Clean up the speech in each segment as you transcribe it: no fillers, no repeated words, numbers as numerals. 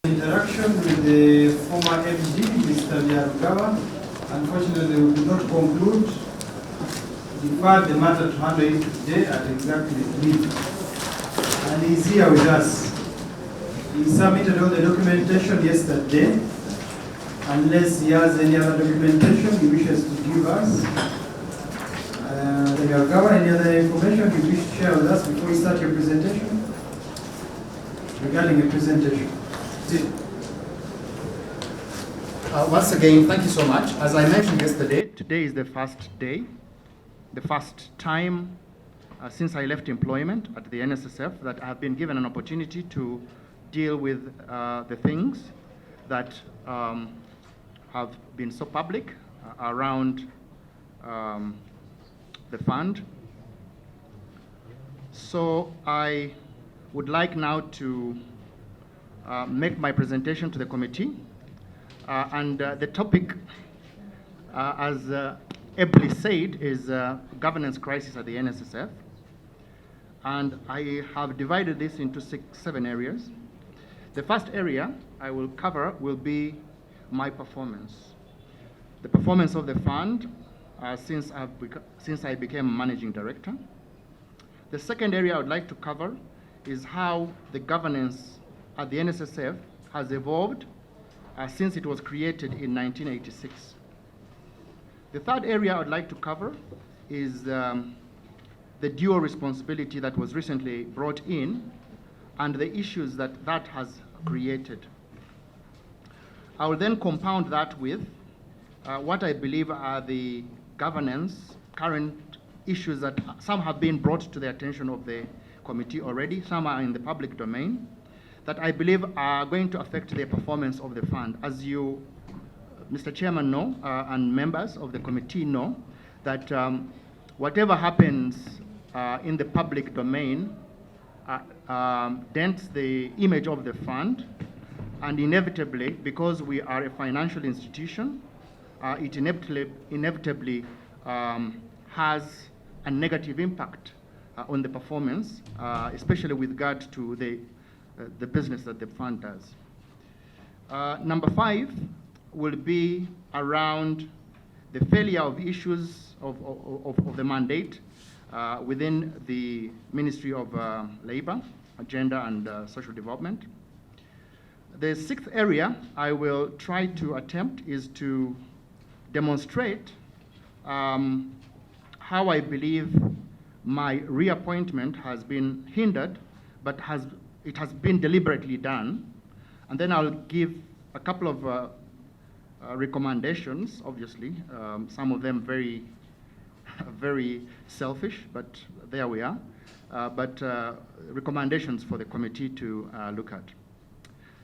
Interaction with the former MD, Mr. Yarugawa. Unfortunately, we could not conclude. Deferred the matter to handle it today at exactly 3. And he's here with us. He submitted all the documentation yesterday. Unless he has any other documentation he wishes to give us. Mr. Yarugawa, any other information you wish to share with us before we start your presentation? Regarding your presentation. Once again, thank you so much. As I mentioned yesterday, today is the first day, the first time since I left employment at the NSSF that I have been given an opportunity to deal with the things that have been so public around the fund. So I would like now to make my presentation to the committee. The topic, as ably said, is governance crisis at the NSSF. And I have divided this into 7 areas. The first area I will cover will be my performance. The performance of the fund since I became managing director. The second area I would like to cover is how the governance at the NSSF has evolved since it was created in 1986. The third area I would like to cover is the dual responsibility that was recently brought in and the issues that has created. I will then compound that with what I believe are the governance current issues that some have been brought to the attention of the committee already, some are in the public domain, that I believe are going to affect the performance of the fund. As you, Mr. Chairman, know, and members of the committee know, that whatever happens in the public domain dents the image of the fund, and inevitably, because we are a financial institution, it inevitably has a negative impact on the performance, especially with regard to the business that the fund does. Number 5 will be around the failure of issues of the mandate within the Ministry of Labor, Agenda and Social Development. The 6th area I will try to attempt is to demonstrate how I believe my reappointment has been hindered, but it has been deliberately done. And then I'll give a couple of recommendations, obviously, some of them very, very selfish, but there we are. But recommendations for the committee to look at.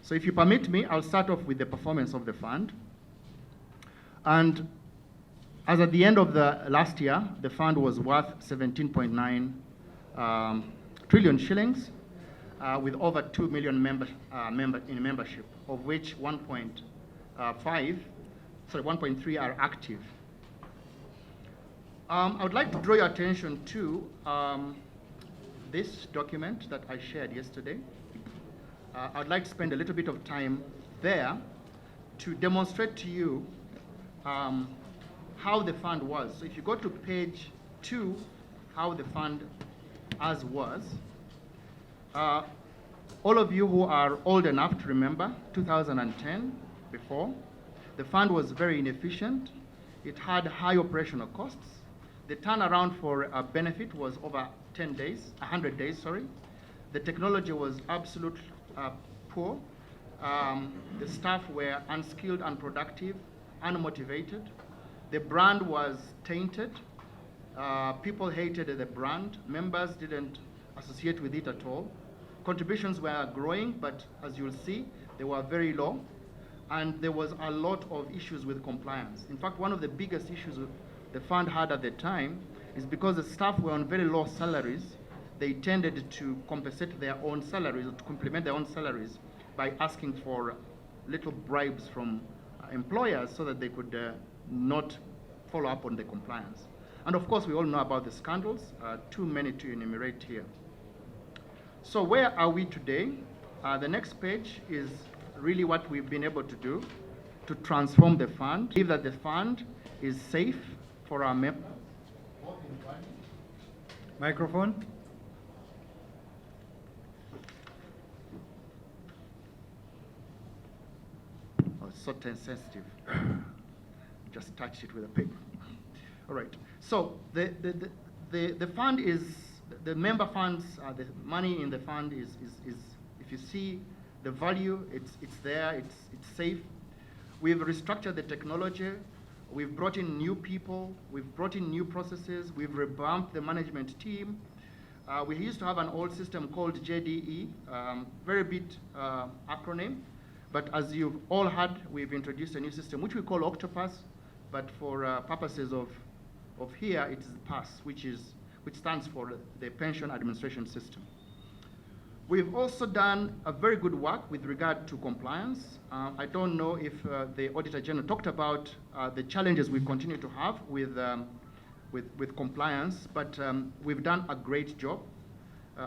So if you permit me, I'll start off with the performance of the fund. And as at the end of the last year, the fund was worth 17.9 trillion shillings, with over 2 million in membership, of which 1.3 are active. I would like to draw your attention to this document that I shared yesterday. I'd like to spend a little bit of time there to demonstrate to you how the fund was. So if you go to page 2, how the fund as was, All of you who are old enough to remember 2010 before, the fund was very inefficient. It had high operational costs. The turnaround for a benefit was over 100 days, sorry. The technology was absolutely poor. The staff were unskilled, unproductive, unmotivated. The brand was tainted. People hated the brand. Members didn't associate with it at all. Contributions were growing, but as you'll see, they were very low. And there was a lot of issues with compliance. In fact, one of the biggest issues the fund had at the time is because the staff were on very low salaries, they tended to compensate their own salaries, or to complement their own salaries by asking for little bribes from employers so that they could not follow up on the compliance. And of course, we all know about the scandals, too many to enumerate here. So where are we today? The next page is really what we've been able to do to transform the fund. Believe that the fund is safe for our members. Microphone. Oh, it's so sensitive. Just touch it with a paper. All right. So the fund is, the member funds, the money in the fund is if you see the value, it's there, it's safe. We've restructured the technology. We've brought in new people. We've brought in new processes. We've revamped the management team. We used to have an old system called JDE, very bit acronym. But as you've all heard, we've introduced a new system, which we call Octopus. But for purposes of here, it is PASS, which stands for the Pension Administration System. We've also done a very good work with regard to compliance. I don't know if the Auditor General talked about the challenges we continue to have with compliance, but we've done a great job.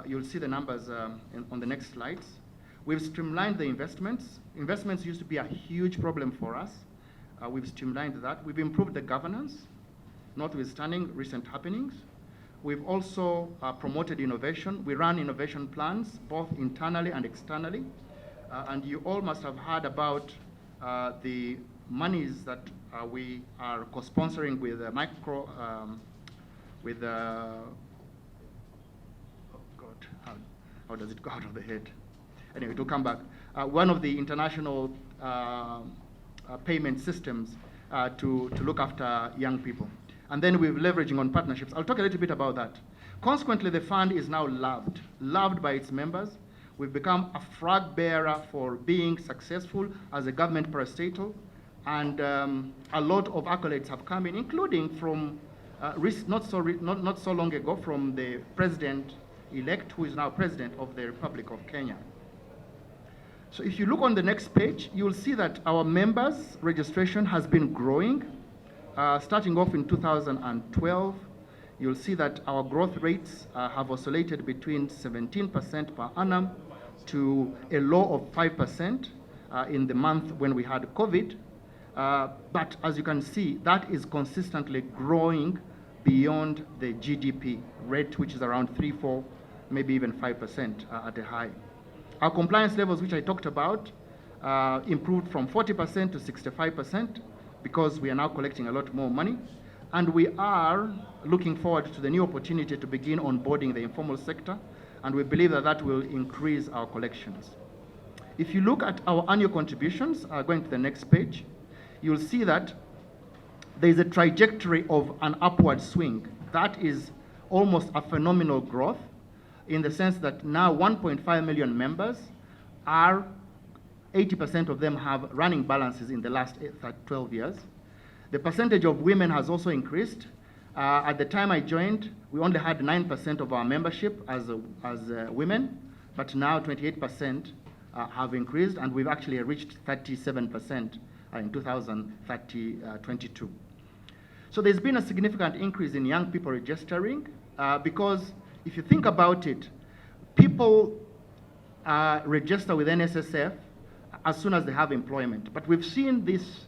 You'll see the numbers on the next slides. We've streamlined the investments. Investments used to be a huge problem for us. We've streamlined that. We've improved the governance, notwithstanding recent happenings. We've also promoted innovation. We run innovation plans, both internally and externally. And you all must have heard about the monies that we are co-sponsoring with oh God, how does it go out of the head? Anyway, it will come back. One of the international payment systems to look after young people. And then we're leveraging on partnerships. I'll talk a little bit about that. Consequently, the fund is now loved by its members. We've become a flag bearer for being successful as a government parastatal. And a lot of accolades have come in, including from, not so long ago, from the president-elect, who is now president of the Republic of Kenya. So if you look on the next page, you'll see that our members' registration has been growing. Starting off in 2012, you'll see that our growth rates have oscillated between 17% per annum to a low of 5% in the month when we had COVID. But as you can see, that is consistently growing beyond the GDP rate, which is around 3, 4, maybe even 5% at a high. Our compliance levels, which I talked about, improved from 40% to 65%. Because we are now collecting a lot more money, and we are looking forward to the new opportunity to begin onboarding the informal sector, and we believe that that will increase our collections. If you look at our annual contributions, going to the next page, you'll see that there is a trajectory of an upward swing. That is almost a phenomenal growth in the sense that now 1.5 million members are 80% of them have running balances in the last 12 years. The percentage of women has also increased. At the time I joined, we only had 9% of our membership as women, but now 28% have increased, and we've actually reached 37% in 2022. So there's been a significant increase in young people registering because if you think about it, people register with NSSF as soon as they have employment. But we've seen this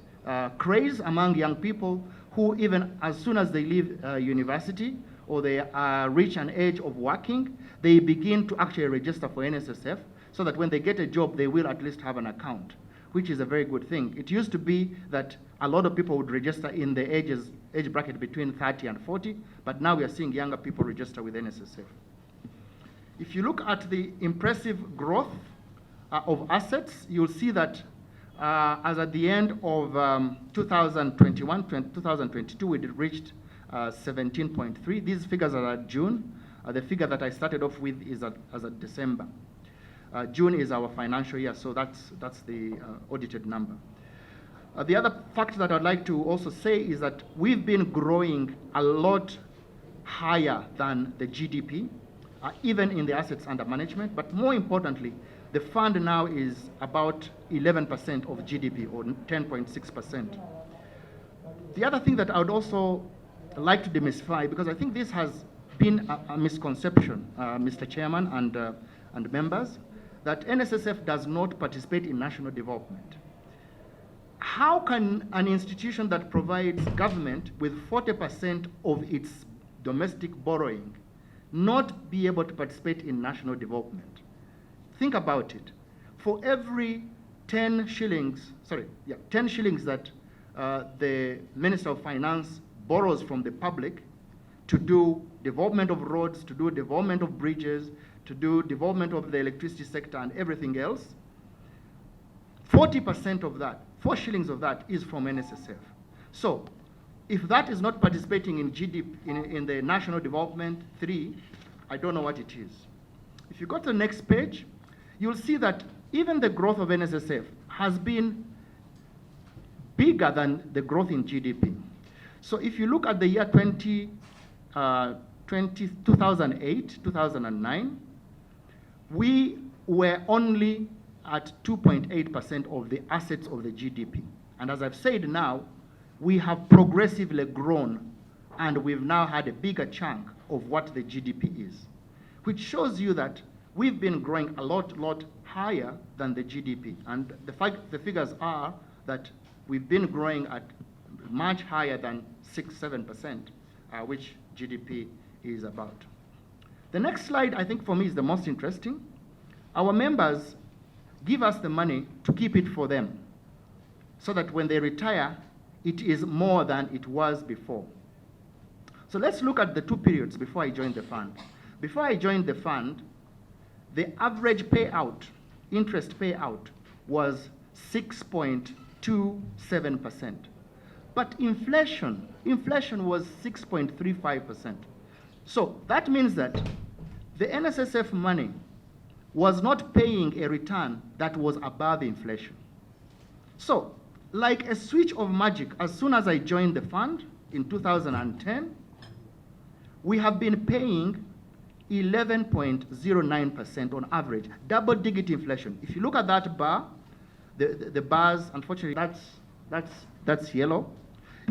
craze among young people who even as soon as they leave university or they reach an age of working, they begin to actually register for NSSF so that when they get a job, they will at least have an account, which is a very good thing. It used to be that a lot of people would register in the age bracket between 30 and 40, but now we are seeing younger people register with NSSF. If you look at the impressive growth of assets, you'll see that as at the end of 2022, we reached 17.3. These figures are at June. The figure that I started off with is as at December. June is our financial year, so that's the audited number. The other fact that I'd like to also say is that we've been growing a lot higher than the GDP, even in the assets under management, but more importantly, the fund now is about 11% of GDP, or 10.6%. The other thing that I would also like to demystify, because I think this has been a misconception, Mr. Chairman and members, that NSSF does not participate in national development. How can an institution that provides government with 40% of its domestic borrowing not be able to participate in national development? Think about it. For every 10 shillings that the Minister of Finance borrows from the public to do development of roads, to do development of bridges, to do development of the electricity sector and everything else, 40% of that, 4 shillings of that, is from NSSF. So if that is not participating in GDP, in the national development 3, I don't know what it is. If you go to the next page, you'll see that even the growth of NSSF has been bigger than the growth in GDP. So if you look at the year 2008, 2009, we were only at 2.8% of the assets of the GDP. And as I've said now, we have progressively grown, and we've now had a bigger chunk of what the GDP is, which shows you that we've been growing a lot higher than the GDP. And the figures are that we've been growing at much higher than 6-7%, which GDP is about. The next slide, I think for me, is the most interesting. Our members give us the money to keep it for them, so that when they retire, it is more than it was before. So let's look at the 2 periods before I joined the fund. Before I joined the fund, the average payout, interest payout, was 6.27%. But inflation was 6.35%. So that means that the NSSF money was not paying a return that was above inflation. So, like a switch of magic, as soon as I joined the fund in 2010, we have been paying 11.09% on average, double-digit inflation. If you look at that bar, the bars, unfortunately, that's yellow.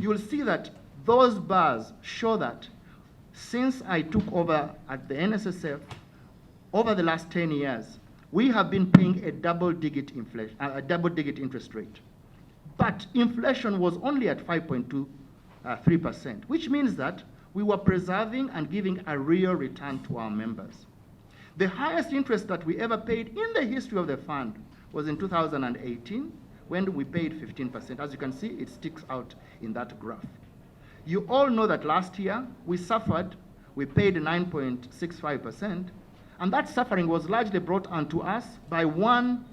You will see that those bars show that since I took over at the NSSF, over the last 10 years, we have been paying a double-digit interest rate. But inflation was only at 5.23%, which means that we were preserving and giving a real return to our members. The highest interest that we ever paid in the history of the fund was in 2018, when we paid 15%. As you can see, it sticks out in that graph. You all know that last year we suffered, we paid 9.65%, and that suffering was largely brought onto us by one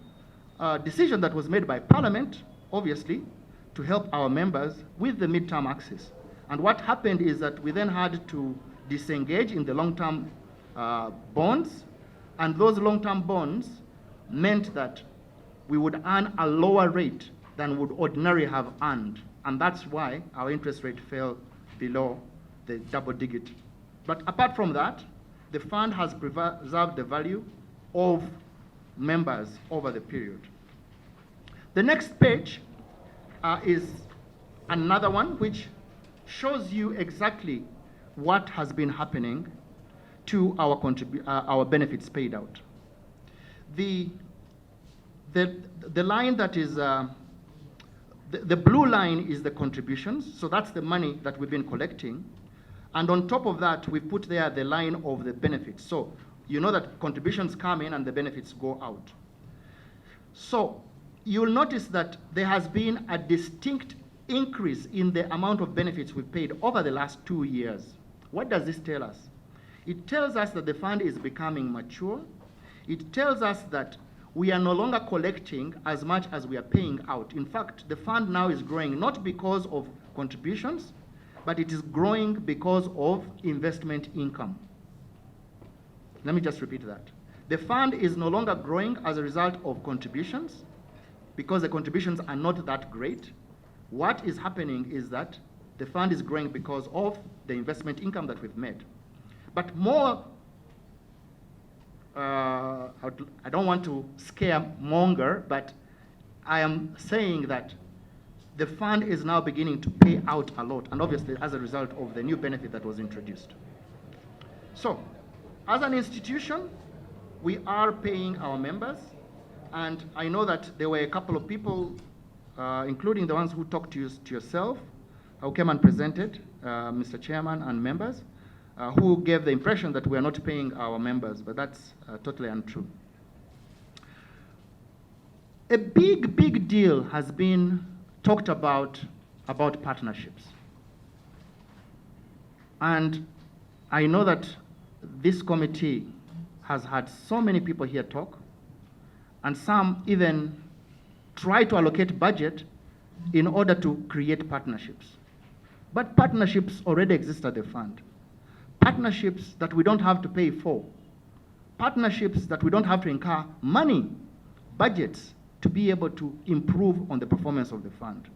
decision that was made by Parliament, obviously, to help our members with the midterm access. And what happened is that we then had to disengage in the long-term bonds, and those long-term bonds meant that we would earn a lower rate than would ordinarily have earned. And that's why our interest rate fell below the double digit. But apart from that, the fund has preserved the value of members over the period. The next page is another one which shows you exactly what has been happening to our benefits paid out. The line that is, the blue line is the contributions, so that's the money that we've been collecting. And on top of that, we put there the line of the benefits. So you know that contributions come in and the benefits go out. So you'll notice that there has been a distinct increase in the amount of benefits we've paid over the last 2 years. What does this tell us? It tells us that the fund is becoming mature. It tells us that we are no longer collecting as much as we are paying out. In fact, the fund now is growing not because of contributions, but it is growing because of investment income. Let me just repeat that. The fund is no longer growing as a result of contributions, because the contributions are not that great. What is happening is that the fund is growing because of the investment income that we've made. But more, I don't want to scaremonger, but I am saying that the fund is now beginning to pay out a lot, and obviously as a result of the new benefit that was introduced. So, as an institution, we are paying our members, and I know that there were a couple of people, including the ones who talked to yourself, who came and presented, Mr. Chairman and members, who gave the impression that we are not paying our members, but that's totally untrue. A big deal has been talked about partnerships. And I know that this committee has had so many people here talk, and some even try to allocate budget in order to create partnerships. But partnerships already exist at the fund. Partnerships that we don't have to pay for. Partnerships that we don't have to incur money, budgets, to be able to improve on the performance of the fund.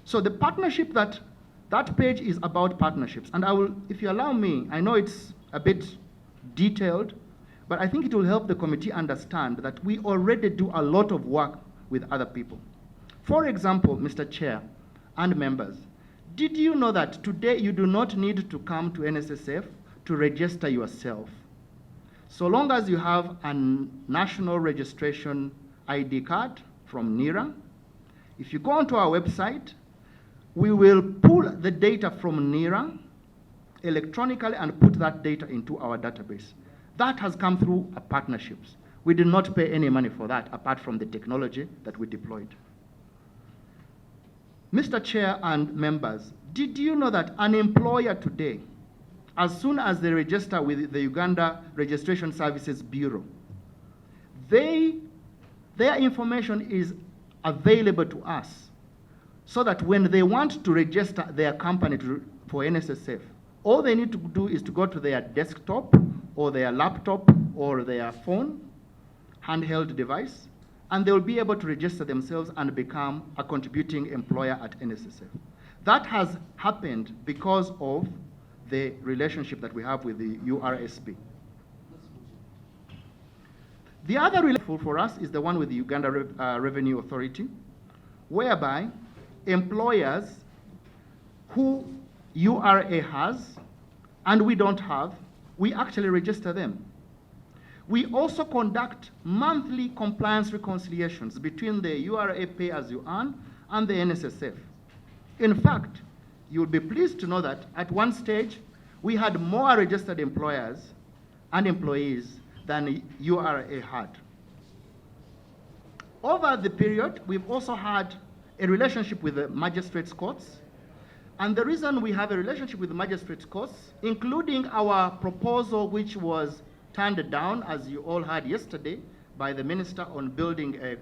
So the partnership that page is about partnerships. And I will, if you allow me, I know it's a bit detailed, but I think it will help the committee understand that we already do a lot of work with other people. For example, Mr. Chair and members, did you know that today you do not need to come to NSSF to register yourself? So long as you have a national registration ID card from NERA, if you go onto our website, we will pull the data from NERA electronically and put that data into our database. That has come through partnerships. We did not pay any money for that apart from the technology that we deployed. Mr. Chair and members, did you know that an employer today, as soon as they register with the Uganda Registration Services Bureau, their information is available to us, so that when they want to register their company for NSSF, all they need to do is to go to their desktop or their laptop or their phone, handheld device, and they will be able to register themselves and become a contributing employer at NSSF. That has happened because of the relationship that we have with the URSB. The other relationship for us is the one with the Uganda Revenue Authority, whereby employers who URA has and we don't have, we actually register them. We also conduct monthly compliance reconciliations between the URA pay as you earn and the NSSF. In fact, you'll be pleased to know that at one stage, we had more registered employers and employees than URA had. Over the period, we've also had a relationship with the magistrates' courts. And the reason we have a relationship with the magistrates' courts, including our proposal, which was turned down, as you all heard yesterday, by the minister on building a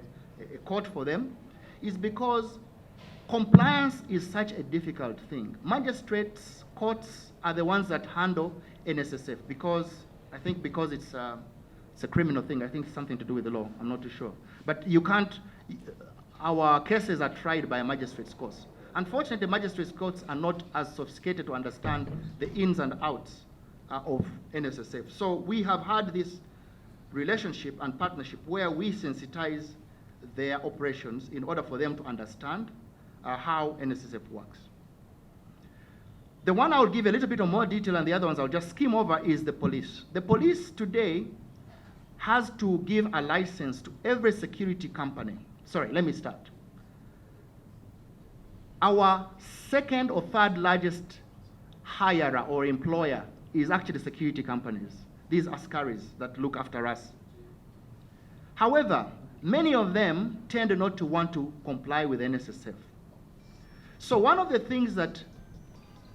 court for them, is because compliance is such a difficult thing. Magistrates' courts are the ones that handle NSSF because it's a criminal thing. I think it's something to do with the law. I'm not too sure. But you can't, our cases are tried by a magistrate's courts. Unfortunately, magistrates' courts are not as sophisticated to understand the ins and outs of NSSF. So we have had this relationship and partnership where we sensitize their operations in order for them to understand how NSSF works. The one I'll give a little bit of more detail and the other ones I'll just skim over is the police. The police today has to give a license to every security company. Sorry, let me start. Our second or third largest hirer or employer is actually security companies. these askaris that look after us. However, many of them tend not to want to comply with NSSF. So one of the things that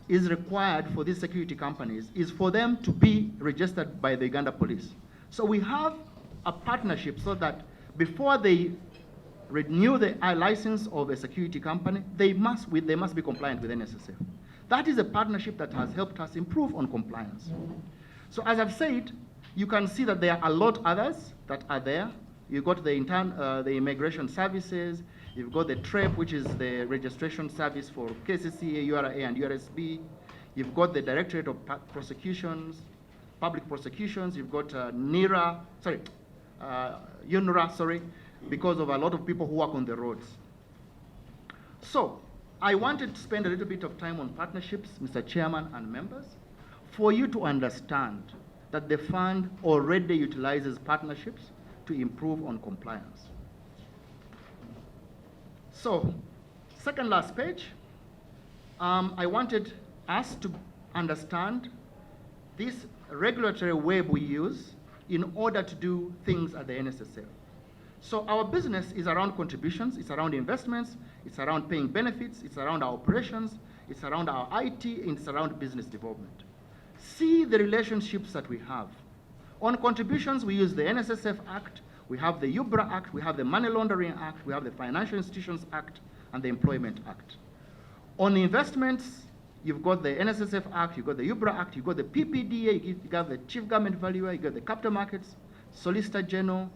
is required for these security companies is for them to be registered by the Uganda Police. So we have a partnership so that before they renew the license of a security company, they must be compliant with NSSF. That is a partnership that has helped us improve on compliance. So as I've said, you can see that there are a lot others that are there. You've got the immigration services, you've got the TREP, which is the registration service for KCCA, URA, and URSB. You've got the Directorate of Prosecutions, Public Prosecutions. You've got UNRA, because of a lot of people who work on the roads. So I wanted to spend a little bit of time on partnerships, Mr. Chairman and members, for you to understand that the fund already utilizes partnerships to improve on compliance. So, second last page, I wanted us to understand this regulatory web we use in order to do things at the NSSF. So our business is around contributions, it's around investments, it's around paying benefits, it's around our operations, it's around our IT, and it's around business development. See the relationships that we have. On contributions, we use the NSSF Act, we have the UBRA Act, we have the Money Laundering Act, we have the Financial Institutions Act, and the Employment Act. On investments, you've got the NSSF Act, you've got the UBRA Act, you've got the PPDA, you got the Chief Government Valuer, you got the Capital Markets, Solicitor General,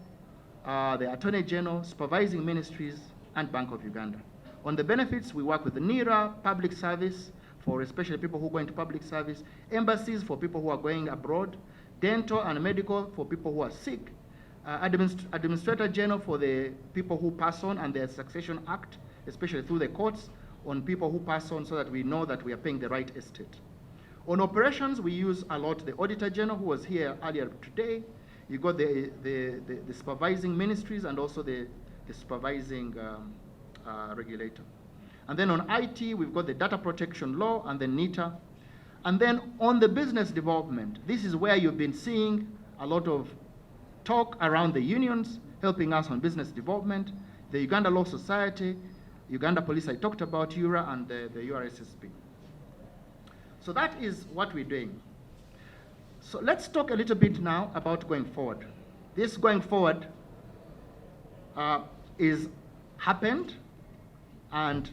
the Attorney General, Supervising Ministries, and Bank of Uganda. On the benefits, we work with the NERA, Public Service, for especially people who go into public service, embassies for people who are going abroad, dental and medical for people who are sick, Administrator General for the people who pass on, and the Succession Act, especially through the courts, on people who pass on so that we know that we are paying the right estate. On operations, we use a lot the Auditor General, who was here earlier today. You got the supervising ministries and also the supervising regulator. And then on IT, we've got the Data Protection Law and the NITA. And then on the business development, this is where you've been seeing a lot of talk around the unions helping us on business development, the Uganda Law Society, Uganda Police I talked about, URA, and the URSSB. So that is what we're doing. So let's talk a little bit now about going forward. This going forward is happened and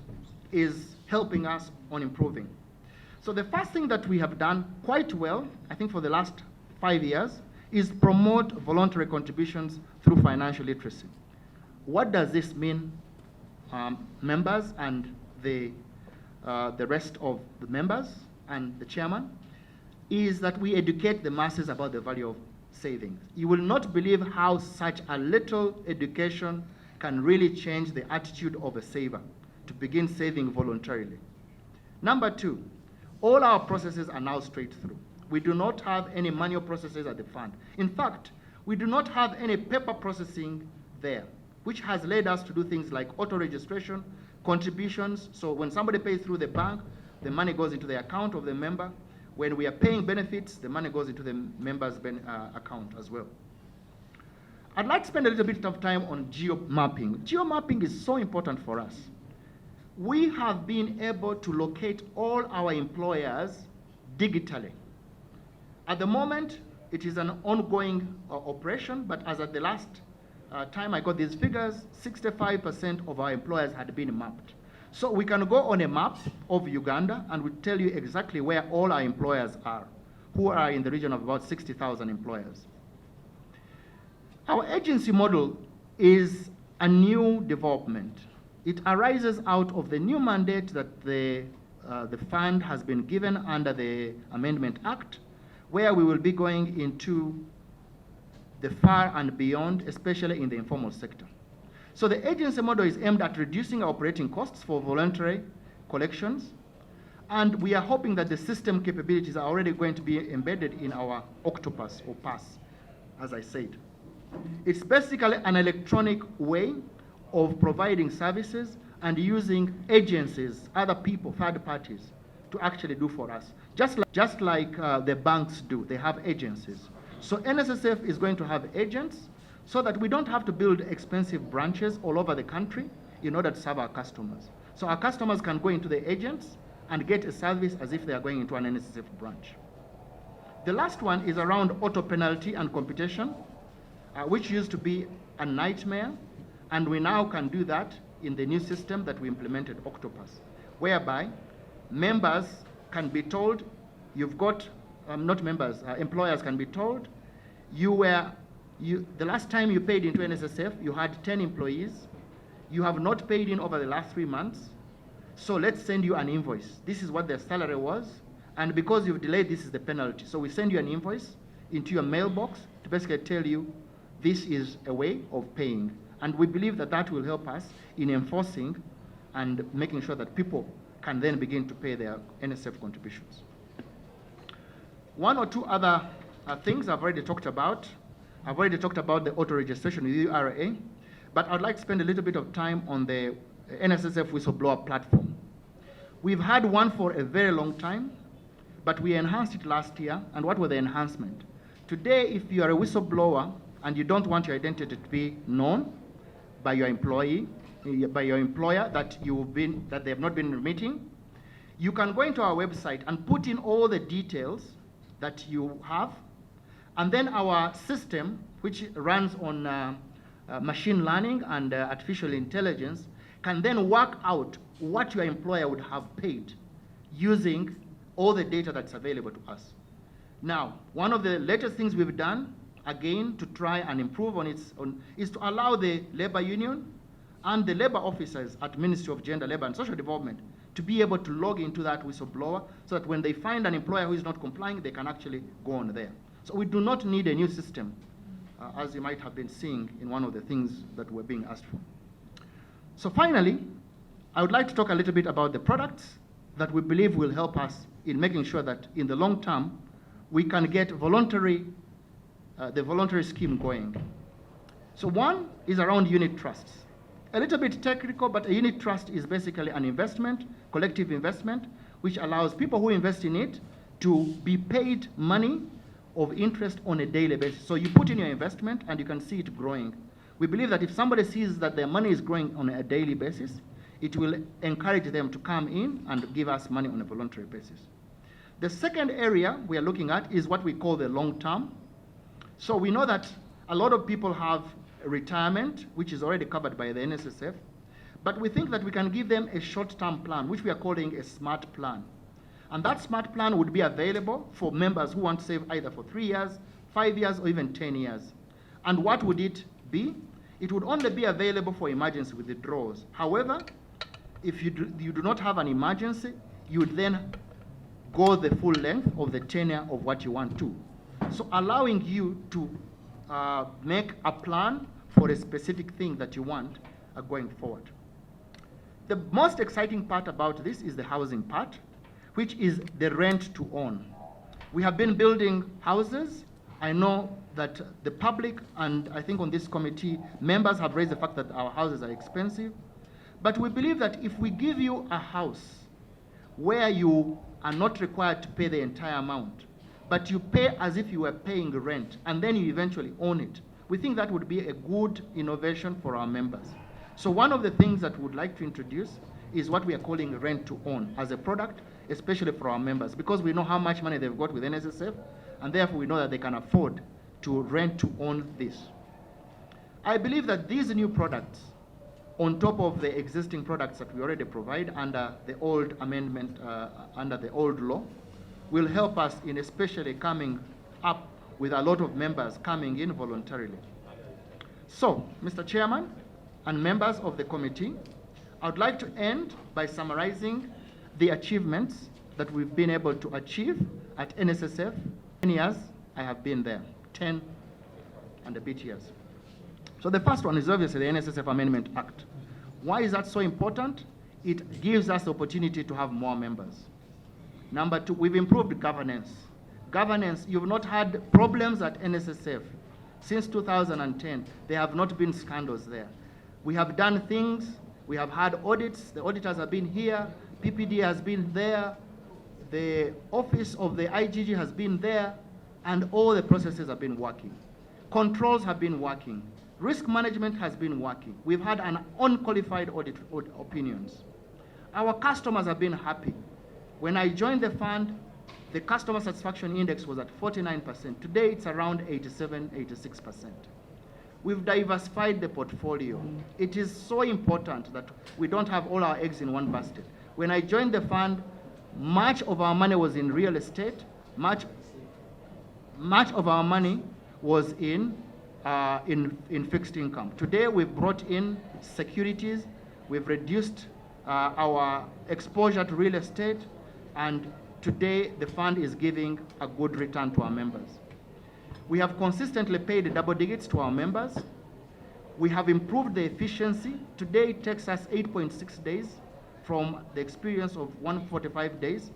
is helping us on improving. So the first thing that we have done quite well, I think for the last 5 years, is promote voluntary contributions through financial literacy. What does this mean, members and the rest of the members and the chairman? Is that we educate the masses about the value of savings. You will not believe how such a little education can really change the attitude of a saver to begin saving voluntarily. Number two, all our processes are now straight through. We do not have any manual processes at the fund. In fact, we do not have any paper processing there, which has led us to do things like auto-registration, contributions. So when somebody pays through the bank, the money goes into the account of the member. When we are paying benefits, the money goes into the member's account as well. I'd like to spend a little bit of time on geo-mapping. Geo-mapping is so important for us. We have been able to locate all our employers digitally. At the moment, it is an ongoing operation, but as at the last time I got these figures, 65% of our employers had been mapped. So we can go on a map of Uganda and we tell you exactly where all our employers are, who are in the region of about 60,000 employers. Our agency model is a new development. It arises out of the new mandate that the fund has been given under the Amendment Act, where we will be going into the far and beyond, especially in the informal sector. So the agency model is aimed at reducing our operating costs for voluntary collections, and we are hoping that the system capabilities are already going to be embedded in our Octopus or PASS, as I said. It's basically an electronic way of providing services and using agencies, other people, third parties, to actually do for us. Just like the banks do, they have agencies. So NSSF is going to have agents so that we don't have to build expensive branches all over the country in order to serve our customers. So our customers can go into the agents and get a service as if they are going into an NSSF branch. The last one is around auto penalty and computation, which used to be a nightmare, and we now can do that in the new system that we implemented, Octopus, whereby members can be told, you've got, not members, employers can be told, the last time you paid into NSSF, you had 10 employees, you have not paid in over the last 3 months, so let's send you an invoice. This is what their salary was, and because you've delayed, this is the penalty. So we send you an invoice into your mailbox to basically tell you this is a way of paying. And we believe that that will help us in enforcing and making sure that people can then begin to pay their NSSF contributions. One or two other things I've already talked about. I've already talked about the auto registration with URA, but I'd like to spend a little bit of time on the NSSF whistleblower platform. We've had one for a very long time, but we enhanced it last year. And what was the enhancement? Today, if you are a whistleblower and you don't want your identity to be known by your employer that they have not been remitting, you can go into our website and put in all the details that you have, and then our system, which runs on machine learning and artificial intelligence, can then work out what your employer would have paid using all the data that's available to us. Now, one of the latest things we've done, again, to try and improve on is to allow the labor union and the labor officers at Ministry of Gender, Labor and Social Development to be able to log into that whistleblower so that when they find an employer who is not complying, they can actually go on there. So we do not need a new system, as you might have been seeing in one of the things that we're being asked for. So finally, I would like to talk a little bit about the products that we believe will help us in making sure that in the long term, we can get the voluntary scheme going. So one is around unit trusts. A little bit technical, but a unit trust is basically an investment, collective investment, which allows people who invest in it to be paid money of interest on a daily basis. So you put in your investment and you can see it growing. We believe that if somebody sees that their money is growing on a daily basis, it will encourage them to come in and give us money on a voluntary basis. The second area we are looking at is what we call the long term. So we know that a lot of people have retirement, which is already covered by the NSSF, but we think that we can give them a short-term plan, which we are calling a SMART plan. And that SMART plan would be available for members who want to save either for 3 years, 5 years, or even 10 years. And what would it be? It would only be available for emergency withdrawals. However, if you do not have an emergency, you would then go the full length of the tenure of what you want to. So allowing you to make a plan for a specific thing that you want going forward. The most exciting part about this is the housing part, which is the rent to own. We have been building houses. I know that the public, and I think on this committee, members have raised the fact that our houses are expensive. But we believe that if we give you a house where you are not required to pay the entire amount, but you pay as if you were paying rent, and then you eventually own it, we think that would be a good innovation for our members. So one of the things that we would like to introduce is what we are calling rent to own as a product, especially for our members, because we know how much money they've got with NSSF, and therefore we know that they can afford to rent to own this. I believe that these new products, on top of the existing products that we already provide under the old amendment, under the old law, will help us in especially coming up with a lot of members coming in voluntarily. So, Mr. Chairman and members of the committee, I would like to end by summarizing the achievements that we've been able to achieve at NSSF. 10 years I have been there, 10 and a bit years. So the first one is obviously the NSSF Amendment Act. Why is that so important? It gives us the opportunity to have more members. Number two, we've improved governance. Governance, you've not had problems at NSSF. Since 2010, there have not been scandals there. We have done things, we have had audits, the auditors have been here, PPD has been there, the office of the IGG has been there. and all the processes have been working. Controls have been working. Risk management has been working. We've had an unqualified audit opinions. Our customers have been happy. When I joined the fund, the customer satisfaction index was at 49%. Today it's around 87, 86%. We've diversified the portfolio. It is so important that we don't have all our eggs in one basket. When I joined the fund, much of our money was in real estate, much of our money was in fixed income. Today we've brought in securities, we've reduced our exposure to real estate, and today the fund is giving a good return to our members. We have consistently paid double digits to our members. We have improved the efficiency. Today it takes us 8.6 days from the experience of 145 days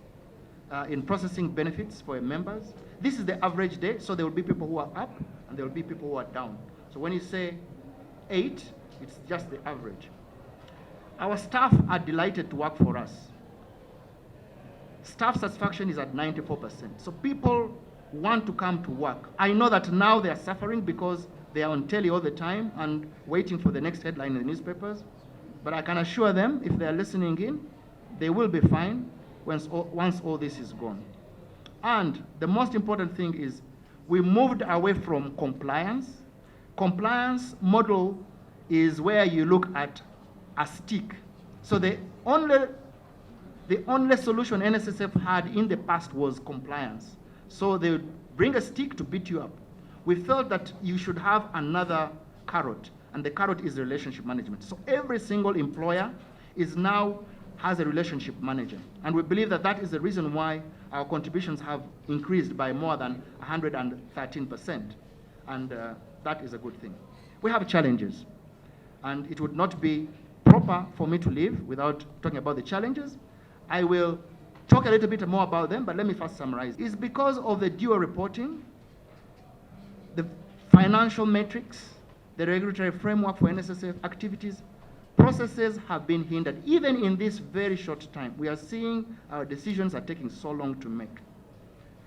in processing benefits for members. This is the average day, so there will be people who are up and there will be people who are down. So when you say 8, it's just the average. Our staff are delighted to work for us. Staff satisfaction is at 94%. So people want to come to work. I know that now they are suffering because they are on telly all the time and waiting for the next headline in the newspapers. But I can assure them, if they are listening in, they will be fine once all this is gone. And the most important thing is we moved away from compliance. Compliance model is where you look at a stick. So the only solution NSSF had in the past was compliance. So they would bring a stick to beat you up. We felt that you should have another carrot, and the carrot is relationship management. So every single employer has a relationship manager. And we believe that that is the reason why our contributions have increased by more than 113%. And that is a good thing. We have challenges, and it would not be proper for me to leave without talking about the challenges. I will talk a little bit more about them, but let me first summarize. It's because of the dual reporting, the financial metrics, the regulatory framework for NSSF activities, processes have been hindered. Even in this very short time, we are seeing our decisions are taking so long to make.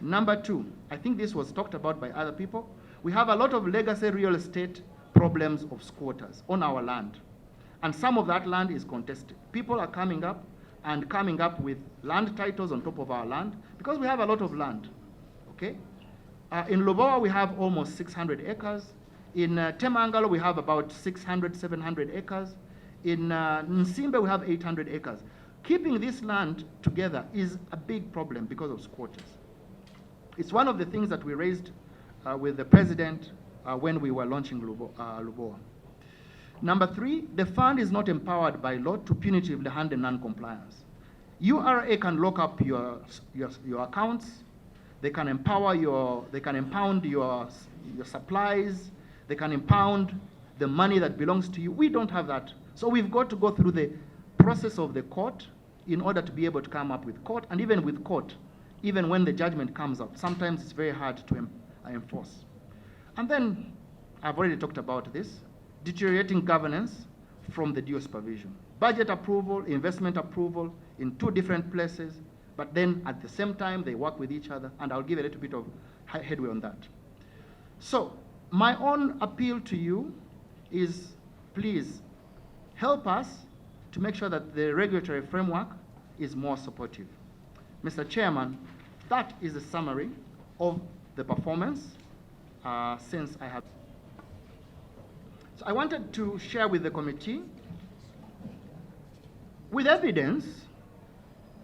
Number 2, I think this was talked about by other people. We have a lot of legacy real estate problems of squatters on our land. And some of that land is contested. People are coming up with land titles on top of our land because we have a lot of land, okay? In Lubowa, we have almost 600 acres. In Temangalo, we have about 600, 700 acres. In Nsimbe, we have 800 acres. Keeping this land together is a big problem because of squatters. It's one of the things that we raised with the president when we were launching Lubowa. Number 3, the fund is not empowered by law to punitively handle non-compliance. URA can lock up your accounts. They can impound your supplies. They can impound the money that belongs to you. We don't have that. So we've got to go through the process of the court in order to be able to come up with court. And even with court, even when the judgment comes out, sometimes it's very hard to enforce. And then, I've already talked about this, deteriorating governance from the dual supervision. Budget approval, investment approval in 2 different places, but then at the same time, they work with each other, and I'll give a little bit of headway on that. So, my own appeal to you is, please help us to make sure that the regulatory framework is more supportive. Mr. Chairman, that is a summary of the performance since I have. So I wanted to share with the committee, with evidence,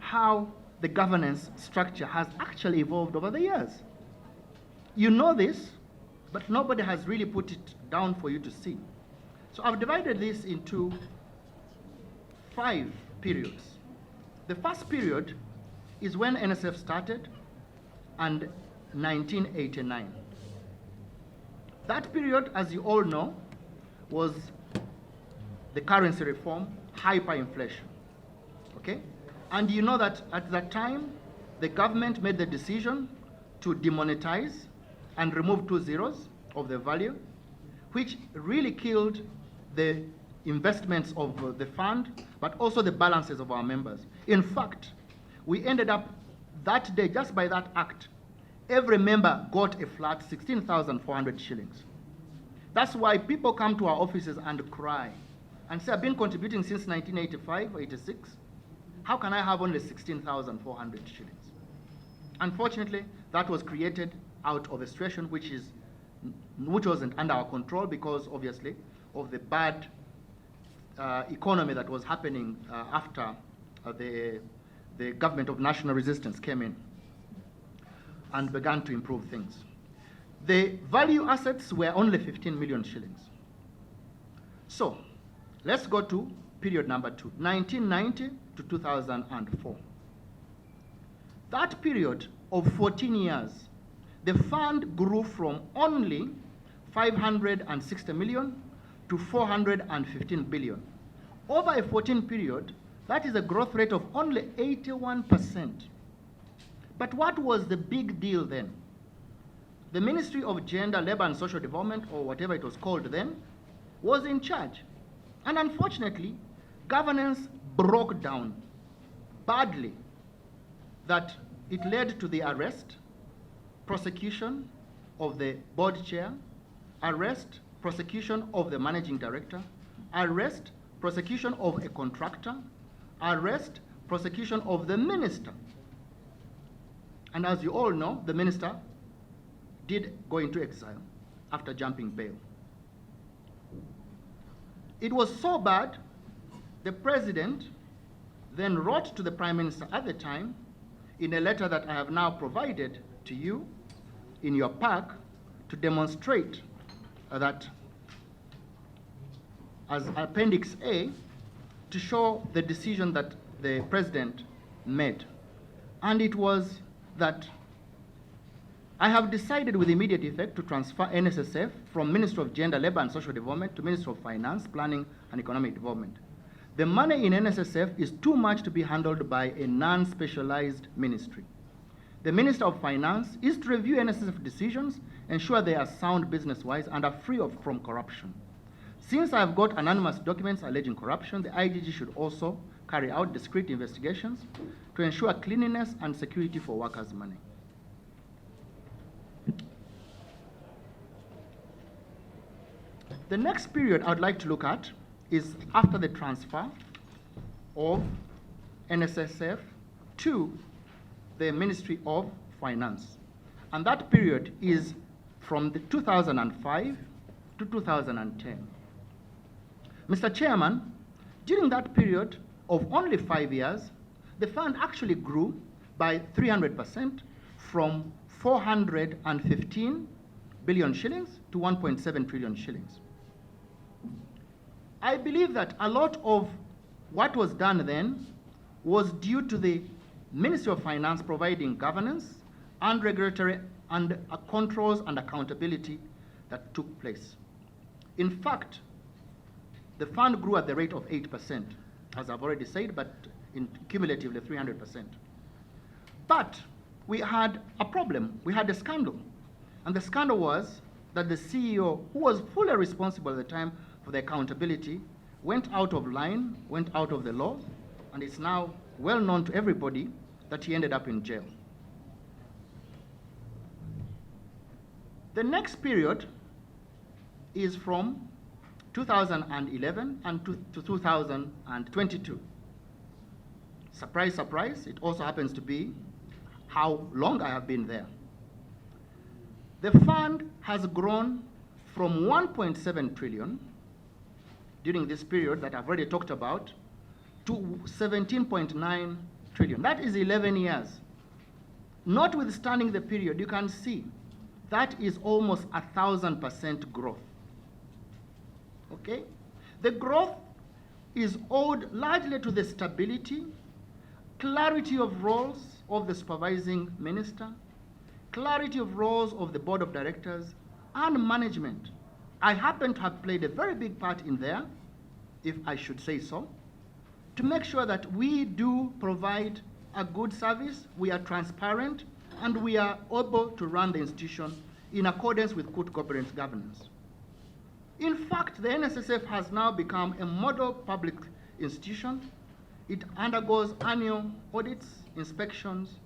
how the governance structure has actually evolved over the years. You know this, but nobody has really put it down for you to see. So I've divided this into 5 periods. The first period is when NSF started, and 1989. That period, as you all know, was the currency reform, hyperinflation, okay? And you know that at that time, the government made the decision to demonetize and remove 2 zeros of the value, which really killed the investments of the fund, but also the balances of our members. In fact, we ended up that day, just by that act, every member got a flat 16,400 shillings. That's why people come to our offices and cry and say, I've been contributing since 1985 or 86. How can I have only 16,400 shillings? Unfortunately, that was created out of a situation which wasn't under our control because, obviously, of the bad economy that was happening after the government of national resistance came in and began to improve things. The value assets were only 15 million shillings. So, let's go to period number 2, 1990 to 2004. That period of 14 years, the fund grew from only 560 million to 415 billion. Over a 14 period, that is a growth rate of only 81%. But what was the big deal then? The Ministry of Gender, Labor and Social Development, or whatever it was called then, was in charge. And unfortunately, governance broke down badly, that it led to the arrest, prosecution of the board chair, arrest, prosecution of the managing director, arrest, prosecution of a contractor, arrest, prosecution of the minister. And as you all know, the minister did go into exile after jumping bail. It was so bad, the president then wrote to the prime minister at the time in a letter that I have now provided to you in your pack to demonstrate that as Appendix A, to show the decision that the president made. And it was that I have decided with immediate effect to transfer NSSF from Minister of Gender, Labor and Social Development to Minister of Finance, Planning and Economic Development. The money in NSSF is too much to be handled by a non-specialized ministry. The Minister of Finance is to review NSSF decisions, ensure they are sound business-wise and are free from corruption. Since I have got anonymous documents alleging corruption, the IGG should also carry out discrete investigations to ensure cleanliness and security for workers' money. The next period I would like to look at is after the transfer of NSSF to the Ministry of Finance. And that period is from the 2005 to 2010. Mr. Chairman, during that period of only 5 years, the fund actually grew by 300% from 415 billion shillings to 1.7 trillion shillings. I believe that a lot of what was done then was due to the Ministry of Finance providing governance and regulatory and controls and accountability that took place. In fact, the fund grew at the rate of 8%, as I've already said, but in cumulatively 300%. But we had a problem. We had a scandal. And the scandal was that the CEO, who was fully responsible at the time for the accountability, went out of line, went out of the law, and it's now well known to everybody that he ended up in jail. The next period is from 2011 and to 2022. Surprise, surprise, it also happens to be how long I have been there. The fund has grown from 1.7 trillion during this period that I've already talked about to 17.9 trillion. That is 11 years. Notwithstanding the period, you can see that is almost 1,000% growth. Okay? The growth is owed largely to the stability, clarity of roles of the supervising minister, clarity of roles of the board of directors, and management. I happen to have played a very big part in there, if I should say so, to make sure that we do provide a good service, we are transparent, and we are able to run the institution in accordance with good corporate governance. In fact, the NSSF has now become a model public institution. It undergoes annual audits, inspections,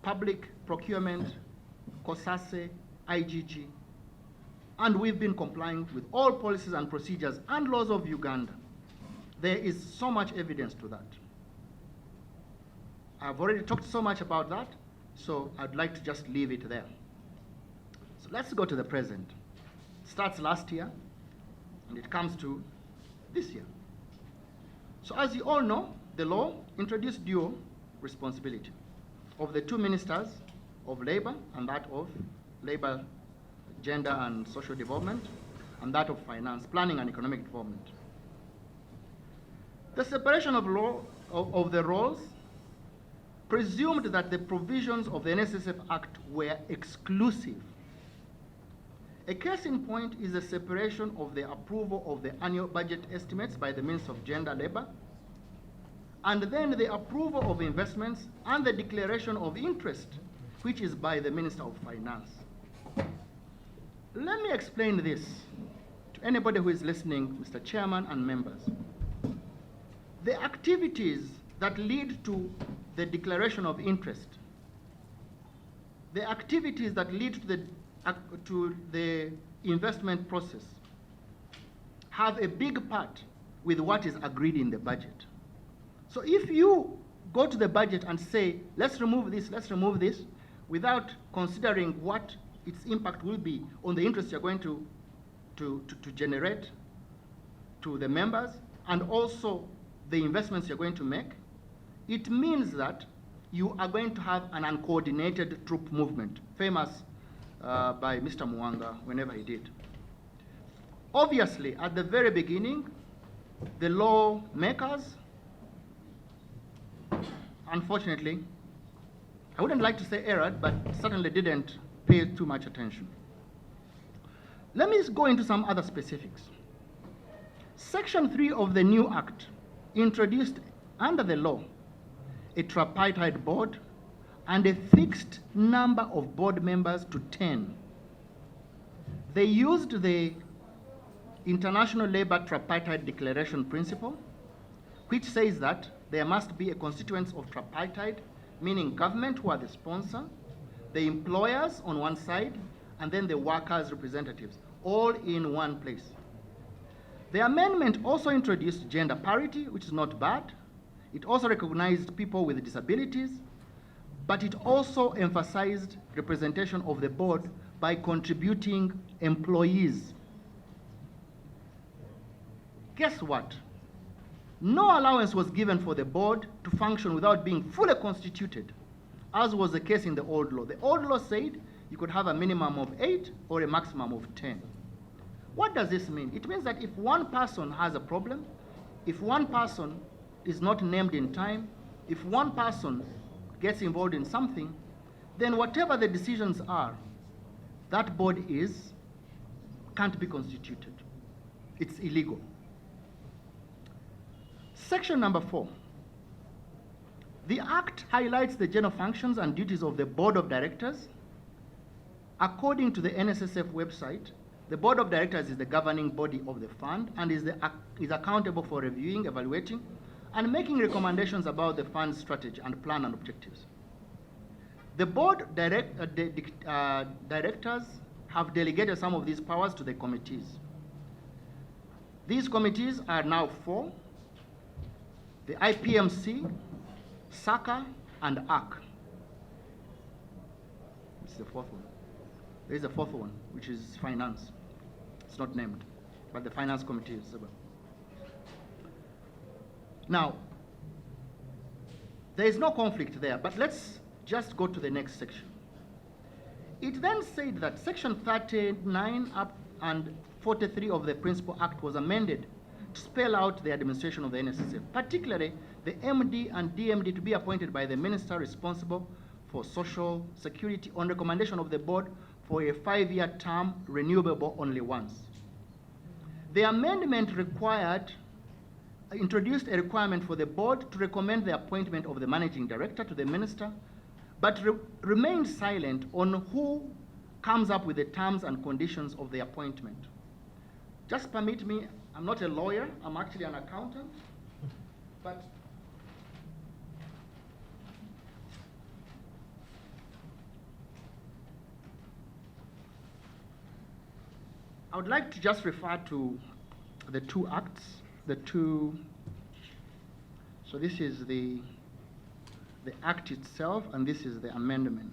public procurement, COSASE, IGG, and we've been complying with all policies and procedures and laws of Uganda. There is so much evidence to that. I've already talked so much about that, so I'd like to just leave it there. So let's go to the present. It starts last year, and it comes to this year. So as you all know, the law introduced dual responsibility of the two ministers of labor and that of labor, gender and social development, and that of finance, planning and economic development. The separation of the roles presumed that the provisions of the NSSF Act were exclusive. A case in point is the separation of the approval of the annual budget estimates by the Minister of Gender, Labor, and then the approval of investments and the declaration of interest, which is by the Minister of Finance. Let me explain this to anybody who is listening, Mr. Chairman and members. The activities that lead to the declaration of interest, the activities that lead to the investment process have a big part with what is agreed in the budget. So if you go to the budget and say, let's remove this, without considering what its impact will be on the interest you're going to generate to the members and also the investments you're going to make, it means that you are going to have an uncoordinated troop movement, famous by Mr. Mwanga whenever he did. Obviously, at the very beginning, the lawmakers, unfortunately, I wouldn't like to say erred, but certainly didn't pay too much attention. Let me go into some other specifics. Section 3 of the new act introduced under the law a tripartite board and a fixed number of board members to 10. They used the International Labour Tripartite Declaration principle, which says that there must be a constituents of tripartite, meaning government, who are the sponsor, the employers on one side, and then the workers' representatives, all in one place. The amendment also introduced gender parity, which is not bad. It also recognized people with disabilities, but it also emphasized representation of the board by contributing employees. Guess what? No allowance was given for the board to function without being fully constituted, as was the case in the old law. The old law said you could have a minimum of 8 or a maximum of 10. What does this mean? It means that if one person has a problem, if one person is not named in time, if one person gets involved in something, then whatever the decisions are, that board can't be constituted. It's illegal. Section number 4. The Act highlights the general functions and duties of the Board of Directors. According to the NSSF website, the Board of Directors is the governing body of the fund and is accountable for reviewing, evaluating, and making recommendations about the fund's strategy and plan and objectives. The Board Directors have delegated some of these powers to the committees. These committees are now 4. The IPMC, SACA, and ARC. It's the 4th one. There is a 4th one, which is finance. It's not named, but the finance committee is about. Now, there is no conflict there, but let's just go to the next section. It then said that section 39 up and 43 of the Principal Act was amended to spell out the administration of the NSSF, particularly the MD and DMD to be appointed by the minister responsible for social security on recommendation of the board for a 5-year term renewable only once. The amendment introduced a requirement for the board to recommend the appointment of the managing director to the minister, but remained silent on who comes up with the terms and conditions of the appointment. Just permit me, I'm not a lawyer, I'm actually an accountant, but I would like to just refer to the two acts, so this is the act itself, and this is the amendment.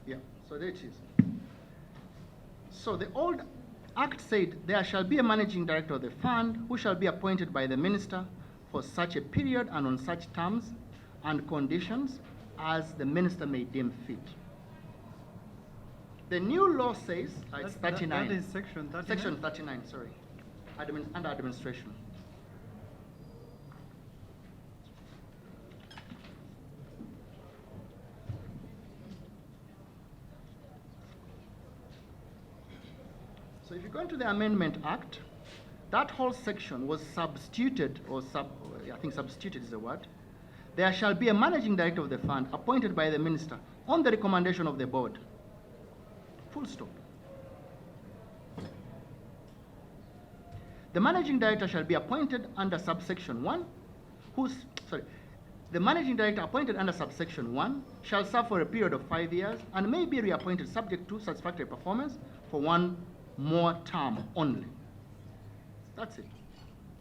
Yeah, so there it is. So the old act said there shall be a managing director of the fund who shall be appointed by the minister for such a period and on such terms and conditions as the minister may deem fit. The new law says, it's 39. That is section 39? Section 39, sorry. Under administration. So if you go into the Amendment Act, that whole section was substituted, I think substituted is the word. There shall be a managing director of the fund appointed by the minister on the recommendation of the board. Full stop. The managing director shall be appointed under subsection 1, the managing director appointed under subsection 1 shall serve for a period of 5 years and may be reappointed subject to satisfactory performance for one more term only. That's it.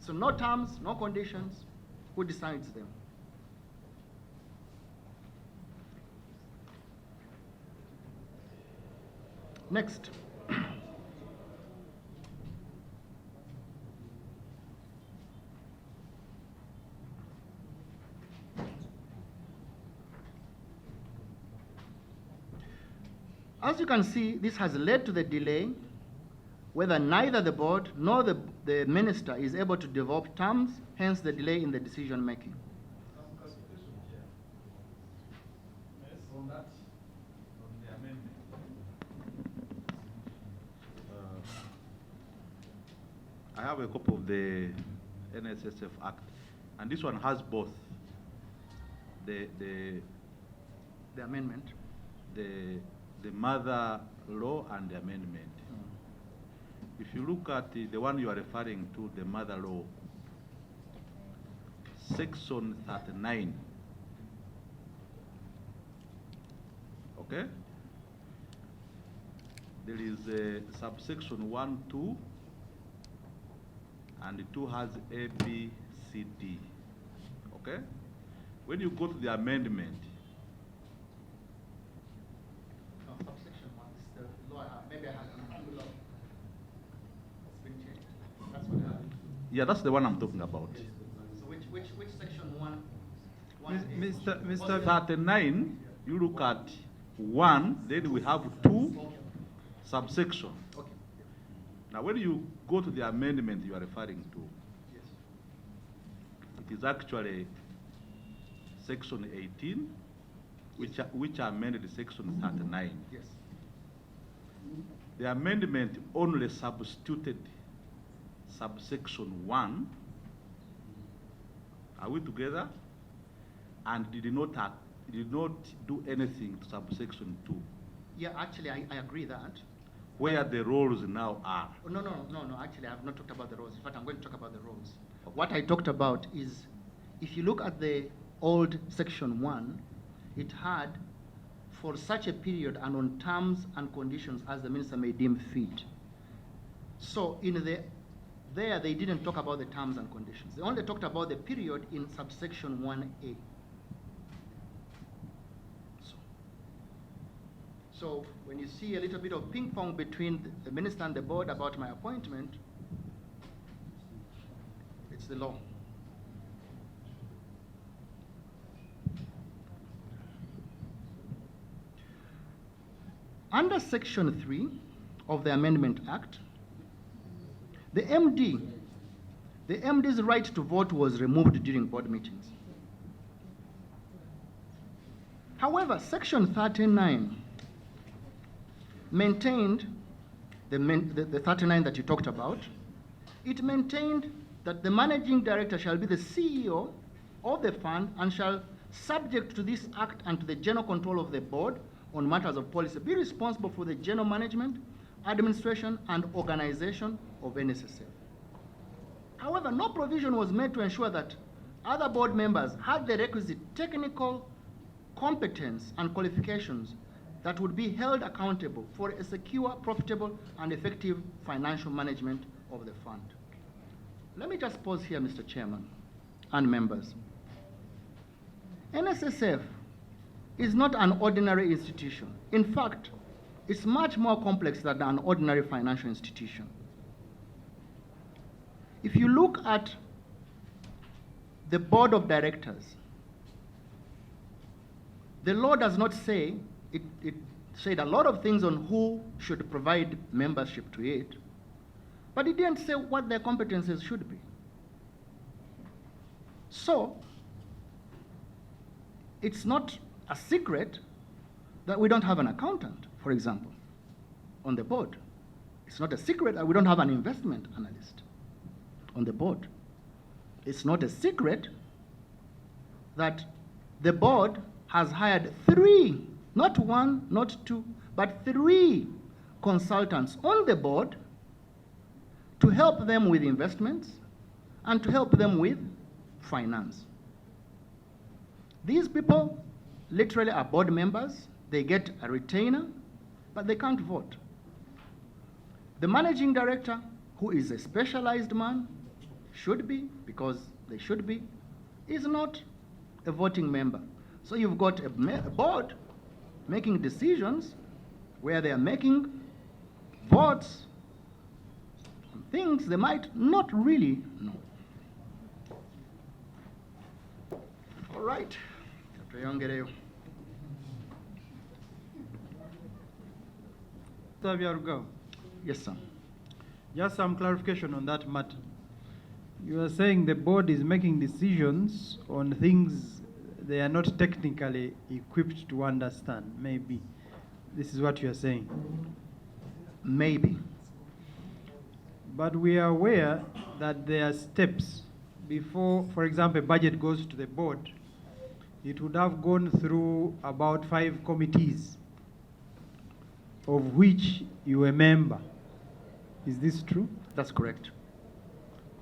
So no terms, no conditions. Who decides them? Next. As you can see, this has led to the delay whether neither the board nor the minister is able to develop terms, hence the delay in the decision making. I have a copy of the NSSF Act, and this one has both the amendment, the mother law and the amendment. If you look at the one you are referring to, the mother law, section 39, okay? There is a subsection 1, 2, and 2 has A, B, C, D, okay? When you go to the amendment, subsection 1 is the law, maybe I have a law. That's what happened. yeah, that's the one I'm talking about. So which section 1? Mr. 39, you look at 1, then we have 2 subsection. Okay. Now when you go to the amendment you are referring to, Yes. it is actually section 18, which amended section 39. Yes. The amendment only substituted subsection 1, are we together? And did not do anything to subsection 2. Yeah, actually, I agree that. Where the roles now are. Oh, no, actually, I have not talked about the roles. In fact, I'm going to talk about the roles. Okay. What I talked about is, if you look at the old section 1, it had, for such a period and on terms and conditions as the minister may deem fit. So there they didn't talk about the terms and conditions. They only talked about the period in subsection 1A. So when you see a little bit of ping pong between the minister and the board about my appointment, it's the law. Under section 3 of the Amendment Act, the MD's right to vote was removed during board meetings. However, section 39 maintained, the 39 that you talked about, it maintained that the managing director shall be the CEO of the fund and shall, subject to this act and to the general control of the board on matters of policy, be responsible for the general management, administration, and organization of NSSF. However, no provision was made to ensure that other board members had the requisite technical competence and qualifications that would be held accountable for a secure, profitable, and effective financial management of the fund. Let me just pause here, Mr. Chairman and members. NSSF is not an ordinary institution. In fact, it's much more complex than an ordinary financial institution. If you look at the board of directors, the law does not say, it said a lot of things on who should provide membership to it, but it didn't say what their competences should be. So, it's not a secret that we don't have an accountant, for example, on the board. It's not a secret that we don't have an investment analyst on the board. It's not a secret that the board has hired 3, not 1, not 2, but 3 consultants on the board to help them with investments and to help them with finance. These people literally are board members. They get a retainer, but they can't vote. The managing director, who is a specialized man, should be, because they should be, is not a voting member. So you've got a board making decisions where they are making votes on things they might not really know. All right. Yes, sir. Just some clarification on that matter. You are saying the board is making decisions on things they are not technically equipped to understand, maybe. This is what you are saying. Maybe. But we are aware that there are steps before, for example, budget goes to the board. It would have gone through about 5 committees, of which you are a member. Is this true? That's correct.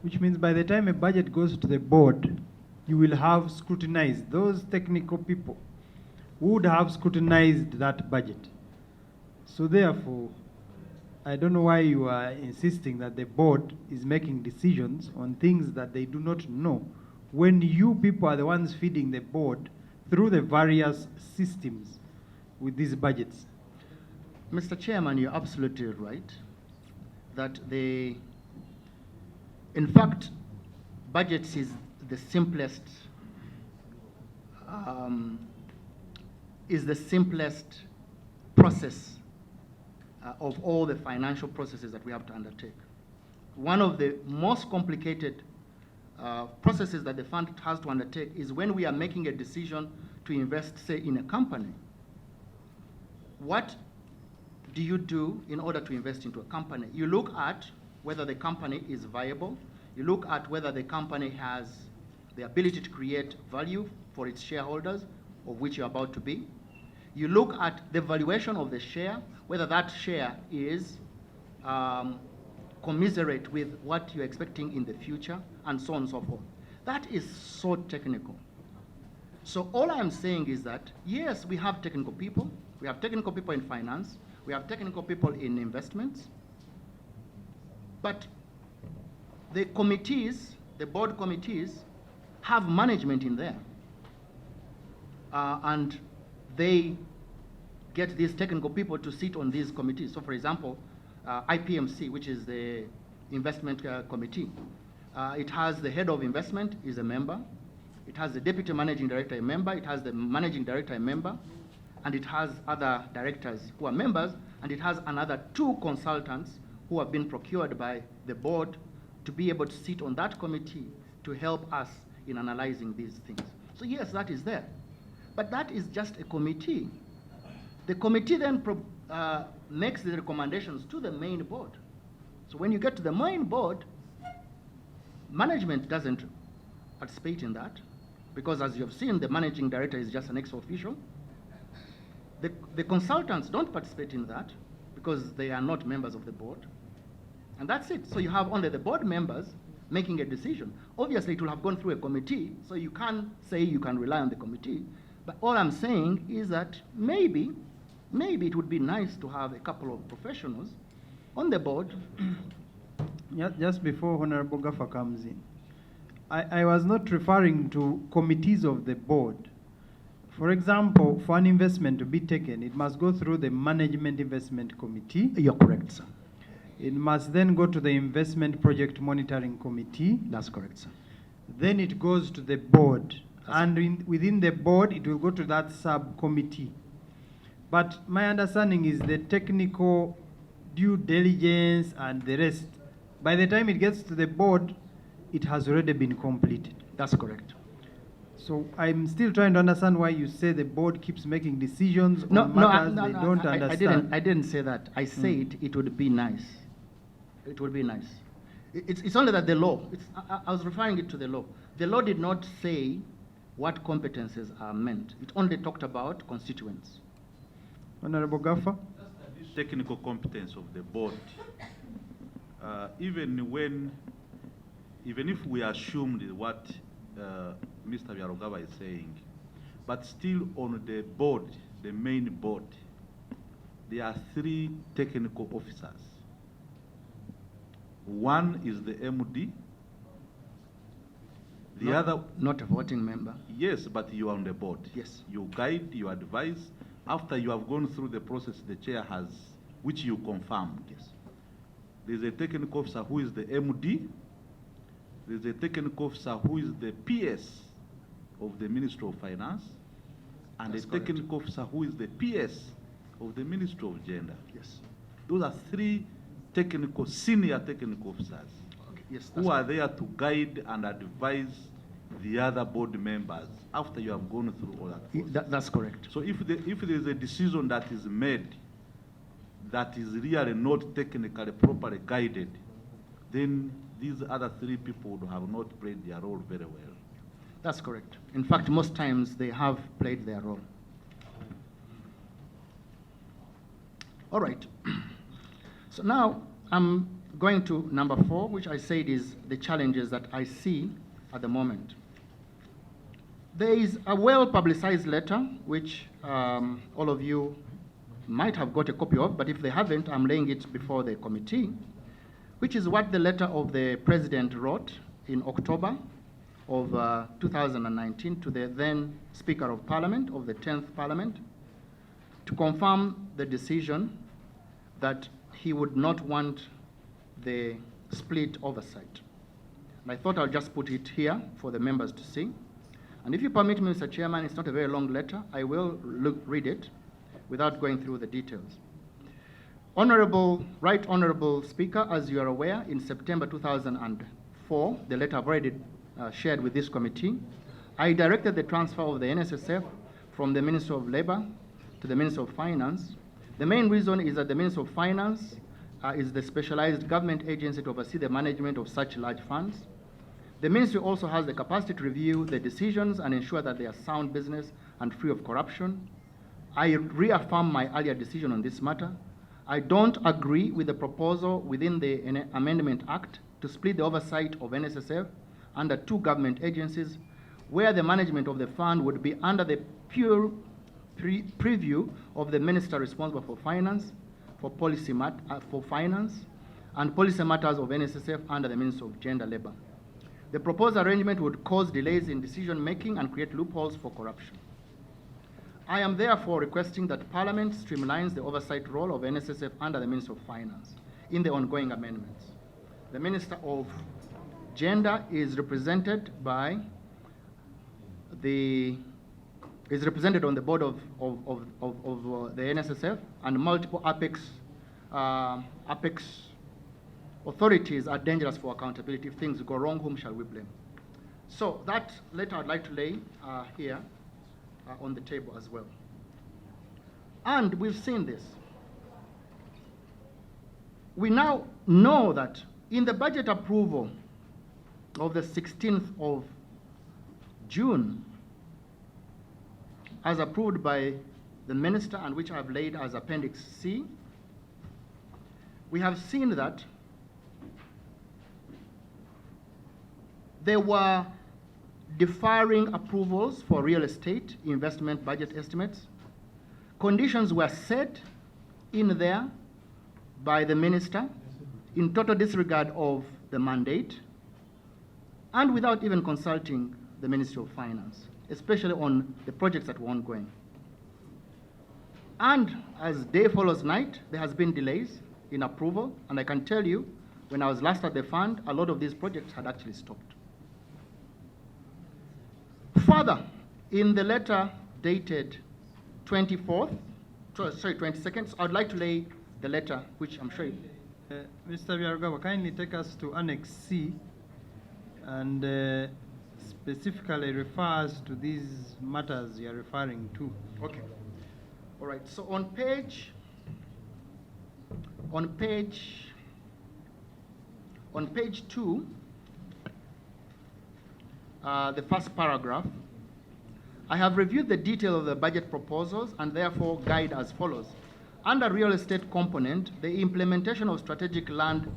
Which means by the time a budget goes to the board, you will have scrutinized those technical people who would have scrutinized that budget. So therefore, I don't know why you are insisting that the board is making decisions on things that they do not know, when you people are the ones feeding the board through the various systems with these budgets. Mr. Chairman, you're absolutely right that in fact, budgets is the simplest process of all the financial processes that we have to undertake. One of the most complicated processes that the fund has to undertake is when we are making a decision to invest, say, in a company. What do you do in order to invest into a company? You look at whether the company is viable. You look at whether the company has the ability to create value for its shareholders, of which you're about to be. You look at the valuation of the share, whether that share is commiserate with what you're expecting in the future, and so on and so forth. That is so technical. So all I'm saying is that, yes, we have technical people. We have technical people in finance. We have technical people in investments. But the committees, the board committees, have management in there. And they get these technical people to sit on these committees. So for example, IPMC, which is the investment committee, it has the head of investment is a member. It has the deputy managing director a member. It has the managing director a member. And it has other directors who are members. And it has another 2 consultants who have been procured by the board to be able to sit on that committee to help us in analyzing these things. So yes, that is there. But that is just a committee. The committee then makes the recommendations to the main board. So when you get to the main board, management doesn't participate in that. because as you have seen, the managing director is just an ex-official. The consultants don't participate in that because they are not members of the board. And that's it. So you have only the board members making a decision. Obviously, it will have gone through a committee, so you can't say you can rely on the committee. But all I'm saying is that maybe it would be nice to have a couple of professionals on the board. Just before Honorable Gaffer comes in, I was not referring to committees of the board. For example, for an investment to be taken, it must go through the Management Investment Committee. You're correct, sir. It must then go to the Investment Project Monitoring Committee. That's correct, sir. Then it goes to the board. Within the board, it will go to that subcommittee. But my understanding is the technical due diligence and the rest, by the time it gets to the board, it has already been completed. That's correct. So I'm still trying to understand why you say the board keeps making decisions on matters they don't understand. I didn't say that. I said it would be nice. It would be nice. It's only that the law, I was referring it to the law. The law did not say what competences are meant. It only talked about constituents. Honorable Gaffer? Technical competence of the board, even if we assumed what Mr. Byarugaba is saying, but still on the board, the main board, there are 3 technical officers. One is the MD, the other... Not a voting member. Yes, but you are on the board. Yes. You guide, you advise. After you have gone through the process the chair has, which you confirmed. Yes. There's a technical officer who is the MD. There's a technical officer who is the PS of the Ministry of Finance. And That's a correct. technical officer who is the PS of the Ministry of Gender. Yes. Those are 3 senior technical officers Okay. Yes. who are there to guide and advise the other board members after you have gone through all that process. That's correct. So if there is a decision that is made that is really not technically properly guided, then these other 3 people would have not played their role very well. That's correct. In fact, most times they have played their role. All right. So now I'm going to number 4, which I said is the challenges that I see at the moment. There is a well-publicized letter, which all of you might have got a copy of, but if they haven't, I'm laying it before the committee, which is what the letter of the President wrote in October of 2019 to the then Speaker of Parliament of the 10th Parliament to confirm the decision that he would not want the split oversight. And I thought I'll just put it here for the members to see. And if you permit me, Mr. Chairman, it's not a very long letter. I will read it without going through the details. Right Honorable Speaker, as you are aware, in September 2004, the letter I've already shared with this committee, I directed the transfer of the NSSF from the Minister of Labour to the Minister of Finance. The main reason is that the Minister of Finance is the specialized government agency to oversee the management of such large funds. The ministry also has the capacity to review the decisions and ensure that they are sound business and free of corruption. I reaffirm my earlier decision on this matter. I don't agree with the proposal within the Amendment Act to split the oversight of NSSF under 2 government agencies, where the management of the fund would be under the pure preview of the minister responsible for finance, for finance, and policy matters of NSSF under the Ministry of Gender Labour. The proposed arrangement would cause delays in decision-making and create loopholes for corruption. I am therefore requesting that Parliament streamlines the oversight role of NSSF under the Ministry of Finance in the ongoing amendments. The Minister of Gender is represented by represented on the board of the NSSF, and multiple apex authorities are dangerous for accountability. If things go wrong, whom shall we blame? So that letter I'd like to lay here on the table as well. And we've seen this. We now know that in the budget approval of the 16th of June, as approved by the Minister and which I have laid as Appendix C, we have seen that there were deferring approvals for real estate investment budget estimates. Conditions were set in there by the Minister in total disregard of the mandate and without even consulting the Ministry of Finance, especially on the projects that were ongoing. And as day follows night, there has been delays in approval, and I can tell you, when I was last at the fund, a lot of these projects had actually stopped. Further, in the letter dated 22nd, so I'd like to lay the letter, which I'm sure Mr. Byarugaba, kindly take us to Annex C and specifically refers to these matters you're referring to. Okay. All right. So on page 2, the first paragraph, I have reviewed the detail of the budget proposals and therefore guide as follows. Under real estate component, the implementation of strategic land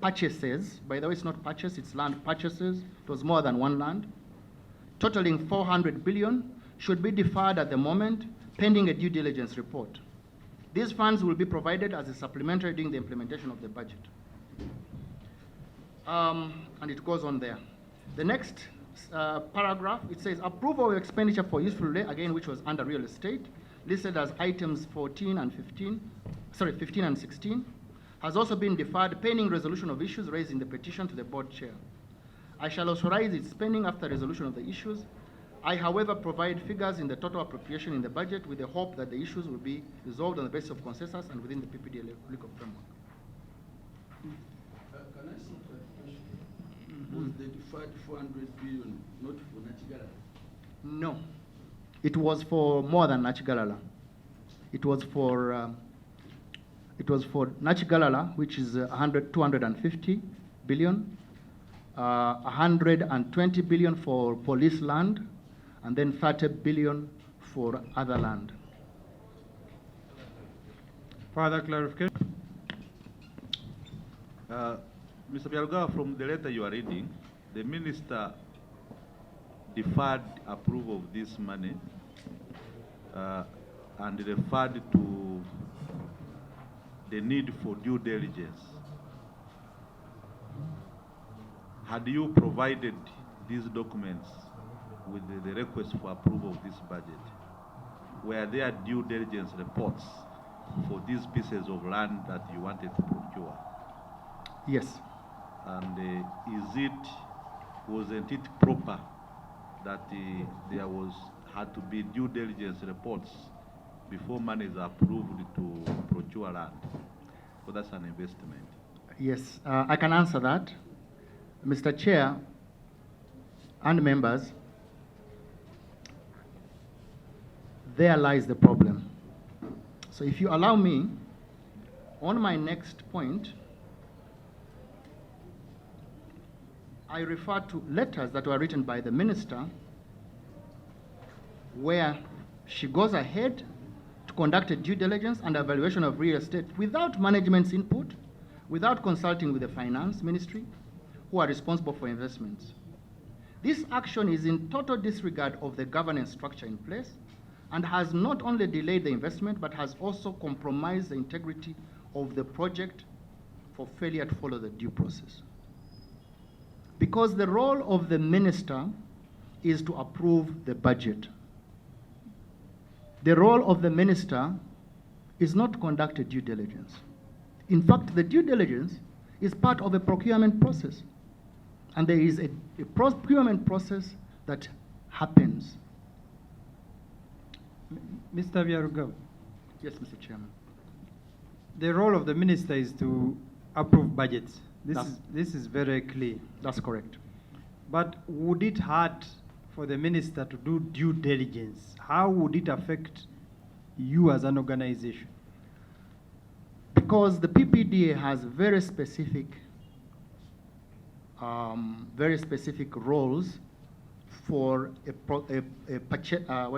purchases, by the way, it's not purchase, it's land purchases, it was more than one land, totaling 400 billion, should be deferred at the moment, pending a due diligence report. These funds will be provided as a supplementary during the implementation of the budget. And it goes on there. The next paragraph, it says approval of expenditure for useful day, again, which was under real estate, listed as items 15 and 16, has also been deferred pending resolution of issues raised in the petition to the board chair. I shall authorize its spending after resolution of the issues. I, however, provide figures in the total appropriation in the budget with the hope that the issues will be resolved on the basis of consensus and within the PPD legal framework. Can I ask a question? Was the deferred 400 billion not for Nachigalala? No. It was for more than Nachigalala. It was for Nachigalala, which is 250 billion, 120 billion for police land, and then 30 billion for other land. Further clarification? Mr. Byarugaba, from the letter you are reading, the Minister deferred approval of this money and referred to the need for due diligence. Had you provided these documents with the request for approval of this budget? Were there due diligence reports for these pieces of land that you wanted to procure? Yes. And wasn't it proper that there had to be due diligence reports before money is approved to procure land? So that's an investment. Yes, I can answer that. Mr. Chair and members, there lies the problem. So if you allow me, on my next point, I refer to letters that were written by the Minister where she goes ahead to conduct a due diligence and evaluation of real estate without management's input, without consulting with the Finance Ministry, who are responsible for investments. This action is in total disregard of the governance structure in place and has not only delayed the investment, but has also compromised the integrity of the project for failure to follow the due process. Because the role of the Minister is to approve the budget. The role of the Minister is not to conduct a due diligence. In fact, the due diligence is part of a procurement process. And there is a procurement process that happens. Mr. Byarugaba. Yes, Mr. Chairman. The role of the Minister is to approve budgets. This is very clear. That's correct. But would it hurt for the Minister to do due diligence? How would it affect you as an organization? Because the PPDA has very specific very specific roles for what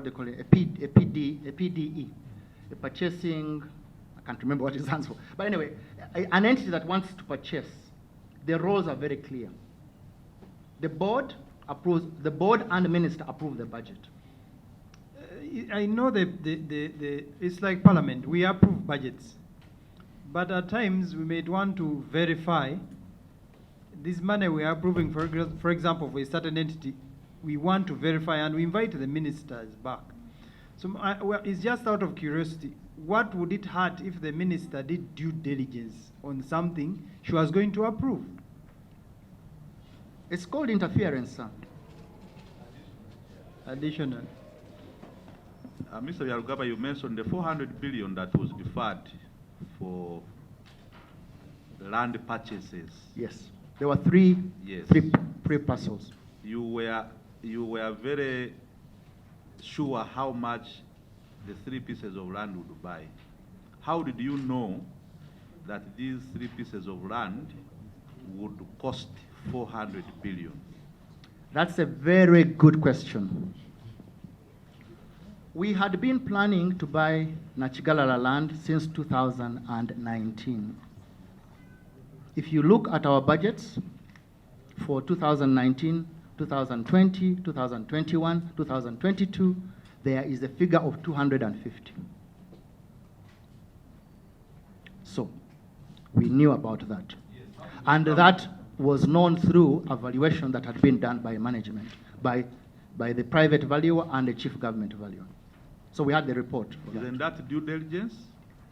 they call it, a PDE, a purchasing, I can't remember what it stands for. But anyway, an entity that wants to purchase, the roles are very clear. The board approves, the board and the minister approve the budget. I know it's like Parliament. We approve budgets, but at times we may want to verify this money we are approving. For example, for a certain entity, we want to verify, and we invite the ministers back. So well, it's just out of curiosity. What would it hurt if the minister did due diligence on something she was going to approve? It's called interference, sir. Additional. Mr. Yarugaba, you mentioned the 400 billion that was deferred for land purchases. Yes, there were three parcels. You were very sure how much the 3 pieces of land would buy. How did you know that these 3 pieces of land would cost 400 billion? That's a very good question. We had been planning to buy Nachigalala land since 2019. If you look at our budgets for 2019, 2020, 2021, 2022, there is a figure of 250. So, we knew about that. And that was known through a valuation that had been done by management, by the private valuer and the chief government valuer. So we had the report for Isn't that due diligence?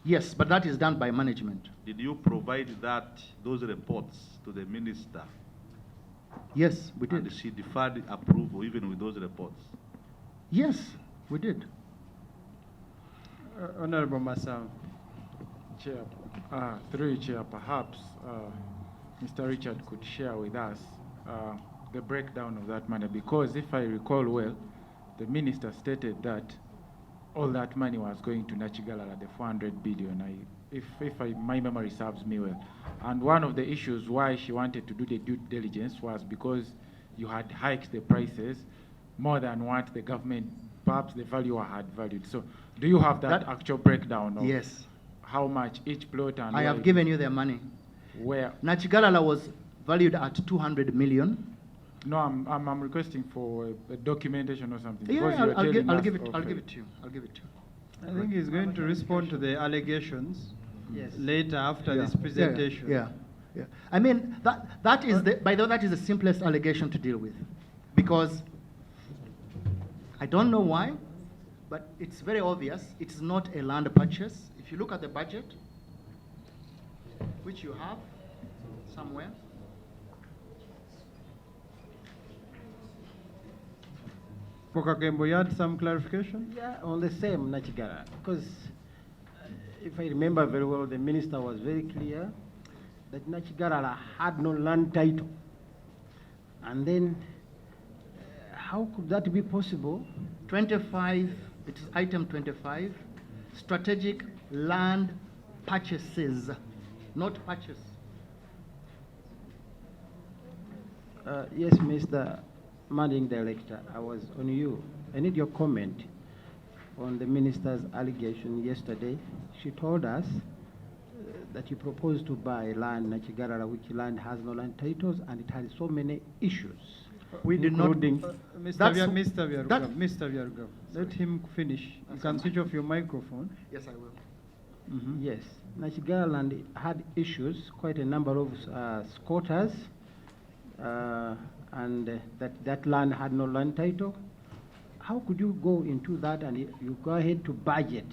Yes, but that is done by management. Did you provide those reports to the minister? Yes, we did. And she deferred approval even with those reports? Yes, we did. Honorable Masao. Chair, through you, Chair, perhaps Mr. Richard could share with us the breakdown of that money, because if I recall well, the minister stated that all that money was going to Nachigalala, the 400 billion, if my memory serves me well. And one of the issues why she wanted to do the due diligence was because you had hiked the prices more than what the government, perhaps the valuer had valued. So do you have that actual breakdown of yes, how much each plot and I have given you their money. Where? Nachigalala was valued at 200 million. No, I'm requesting for a documentation or something. Yeah, I'll give it to you. I'll give it to you. I think he's going to respond to the allegations later after this presentation. Yeah. I mean, that is by the way, that is the simplest allegation to deal with, because I don't know why, but it's very obvious. It's not a land purchase. If you look at the budget, which you have somewhere. Pokakembo, you had some clarification? Yeah, on the same Nachigara, because if I remember very well, the minister was very clear that Nachigarala had no land title. And then, how could that be possible? 25, it is item 25, strategic land purchases, not purchase. Yes, Mr. Managing Director, I was on you. I need your comment on the minister's allegation yesterday. She told us that you proposed to buy land, Nachigarala, which land has no land titles, and it has so many issues. We did not. Mr. Vyaruga, let him finish. You can switch off your microphone. Yes, I will. Mm-hmm. Yes, Nachigarala land had issues, quite a number of squatters, and that land had no land title. How could you go into that and you go ahead to budget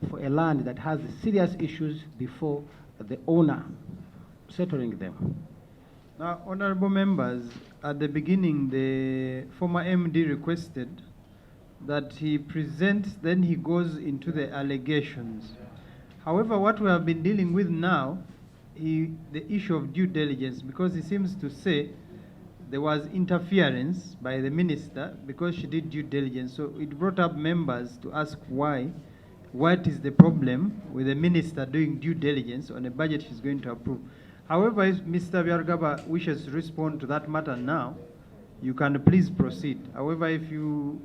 for a land that has serious issues before the owner settling them? Now, honorable members, at the beginning, the former MD requested that he presents, then he goes into the allegations. However, what we have been dealing with now, the issue of due diligence, because he seems to say there was interference by the minister because she did due diligence. So it brought up members to ask why, what is the problem with the minister doing due diligence on a budget she's going to approve. However, if Mr. Byarugaba wishes to respond to that matter now, you can please proceed. However, if you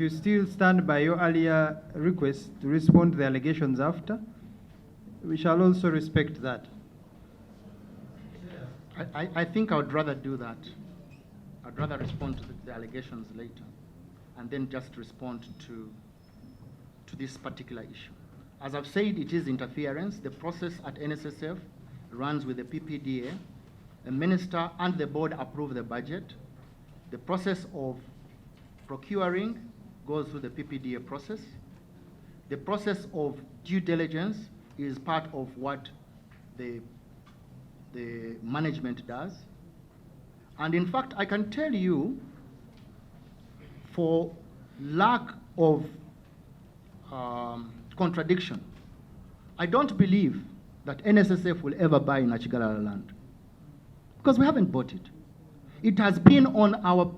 still stand by your earlier request to respond to the allegations after, we shall also respect that. I think I would rather do that. I'd rather respond to the allegations later and then just respond to this particular issue. As I've said, it is interference. The process at NSSF runs with the PPDA. The minister and the board approve the budget. The process of procuring goes through the PPDA process. The process of due diligence is part of what the management does. And in fact, I can tell you, for lack of contradiction, I don't believe that NSSF will ever buy Nachigalala land, because we haven't bought it. It has been on our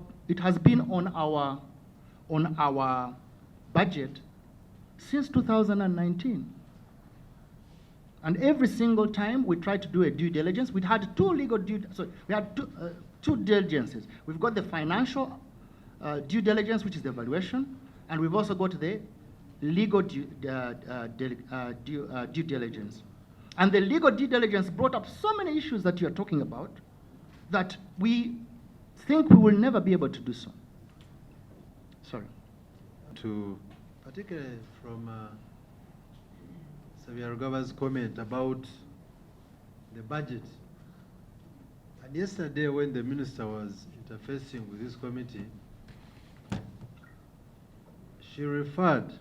budget since 2019. And every single time we try to do a due diligence, we had two diligences. We've got the financial due diligence, which is the evaluation, and we've also got the legal due diligence. And the legal due diligence brought up so many issues that you're talking about that we think we will never be able to do so. Sorry. Particularly from Byarugava's comment about the budget. And yesterday when the minister was interfacing with this committee, she referred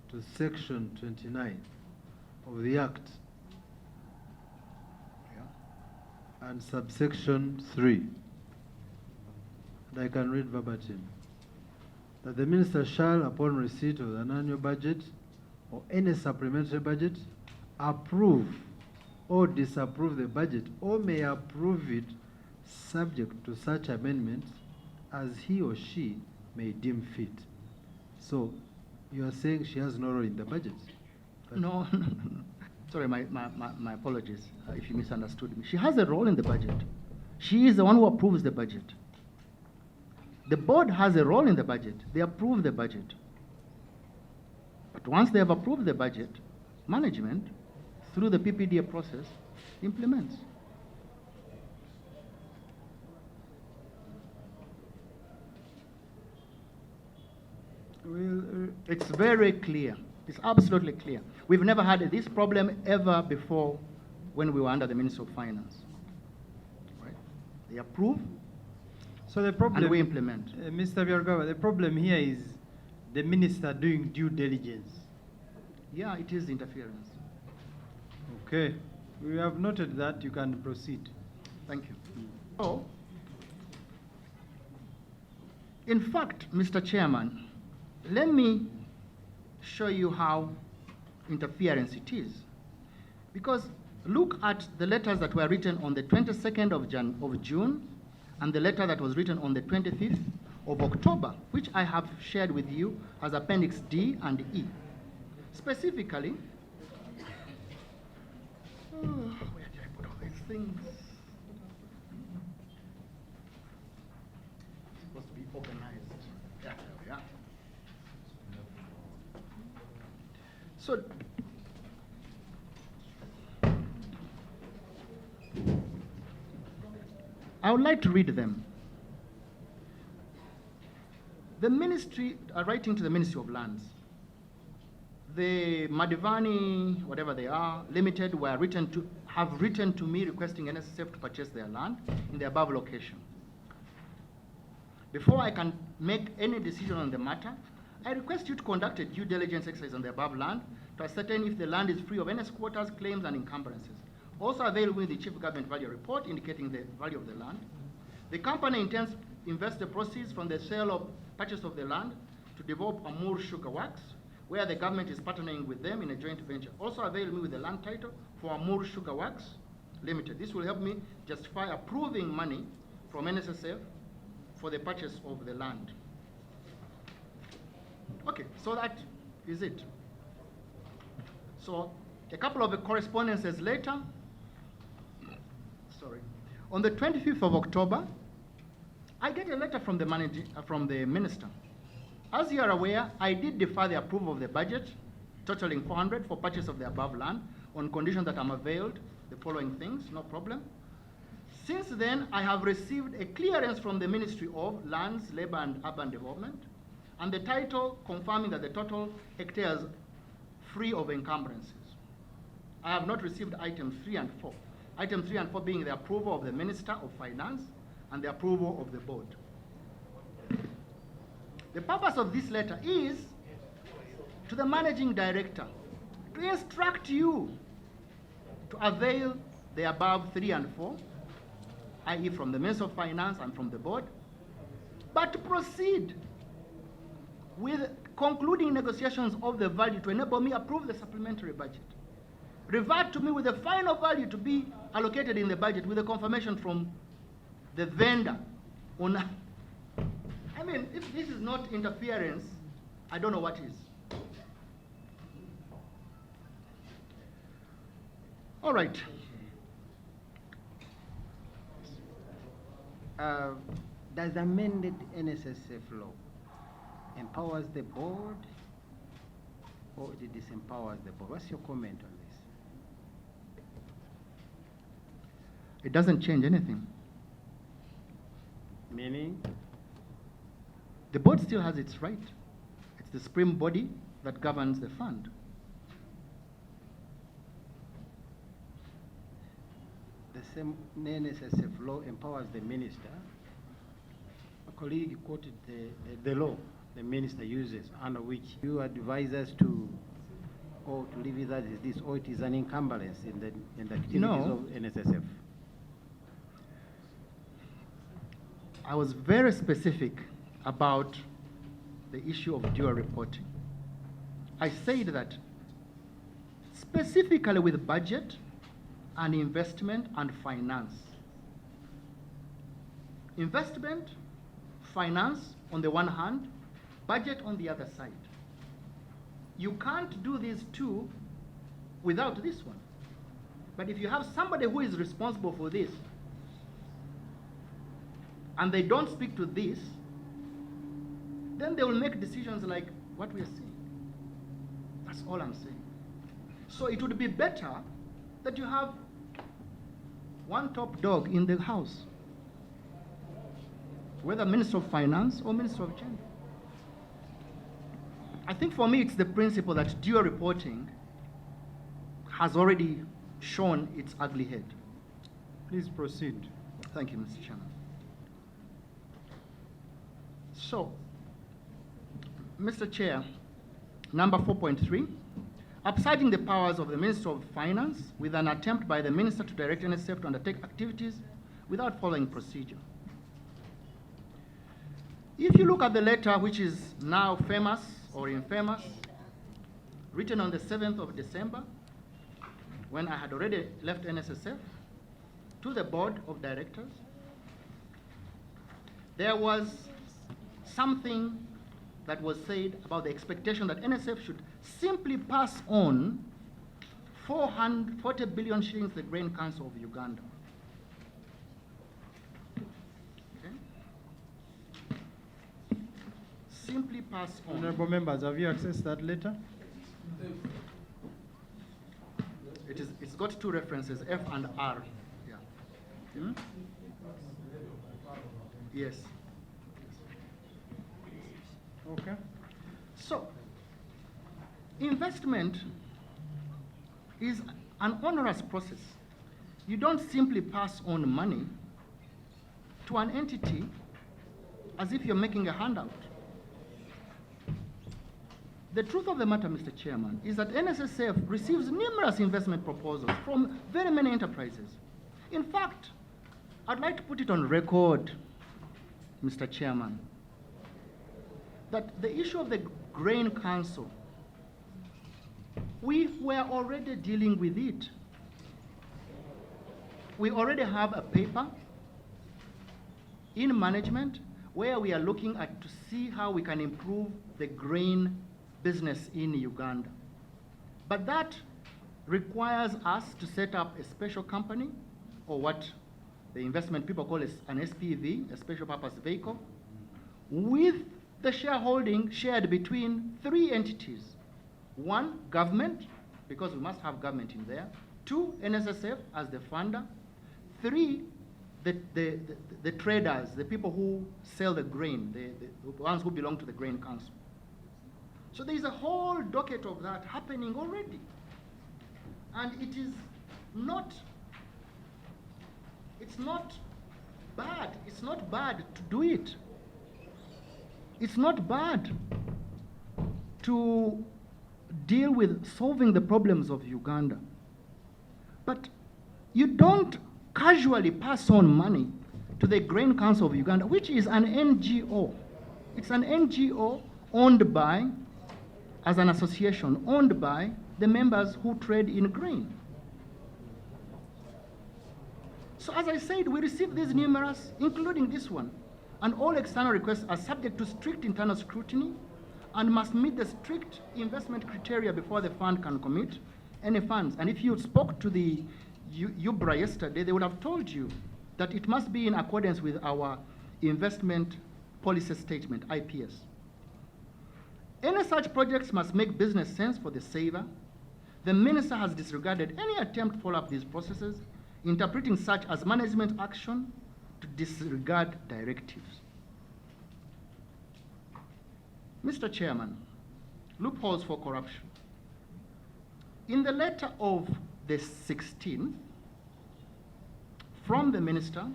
to section 29 of the Act and subsection 3. And I can read verbatim. That the minister shall, upon receipt of an annual budget or any supplementary budget, approve or disapprove the budget, or may approve it subject to such amendments as he or she may deem fit. So you are saying she has no role in the budget? No. Sorry, my apologies if you misunderstood me. She has a role in the budget. She is the one who approves the budget. The board has a role in the budget. They approve the budget. But once they have approved the budget, management, through the PPDA process, implements. Well, it's very clear. It's absolutely clear. We've never had this problem ever before when we were under the Minister of Finance. Right? They approve, so the problem, and we implement. Mr. Byarugava, the problem here is the minister doing due diligence. Yeah, it is interference. Okay, we have noted that. You can proceed. Thank you. So, in fact, Mr. Chairman, let me show you how interference it is. Because look at the letters that were written on the 22nd of June and the letter that was written on the 25th of October, which I have shared with you as Appendix D and E. Specifically, where did I put all these things? It's supposed to be organized. Yeah, there we are. So, I would like to read them. The ministry, writing to the Ministry of Lands, the Madivani, whatever they are, Limited, have written to me requesting NSSF to purchase their land in the above location. Before I can make any decision on the matter, I request you to conduct a due diligence exercise on the above land to ascertain if the land is free of any squatters, claims, and encumbrances. Also available in the Chief Government Value Report indicating the value of the land. The company intends to invest the proceeds from the sale of purchase of the land to develop Amur Sugar Works, where the government is partnering with them in a joint venture. Also available with the land title for Amur Sugar Works Limited. This will help me justify approving money from NSSF for the purchase of the land. Okay, so that is it. So A couple of correspondences later, on the 25th of October, I get a letter from the minister. As you are aware, I did defer the approval of the budget, totaling 400 for purchase of the above land, on condition that I'm availed the following things, no problem. Since then, I have received a clearance from the Ministry of Lands, Labour and Urban Development, and the title confirming that the total hectares free of encumbrances. I have not received items 3 and 4. Item 3 and 4 being the approval of the Minister of Finance and the approval of the board. The purpose of this letter is to the Managing Director to instruct you to avail the above 3 and 4, i.e. from the Minister of Finance and from the board, but to proceed with concluding negotiations of the value to enable me approve the supplementary budget. Revert to me with the final value to be allocated in the budget with a confirmation from the vendor on. I mean, if this is not interference, I don't know what is. All right. Does amended NSSF law empowers the board or it disempowers the board? What's your comment on this? It doesn't change anything. Meaning? The board still has its right. It's the supreme body that governs the fund. The same NSSF law empowers the minister. A colleague quoted the law the minister uses, under which you advise us to leave it as this, or it is an encumbrance in the activities of NSSF. I was very specific about the issue of dual reporting. I said that specifically with budget and investment and finance. Investment, finance on the one hand, budget on the other side. You can't do these two without this one. But if you have somebody who is responsible for this, and they don't speak to this, then they will make decisions like what we are saying. That's all I'm saying. So it would be better that you have one top dog in the house, whether Minister of Finance or Minister of Gender. I think for me it's the principle that dual reporting has already shown its ugly head. Please proceed. Thank you, Mr. Chairman. So, Mr. Chair, number 4.3, upsiding the powers of the Minister of Finance with an attempt by the Minister to direct NSSF to undertake activities without following procedure. If you look at the letter, which is now famous or infamous, written on the 7th of December, when I had already left NSSF, to the board of directors, there was something that was said about the expectation that NSSF should simply pass on 440 billion shillings to the Grain Council of Uganda. Okay? Simply pass on. Honorable members, have you accessed that letter? It's got two references, F and R. Yeah. Hmm? Yes. Okay. So, investment is an onerous process. You don't simply pass on money to an entity as if you're making a handout. The truth of the matter, Mr. Chairman, is that NSSF receives numerous investment proposals from very many enterprises. In fact, I'd like to put it on record, Mr. Chairman, that the issue of the Grain Council, we were already dealing with it. We already have a paper in management where we are looking at to see how we can improve the grain business in Uganda. But that requires us to set up a special company, or what the investment people call an SPV, a special purpose vehicle, with the shareholding shared between 3 entities. 1, government, because we must have government in there. 2, NSSF as the funder. 3, the traders, the people who sell the grain, the ones who belong to the Grain Council. So there is a whole docket of that happening already. And it is not, it's not bad. It's not bad to do it. It's not bad to deal with solving the problems of Uganda. But you don't casually pass on money to the Grain Council of Uganda, which is an NGO. It's an NGO owned by, as an association, owned by the members who trade in grain. So as I said, we received these numerous, including this one, and all external requests are subject to strict internal scrutiny and must meet the strict investment criteria before the fund can commit any funds. And if you spoke to the UBRA yesterday, they would have told you that it must be in accordance with our investment policy statement, IPS. Any such projects must make business sense for the saver. The minister has disregarded any attempt to follow up these processes, interpreting such as management action to disregard directives. Mr. Chairman, loopholes for corruption. In the letter of the 16th, from the minister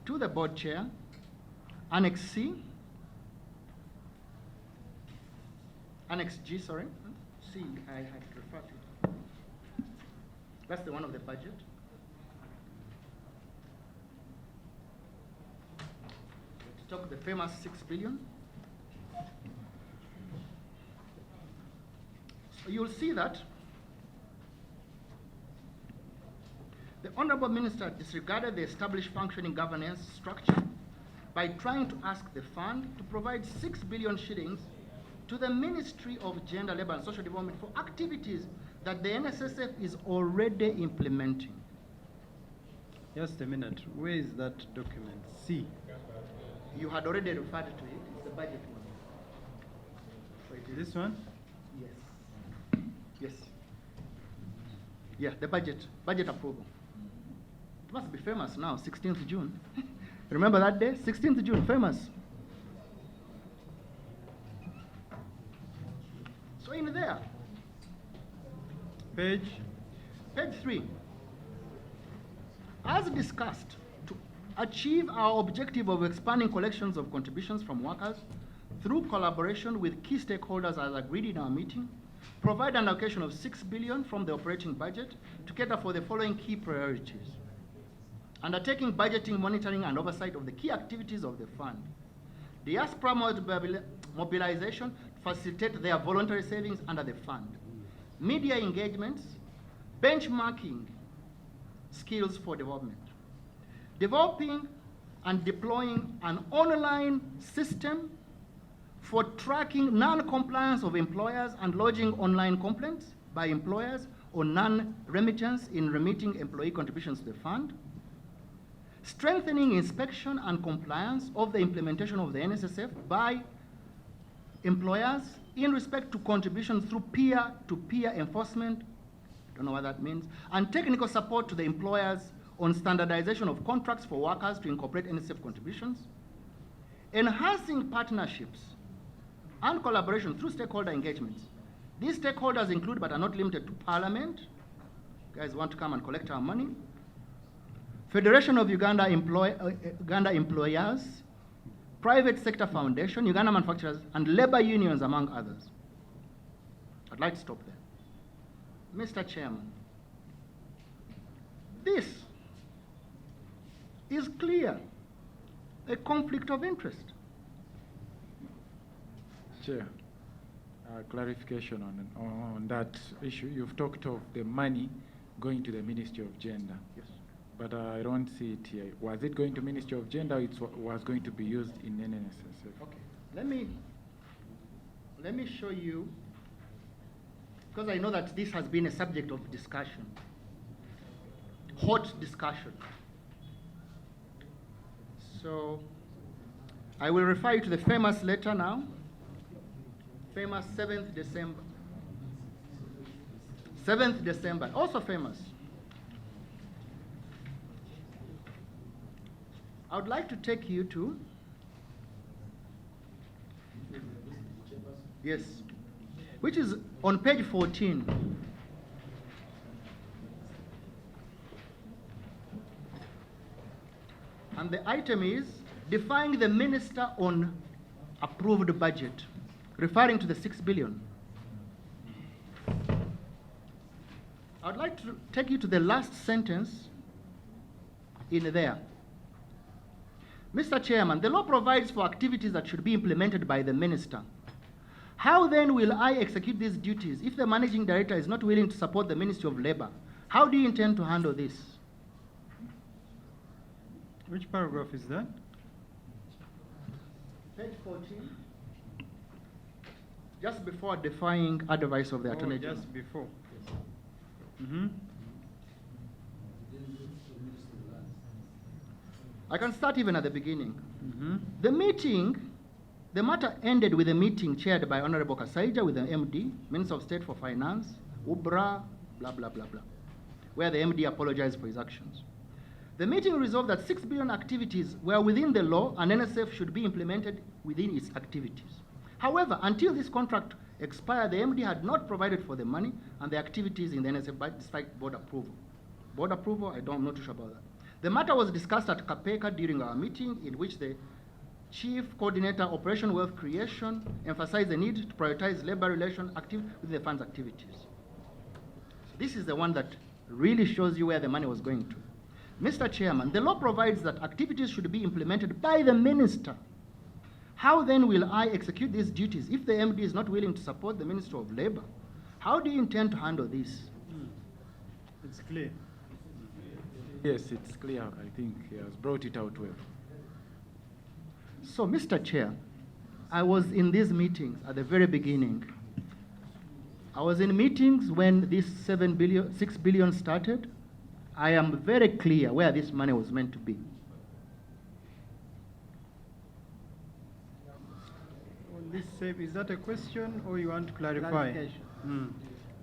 to the board chair, Annex C, Annex G, sorry, C, I had referred to it. That's the one of the budget. Let's talk the famous 6 billion. So you'll see that the Honorable Minister disregarded the established functioning governance structure by trying to ask the fund to provide 6 billion shillings to the Ministry of Gender, Labour and Social Development for activities that the NSSF is already implementing. Just a minute. Where is that document? C. You had already referred to it. It's the budget one. So it is This one? Yes. Yes. Yeah, the budget approval. It must be famous now, 16th June. Remember that day? 16th June, famous. So in there, Page 3. As discussed, to achieve our objective of expanding collections of contributions from workers through collaboration with key stakeholders as agreed in our meeting, provide an allocation of 6 billion from the operating budget to cater for the following key priorities. Undertaking budgeting, monitoring, and oversight of the key activities of the fund. Diaspora mobilization to facilitate their voluntary savings under the fund. Media engagements, benchmarking skills for development. Developing and deploying an online system for tracking non-compliance of employers and lodging online complaints by employers or non-remittance in remitting employee contributions to the fund. Strengthening inspection and compliance of the implementation of the NSSF by employers in respect to contributions through peer-to-peer enforcement, I don't know what that means, and technical support to the employers on standardization of contracts for workers to incorporate NSSF contributions. Enhancing partnerships and collaboration through stakeholder engagements. These stakeholders include, but are not limited to, Parliament. You guys want to come and collect our money. Federation of Uganda Employers, Private Sector Foundation, Uganda Manufacturers, and labor unions, among others. I'd like to stop there. Mr. Chairman, this is clear a conflict of interest. Chair, clarification on that issue. You've talked of the money going to the Ministry of Gender. Yes. But I don't see it here. Was it going to Ministry of Gender, or it was going to be used in NSSF? Okay, let me show you because I know that this has been a subject of discussion, hot discussion. So I will refer you to the famous letter now, famous 7th December. 7th December, also famous. I would like to take you to, yes, which is on page 14. And the item is defying the minister on approved budget, referring to the 6 billion. I would like to take you to the last sentence in there. Mr. Chairman, the law provides for activities that should be implemented by the minister. How then will I execute these duties if the managing director is not willing to support the Ministry of Labor? How do you intend to handle this? Which paragraph is that? Page 14. Just before defying advice of the Attorney General. Just before. I can start even at the beginning. The matter ended with a meeting chaired by Honorable Kasaija with the MD, Minister of State for Finance, UBRA, blah, blah, blah, blah, where the MD apologized for his actions. The meeting resolved that 6 billion activities were within the law and NSF should be implemented within its activities. However, until this contract expired, the MD had not provided for the money and the activities in the NSF budget despite board approval. Board approval, I'm not too sure about that. The matter was discussed at Kapeka during our meeting, in which the Chief Coordinator Operation Wealth Creation emphasized the need to prioritize labor relation with the fund's activities. So this is the one that really shows you where the money was going to. Mr. Chairman, the law provides that activities should be implemented by the minister. How then will I execute these duties if the MD is not willing to support the Minister of Labor? How do you intend to handle this? It's clear. Yes, it's clear. I think he has brought it out well. So, Mr. Chair, I was in these meetings at the very beginning. I was in meetings when this 6 billion started. I am very clear where this money was meant to be. Is that a question or you want to clarify? Clarification.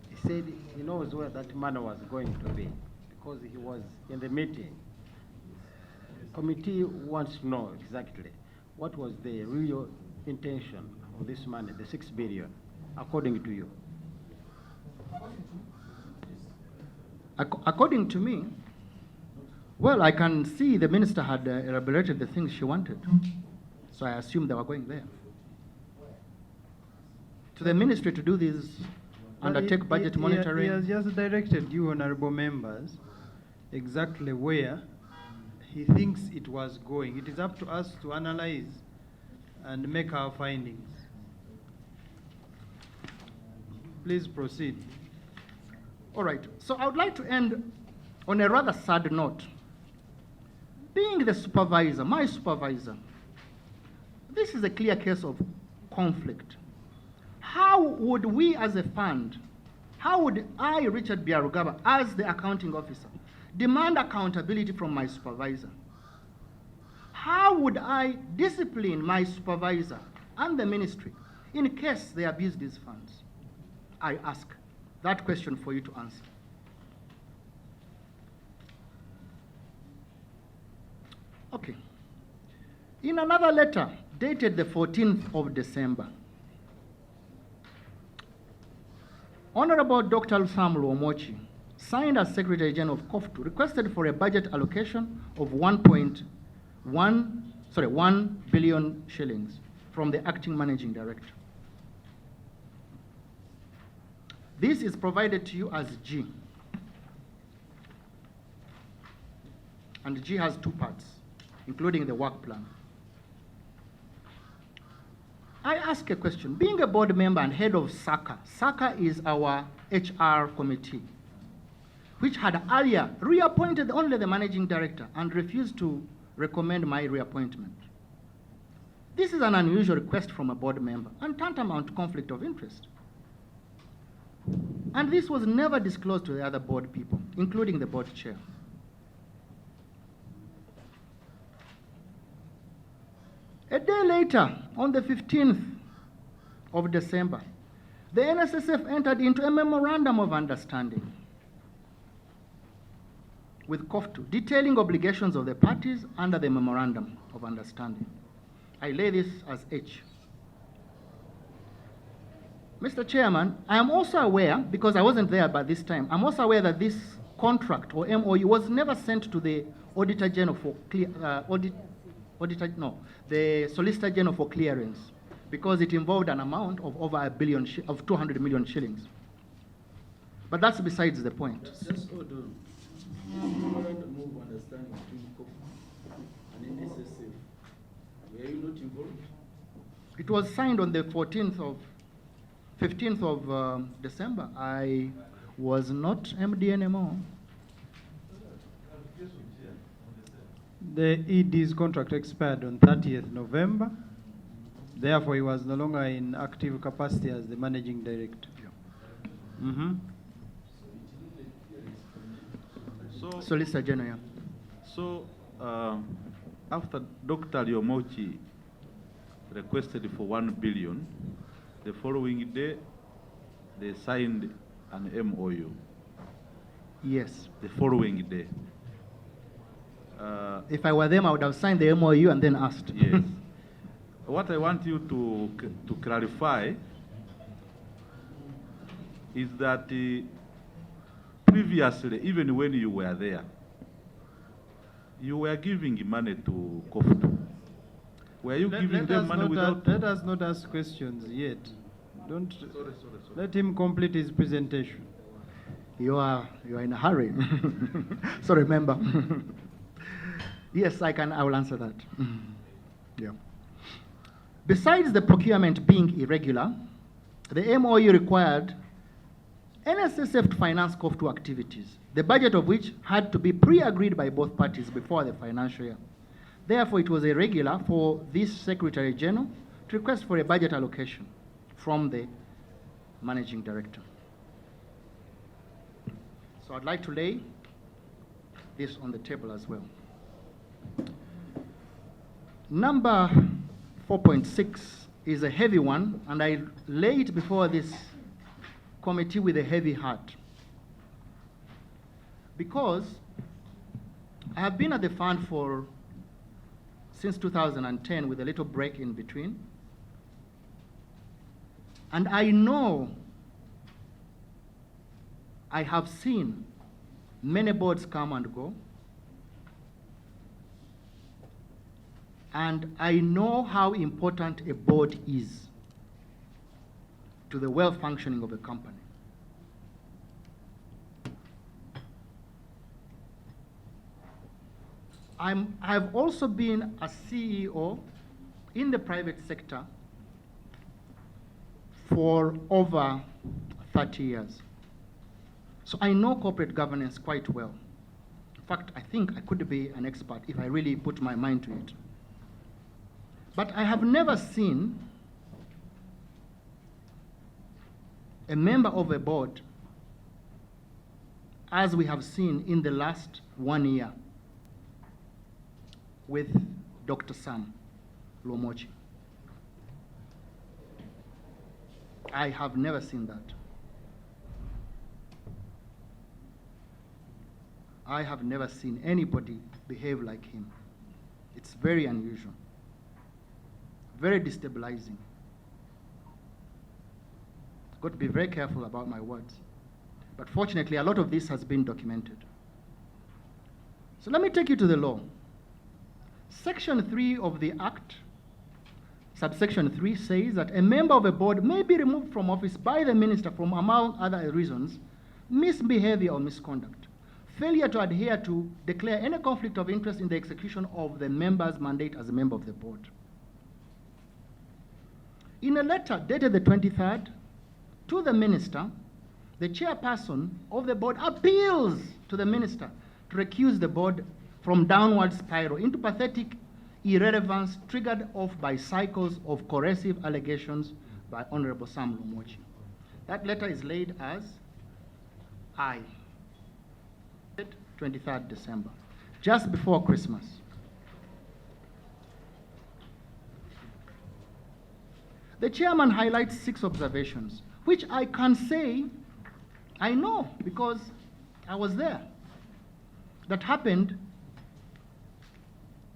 He said he knows where that money was going to be because he was in the meeting. Committee wants to know exactly what was the real intention of this money, the 6 billion, according to you. According to me, well, I can see the minister had elaborated the things she wanted. So I assume they were going there. To the ministry to do this, undertake budget monitoring. He has just directed you, honorable members, exactly where he thinks it was going. It is up to us to analyze and make our findings. Please proceed. All right, so I would like to end on a rather sad note. Being the supervisor, my supervisor, this is a clear case of conflict. How would we as a fund, how would I, Richard Biarugaba, as the accounting officer, demand accountability from my supervisor? How would I discipline my supervisor and the ministry in case they abuse these funds? I ask that question for you to answer. Okay. In another letter dated the 14th of December, Honorable Dr. Samuel Omochi, signed as Secretary General of COFTU, requested for a budget allocation of 1 billion shillings from the acting managing director. This is provided to you as G. And G has 2 parts, including the work plan. I ask a question. Being a board member and head of SACA, SACA is our HR committee, which had earlier reappointed only the managing director and refused to recommend my reappointment. This is an unusual request from a board member and tantamount to conflict of interest. And this was never disclosed to the other board people, including the board chair. A day later, on the 15th of December, the NSSF entered into a memorandum of understanding with COFTU, detailing obligations of the parties under the memorandum of understanding. I lay this as H. Mr. Chairman, I am also aware, because I wasn't there by this time, I'm also aware that this contract or MOU was never sent to the Auditor General for the Solicitor General for clearance, because it involved an amount of over of 200 million shillings. But that's besides the point. Just hold on. Memorandum of understanding between COFTU and NSSF. Were you not involved? It was signed on the 15th of December. I was not MD anymore. The ED's contract expired on 30th November. Therefore, he was no longer in active capacity as the managing director. Yeah. Mm-hmm. So, Solicitor General. so after Dr. Liomochi requested for 1 billion, the following day, they signed an MOU. Yes. The following day. If I were them, I would have signed the MOU and then asked. Yes. What I want you to clarify is that previously, even when you were there, you were giving money to COFTU. Were you giving them money without? Let us not ask questions yet. Don't. Sorry. Let him complete his presentation. You are in a hurry. So remember. Yes, I will answer that. Yeah. Besides the procurement being irregular, the MOU required NSSF to finance COFTU activities, the budget of which had to be pre-agreed by both parties before the financial year. Therefore, it was irregular for this Secretary General to request for a budget allocation from the Managing Director. So I'd like to lay this on the table as well. Number 4.6 is a heavy one, and I lay it before this committee with a heavy heart. Because I have been at the fund since 2010 with a little break in between. And I know, I have seen many boards come and go. And I know how important a board is to the well-functioning of a company. I've also been a CEO in the private sector for over 30 years. So I know corporate governance quite well. In fact, I think I could be an expert if I really put my mind to it. But I have never seen a member of a board, as we have seen in the last 1 year with Dr. Sam Lomochi. I have never seen that. I have never seen anybody behave like him. It's very unusual. Very destabilizing. Got to be very careful about my words. But fortunately, a lot of this has been documented. So let me take you to the law. Section 3 of the Act, subsection 3, says that a member of a board may be removed from office by the minister from, among other reasons, misbehavior or misconduct, failure to adhere to declare any conflict of interest in the execution of the member's mandate as a member of the board. In a letter dated the 23rd to the minister, the chairperson of the board appeals to the minister to recuse the board from downward spiral into pathetic irrelevance triggered off by cycles of corrosive allegations by Honorable Sam Lomochi. That letter is laid as I. 23rd December, just before Christmas. The chairman highlights 6 observations, which I can say I know because I was there. That happened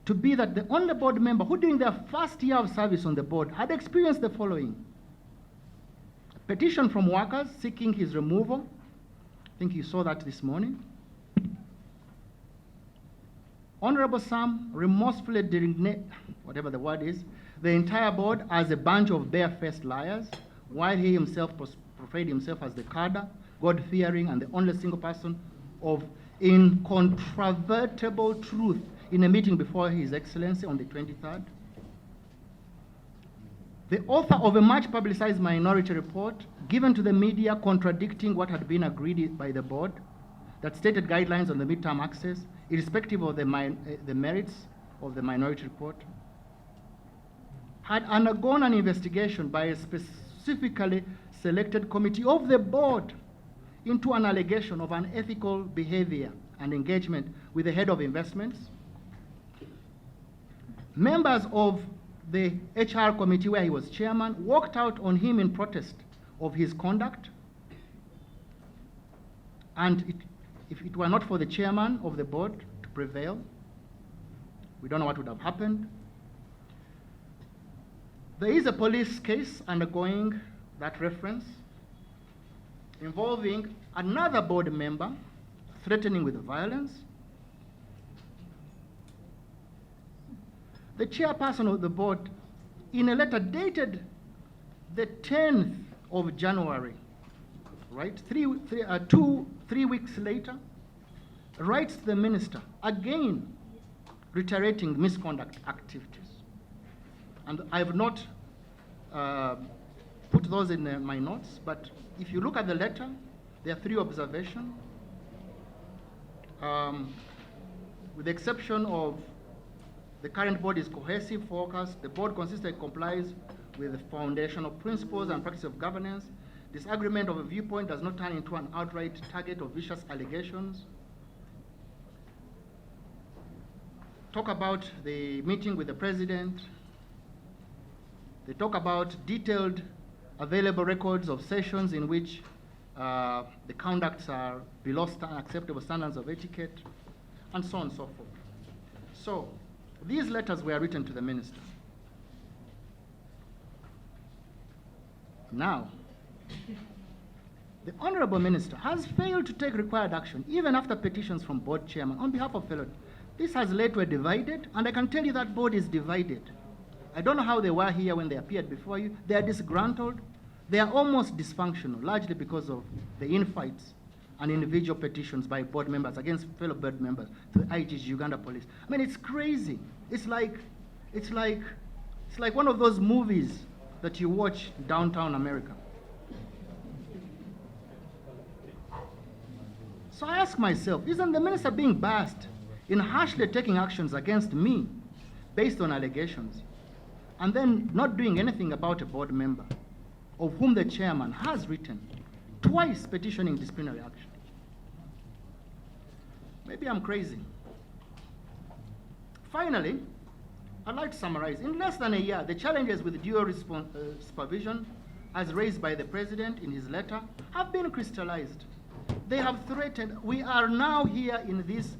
to be that the only board member who during their first year of service on the board had experienced the following: a petition from workers seeking his removal. I think you saw that this morning. Honorable Sam remorsefully designate, whatever the word is, the entire board as a bunch of barefaced liars, while he himself portrayed himself as the cadre, God-fearing, and the only single person of incontrovertible truth in a meeting before His Excellency on the 23rd. The author of a much publicized minority report given to the media contradicting what had been agreed by the board that stated guidelines on the midterm access, irrespective of the merits of the minority report, had undergone an investigation by a specifically selected committee of the board into an allegation of unethical behavior and engagement with the head of investments. Members of the HR committee, where he was chairman, walked out on him in protest of his conduct. And if it were not for the chairman of the board to prevail, we don't know what would have happened. There is a police case undergoing that reference involving another board member threatening with violence. The chairperson of the board, in a letter dated the 10th of January, right, 3 weeks later, writes to the minister, again reiterating misconduct activities. And I have not put those in my notes, but if you look at the letter, there are 3 observations. With the exception of the current board is cohesive, focused, the board consistently complies with the foundational principles and practice of governance. Disagreement of a viewpoint does not turn into an outright target of vicious allegations. Talk about the meeting with the president. They talk about detailed available records of sessions in which the conducts are below acceptable standards of etiquette, and so on and so forth. So these letters were written to the minister. Now, the Honorable Minister has failed to take required action, even after petitions from board chairman on behalf of fellow. This has led to a divided, and I can tell you that board is divided. I don't know how they were here when they appeared before you. They are disgruntled. They are almost dysfunctional, largely because of the infights and individual petitions by board members against fellow board members to the IGG Uganda Police. I mean, it's crazy. It's like one of those movies that you watch downtown America. So I ask myself, isn't the minister being biased in harshly taking actions against me based on allegations, and then not doing anything about a board member of whom the chairman has written twice petitioning disciplinary action? Maybe I'm crazy. Finally, I'd like to summarize. In less than a year, the challenges with dual supervision, as raised by the president in his letter, have been crystallized. They have threatened. We are now here in this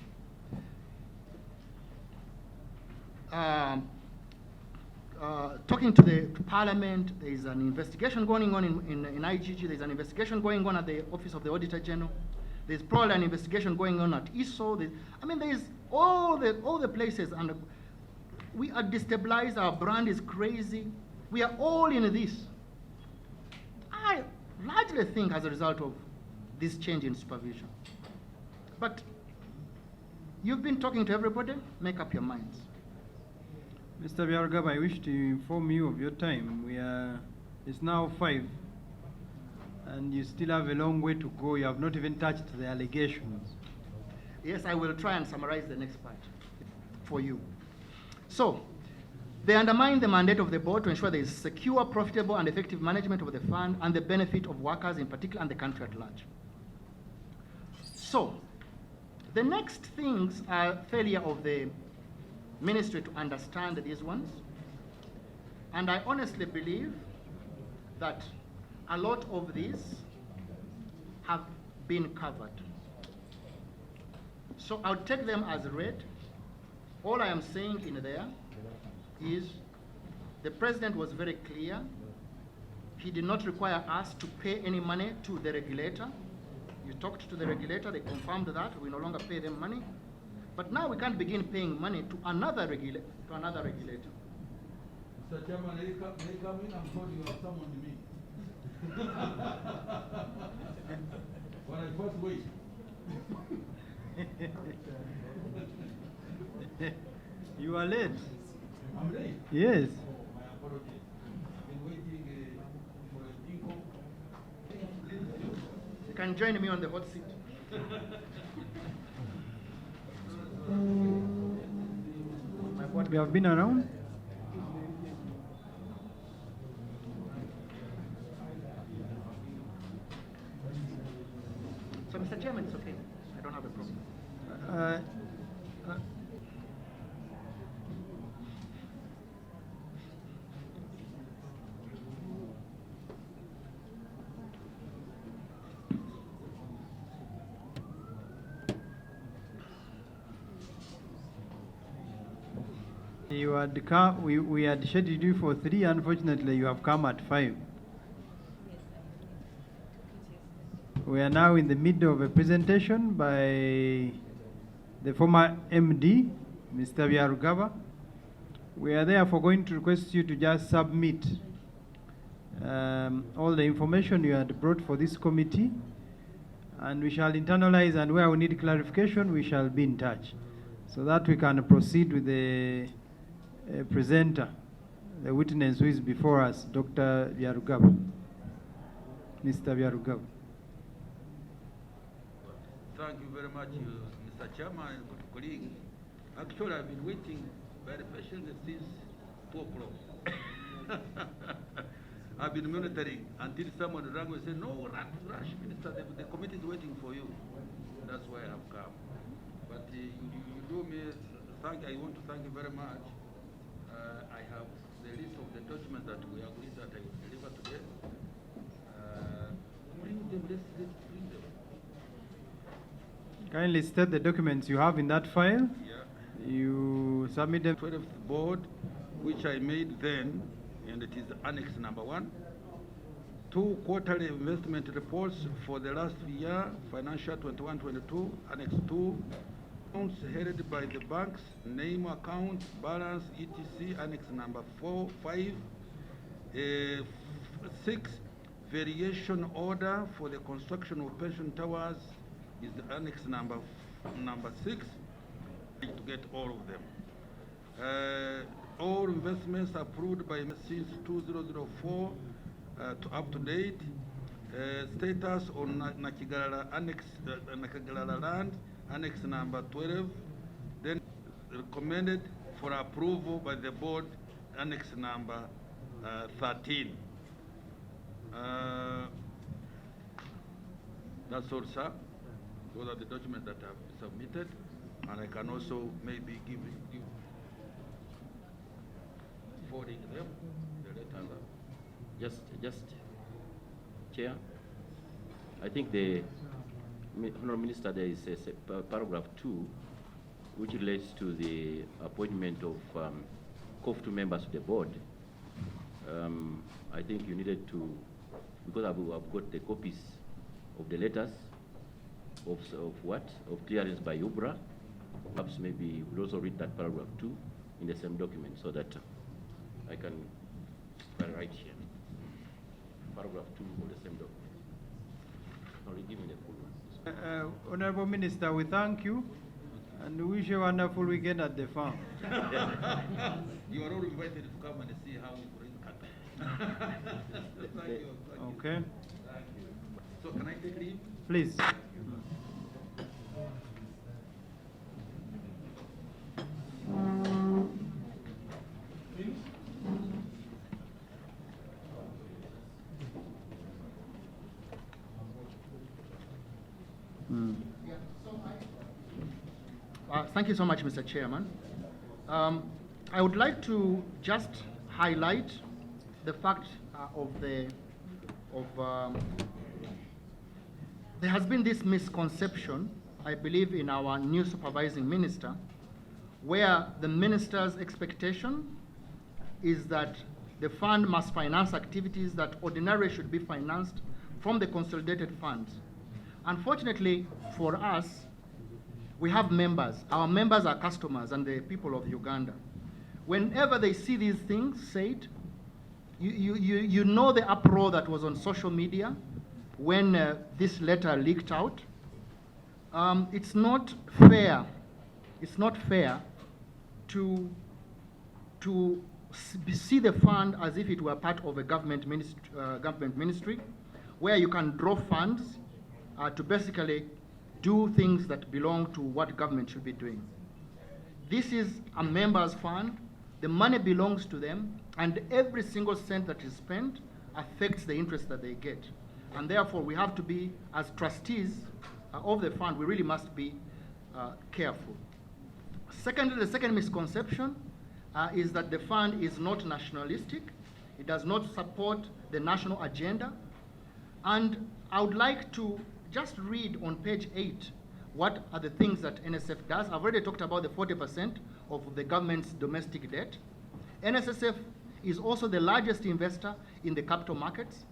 talking to Parliament. There is an investigation going on in IGG. There is an investigation going on at the Office of the Auditor General. There's probably an investigation going on at ISO. There is all the places, and we are destabilized. Our brand is crazy. We are all in this. I largely think as a result of this change in supervision. But you've been talking to everybody. Make up your minds. Mr. Byarugaba, I wish to inform you of your time. It's now 5, and you still have a long way to go. You have not even touched the allegations. Yes, I will try and summarize the next part for you. So, they undermine the mandate of the board to ensure there is secure, profitable, and effective management of the fund and the benefit of workers in particular and the country at large. So, the next things are failure of the ministry to understand these ones. And I honestly believe that a lot of these have been covered. So I'll take them as read. All I am saying in there is the president was very clear. He did not require us to pay any money to the regulator. You talked to the regulator, they confirmed that we no longer pay them money. But now we can't begin paying money to another regulator. Mr. Chairman, may I come in? I'm told you have summoned me. When I first wait. You are late. I'm late. Yes. My apologies. I've been waiting for a jingle. You can join me on the hot seat. We have been around. So, Mr. Chairman, it's okay. I don't have a problem. You had come, we had scheduled you for 3. Unfortunately, you have come at 5. We are now in the middle of a presentation by the former MD, Mr. Byarugaba. We are therefore going to request you to just submit all the information you had brought for this committee, and we shall internalize, and where we need clarification, we shall be in touch, so that we can proceed with the presenter, the witness who is before us, Dr. Byarugaba. Mr. Byarugaba. Thank you very much, Mr. Chairman and good colleagues. Actually, I've been waiting very patiently since 2 o'clock. I've been monitoring until someone rang and said, "No, rush, Minister, the committee is waiting for you." That's why I have come. But you do me, I want to thank you very much. I have the list of the documents that we agreed that I will deliver today. Bring them, let's bring them. Kindly state the documents you have in that file. Yeah. You submit them. 12th board, which I made then, and it is annex number 1. 2 quarterly investment reports for the last year, financial 21-22, annex 2. Accounts held by the banks, name, account, balance, etc., annex number 4, 5. 6, variation order for the construction of pension towers is the annex number 6. To get all of them. All investments approved by since 2004 to up to date. Status on Nakigalala annex, Nakigalala land, annex number 12. Then recommended for approval by the board, annex number 13. That's all, sir. Those are the documents that have been submitted, and I can also maybe give forwarding them the letter. Just, Chair. I think the Honourable Minister, there is a paragraph 2, which relates to the appointment of COF2 members of the board. I think you needed to, because I've got the copies of the letters of clearance by UBRA. Perhaps maybe you could also read that paragraph 2 in the same document, so that I can write here. Paragraph 2 of the same document. I'll give me the full one. Honorable Minister, we thank you and wish you a wonderful weekend at the farm. You are all invited to come and see how we bring cattle. Thank you. Okay. Thank you. So can I take leave? Please. Thank you so much, Mr. Chairman. I would like to just highlight the fact there has been this misconception, I believe, in our new supervising minister, where the minister's expectation is that the fund must finance activities that ordinarily should be financed from the consolidated funds. Unfortunately for us, we have members. Our members are customers and the people of Uganda. Whenever they see these things said, you know the uproar that was on social media when this letter leaked out. It's not fair. It's not fair to see the fund as if it were part of a government ministry, where you can draw funds to basically do things that belong to what government should be doing. This is a members' fund. The money belongs to them, and every single cent that is spent affects the interest that they get. And therefore, we have to be, as trustees of the fund, we really must be careful. Secondly, the second misconception is that the fund is not nationalistic. It does not support the national agenda. And I would like to just read on page 8 what are the things that NSSF does. I've already talked about the 40% of the government's domestic debt. NSSF is also the largest investor in the capital markets.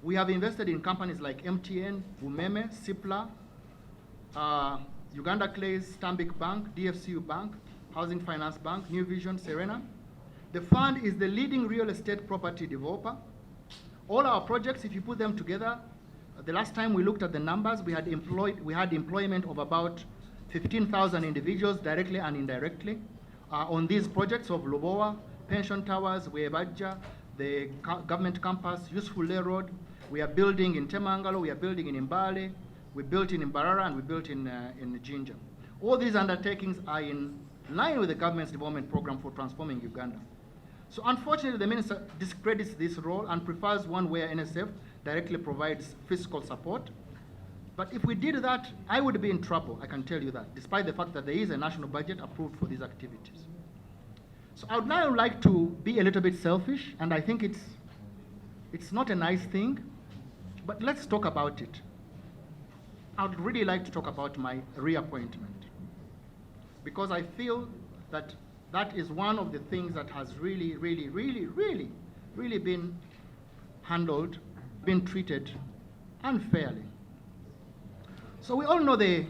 We have invested in companies like MTN, Bumeme, Cipla, Uganda Clays, Stanbic Bank, DFCU Bank, Housing Finance Bank, New Vision, Serena. The fund is the leading real estate property developer. All our projects, if you put them together, the last time we looked at the numbers, we had employment of about 15,000 individuals directly and indirectly on these projects of Lobowa, Pension Towers, Webaja, the government campus, Useful Road. We are building in Temangalo, we are building in Mbale, we built in Mbarara, and we built in Jinja. All these undertakings are in line with the government's development program for transforming Uganda. So unfortunately, the minister discredits this role and prefers one where NSF directly provides fiscal support. But if we did that, I would be in trouble, I can tell you that, despite the fact that there is a national budget approved for these activities. So I would now like to be a little bit selfish, and I think it's not a nice thing, but let's talk about it. I would really like to talk about my reappointment, because I feel that that is one of the things that has really been handled, been treated unfairly. So we all know the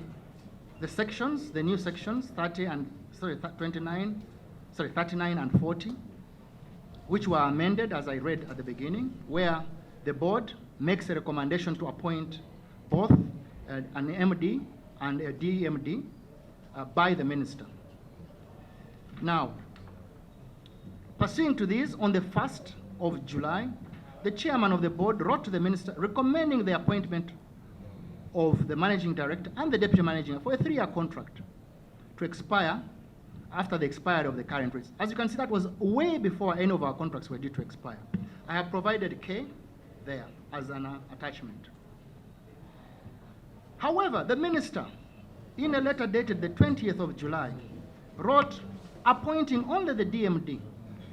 sections, the new sections, 39 and 40, which were amended, as I read at the beginning, where the board makes a recommendation to appoint both an MD and a DMD by the minister. Now, pursuing to this, on the 1st of July, the chairman of the board wrote to the minister recommending the appointment of the managing director and the deputy managing director for a 3-year contract to expire after the expiry of the current rates. As you can see, that was way before any of our contracts were due to expire. I have provided K there as an attachment. However, the minister, in a letter dated the 20th of July, wrote appointing only the DMD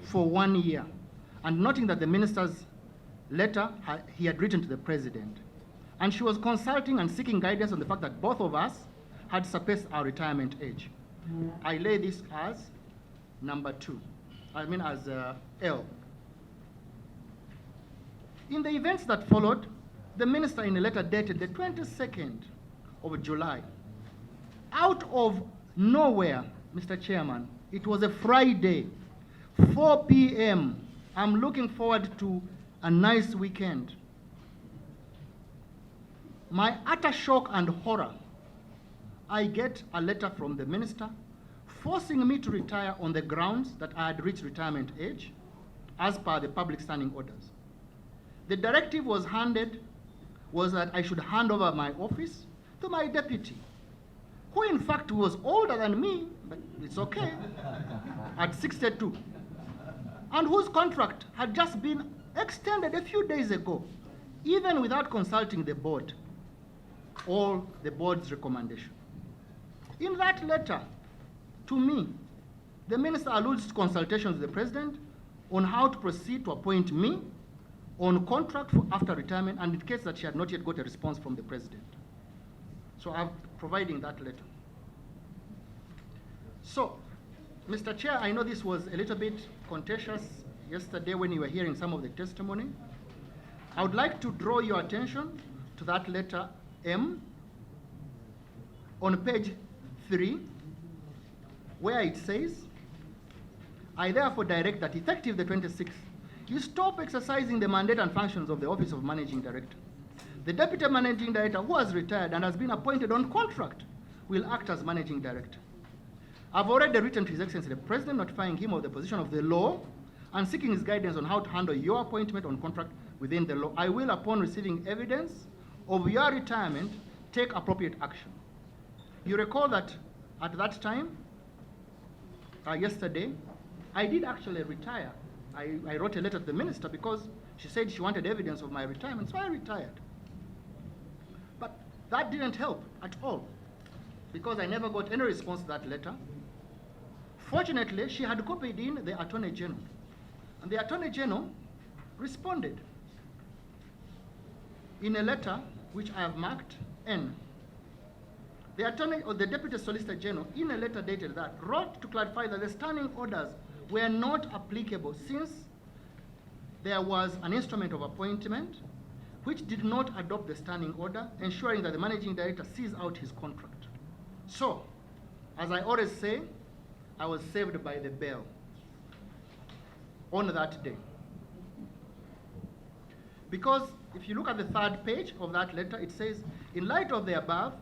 for 1 year, and noting that the minister's letter he had written to the president. And she was consulting and seeking guidance on the fact that both of us had surpassed our retirement age. I lay this as number 2, as L. In the events that followed, the minister in a letter dated the 22nd of July, out of nowhere, Mr. Chairman, it was a Friday, 4 p.m. I'm looking forward to a nice weekend. My utter shock and horror, I get a letter from the minister forcing me to retire on the grounds that I had reached retirement age as per the public standing orders. The directive was that I should hand over my office to my deputy, who in fact was older than me, but it's okay, at 62, and whose contract had just been extended a few days ago, even without consulting the board or the board's recommendation. In that letter, To me, the minister alludes to consultations with the president on how to proceed to appoint me on contract for after retirement, and indicates that she had not yet got a response from the president. So I'm providing that letter. So, Mr. Chair, I know this was a little bit contentious yesterday when you were hearing some of the testimony. I would like to draw your attention to that letter M on page 3, where it says, I therefore direct that effective the 26th, you stop exercising the mandate and functions of the Office of Managing Director. The Deputy Managing Director, who has retired and has been appointed on contract, will act as Managing Director. I've already written to His Excellency the President notifying him of the position of the law and seeking his guidance on how to handle your appointment on contract within the law. I will, upon receiving evidence of your retirement, take appropriate action. You recall that at that time, yesterday, I did actually retire. I wrote a letter to the minister because she said she wanted evidence of my retirement, so I retired. But that didn't help at all because I never got any response to that letter. Fortunately, she had copied in the Attorney General, and the Attorney General responded in a letter which I have marked N. The Attorney or the Deputy Solicitor General, in a letter dated that, wrote to clarify that the standing orders were not applicable since there was an instrument of appointment which did not adopt the standing order, ensuring that the Managing Director sees out his contract. So, as I always say, I was saved by the bell on that day. Because if you look at the third page of that letter, it says, in light of the above,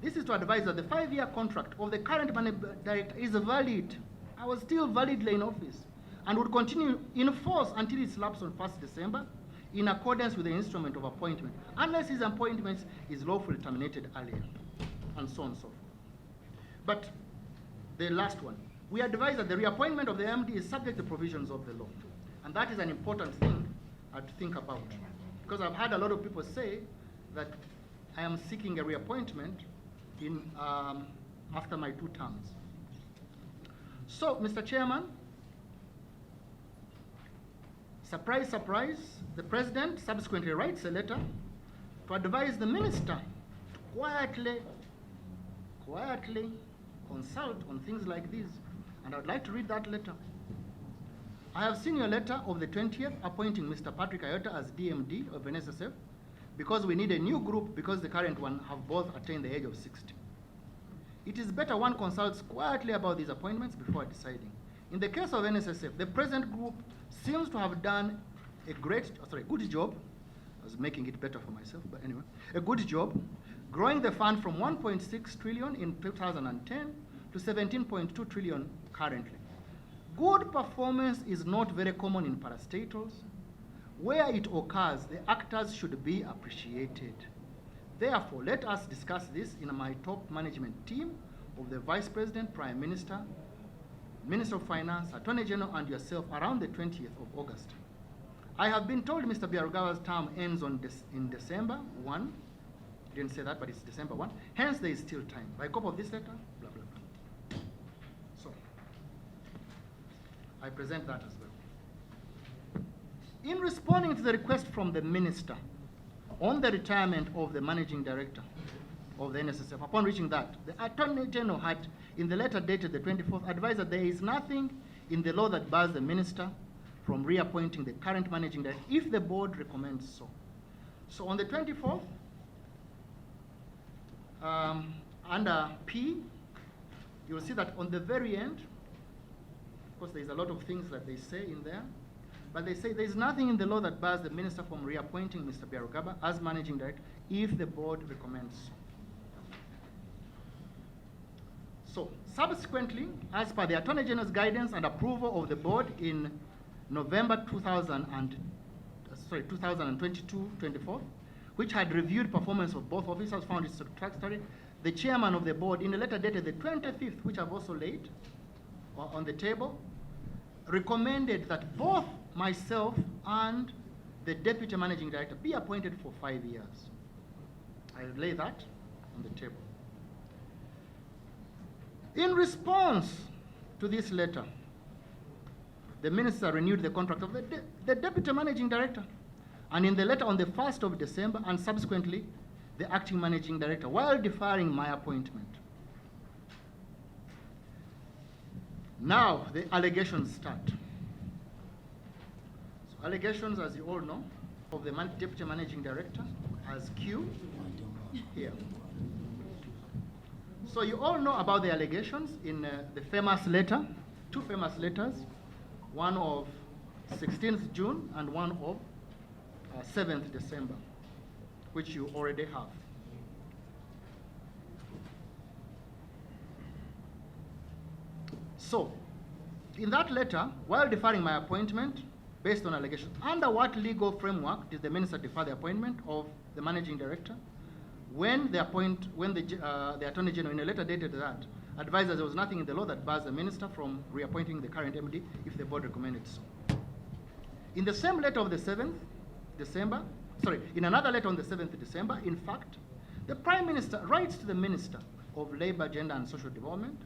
this is to advise that the 5-year contract of the current Managing Director is valid. I was still validly in office and would continue in force until its lapse on 1st December in accordance with the instrument of appointment, unless his appointment is lawfully terminated earlier, and so on and so forth. But the last one, we advise that the reappointment of the MD is subject to provisions of the law. And that is an important thing to think about, because I've had a lot of people say that I am seeking a reappointment in, after my 2 terms. So, Mr. Chairman, surprise, surprise, the President subsequently writes a letter to advise the Minister to quietly consult on things like these. And I would like to read that letter. I have seen your letter of the 20th appointing Mr. Patrick Ayota as DMD of NSSF because we need a new group because the current one have both attained the age of 60. It is better one consults quietly about these appointments before deciding. In the case of NSSF, the present group seems to have done a good job. I was making it better for myself, but anyway, a good job growing the fund from 1.6 trillion in 2010 to 17.2 trillion currently. Good performance is not very common in parastatals. Where it occurs, the actors should be appreciated. Therefore, let us discuss this in my top management team of the Vice President, Prime Minister, Minister of Finance, Attorney General, and yourself around the 20th of August. I have been told Mr. Biarugawa's term ends in December 1. He didn't say that, but it's December 1. Hence, there is still time. By copy of this letter, blah, blah, blah. So, I present that as well. In responding to the request from the Minister on the retirement of the Managing Director of the NSSF, upon reaching that, the Attorney General had, in the letter dated the 24th, advised that there is nothing in the law that bars the Minister from reappointing the current Managing Director if the board recommends so. So on the 24th, under P, you'll see that on the very end, of course there's a lot of things that they say in there, but they say there's nothing in the law that bars the Minister from reappointing Mr. Biarugaba as Managing Director if the board recommends so. So, subsequently, as per the Attorney General's guidance and approval of the board in November 2022-24, which had reviewed performance of both officers, found it satisfactory, the chairman of the board, in a letter dated the 25th, which I've also laid on the table, recommended that both myself and the Deputy Managing Director be appointed for 5 years. I lay that on the table. In response to this letter, the minister renewed the contract of the deputy managing director, and in the letter on the 1st of December, and subsequently the acting managing director, while deferring my appointment. Now the allegations start. So allegations, as you all know, of the deputy managing director as Q here. So you all know about the allegations in the famous letter, two famous letters, one of 16th June and one of 7th December, which you already have. So, in that letter, while deferring my appointment based on allegations, under what legal framework did the minister defer the appointment of the managing director? When the Attorney General, in a letter dated that, advised that there was nothing in the law that bars the minister from reappointing the current MD if the board recommended so. In the same letter of the 7th December, in another letter on the 7th December, in fact, the Prime Minister writes to the Minister of Labour, Gender and Social Development,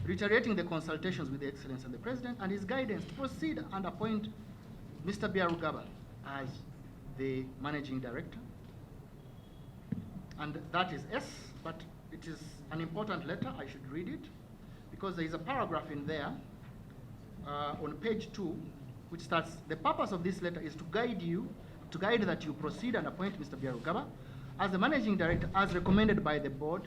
reiterating the consultations with the Excellency and the President and his guidance to proceed and appoint Mr. Byarugaba as the Managing Director. And that is S, but it is an important letter. I should read it because there is a paragraph in there on page 2 which starts, the purpose of this letter is to guide that you proceed and appoint Mr. Byarugaba as the Managing Director as recommended by the board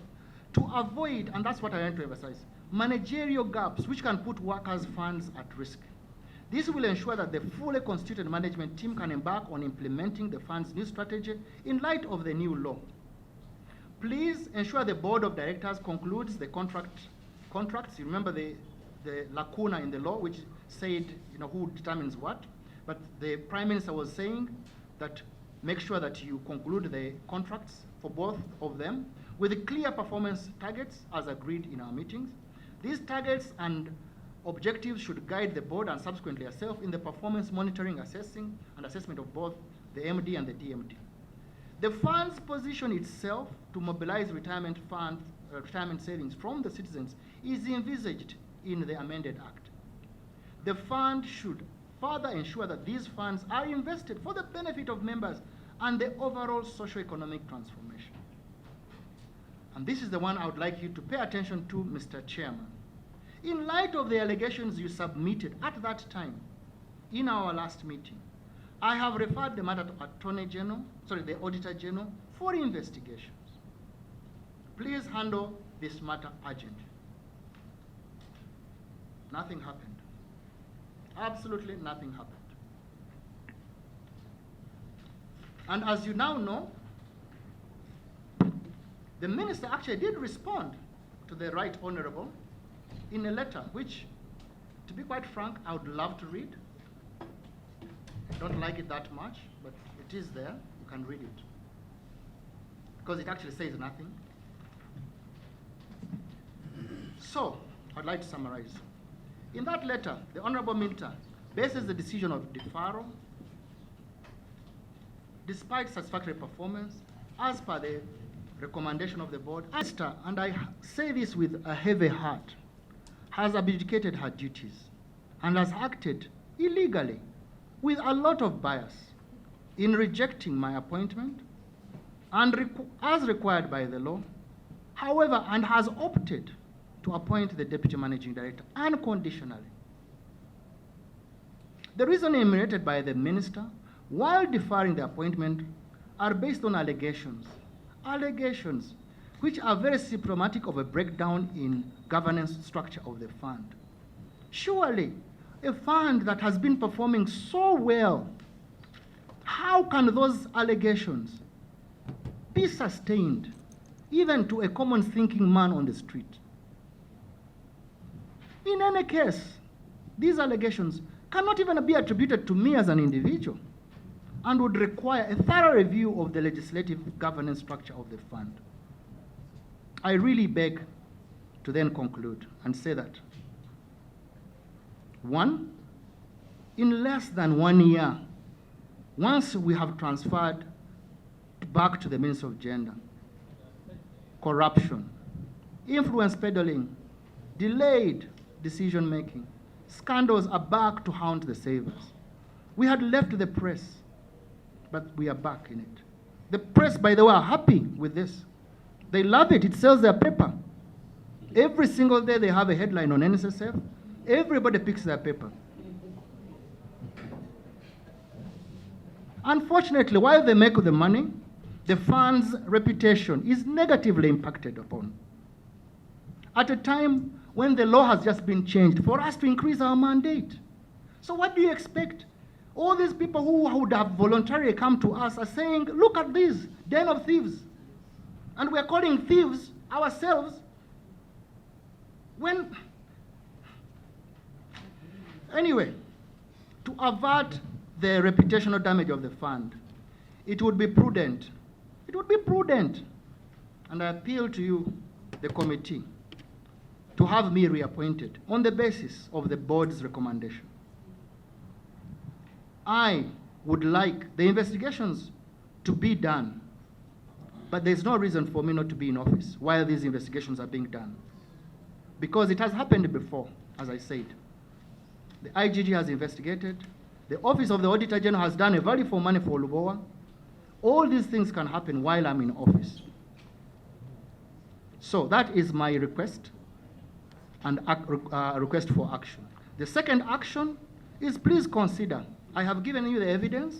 to avoid, and that's what I want to emphasize, managerial gaps which can put workers' funds at risk. This will ensure that the fully constituted management team can embark on implementing the fund's new strategy in light of the new law. Please ensure the board of directors concludes the contracts. You remember the lacuna in the law which said, who determines what, but the Prime Minister was saying that make sure that you conclude the contracts for both of them with clear performance targets as agreed in our meetings. These targets and objectives should guide the board and subsequently yourself in the performance monitoring, assessing, and assessment of both the MD and the DMD. The fund's position itself to mobilize retirement savings from the citizens is envisaged in the amended act. The fund should further ensure that these funds are invested for the benefit of members and the overall socio-economic transformation. And this is the one I would like you to pay attention to, Mr. Chairman. In light of the allegations you submitted at that time, in our last meeting, I have referred the matter to the Auditor General for investigations. Please handle this matter urgently. Nothing happened. Absolutely nothing happened. And as you now know, the minister actually did respond to the Right Honorable in a letter which, to be quite frank, I would love to read. I don't like it that much, but it is there. You can read it. Because it actually says nothing. So, I'd like to summarize. In that letter, the Honorable Minister bases the decision of deferral despite satisfactory performance as per the recommendation of the board. Minister, and I say this with a heavy heart, has abdicated her duties and has acted illegally with a lot of bias in rejecting my appointment and as required by the law, however, and has opted to appoint the Deputy Managing Director unconditionally. The reason enumerated by the Minister while deferring the appointment are based on allegations which are very symptomatic of a breakdown in governance structure of the fund. Surely, a fund that has been performing so well, how can those allegations be sustained even to a common thinking man on the street? In any case, these allegations cannot even be attributed to me as an individual and would require a thorough review of the legislative governance structure of the fund. I really beg to then conclude and say that, one, in less than 1 year, once we have transferred back to the Ministry of Gender, corruption, influence peddling, delayed decision-making. Scandals are back to haunt the savers. We had left the press, but we are back in it. The press, by the way, are happy with this. They love it. It sells their paper. Every single day they have a headline on NSSF. Everybody picks their paper. Unfortunately, while they make the money, the fund's reputation is negatively impacted upon. At a time when the law has just been changed for us to increase our mandate. So what do you expect? All these people who would have voluntarily come to us are saying, look at this, den of thieves. And we're calling thieves ourselves when... Anyway, to avert the reputational damage of the fund, it would be prudent. It would be prudent, and I appeal to you, the committee, to have me reappointed on the basis of the board's recommendation. I would like the investigations to be done, but there's no reason for me not to be in office while these investigations are being done. Because it has happened before, as I said. The IGG has investigated. The Office of the Auditor General has done a value for money for Lubowa. All these things can happen while I'm in office. So that is my request and request for action. The second action is please consider, I have given you the evidence.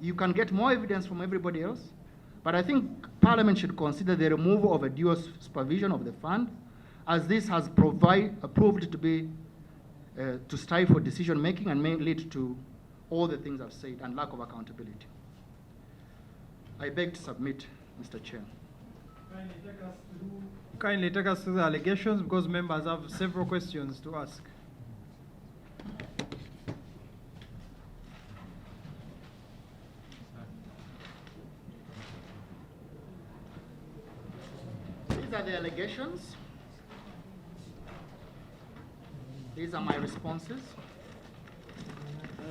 You can get more evidence from everybody else, but I think Parliament should consider the removal of a dual supervision of the fund, as this has proved to be to stifle decision making and may lead to all the things I've said and lack of accountability. I beg to submit, Mr. Chair. Kindly take us through the allegations because members have several questions to ask. These are the allegations. These are my responses.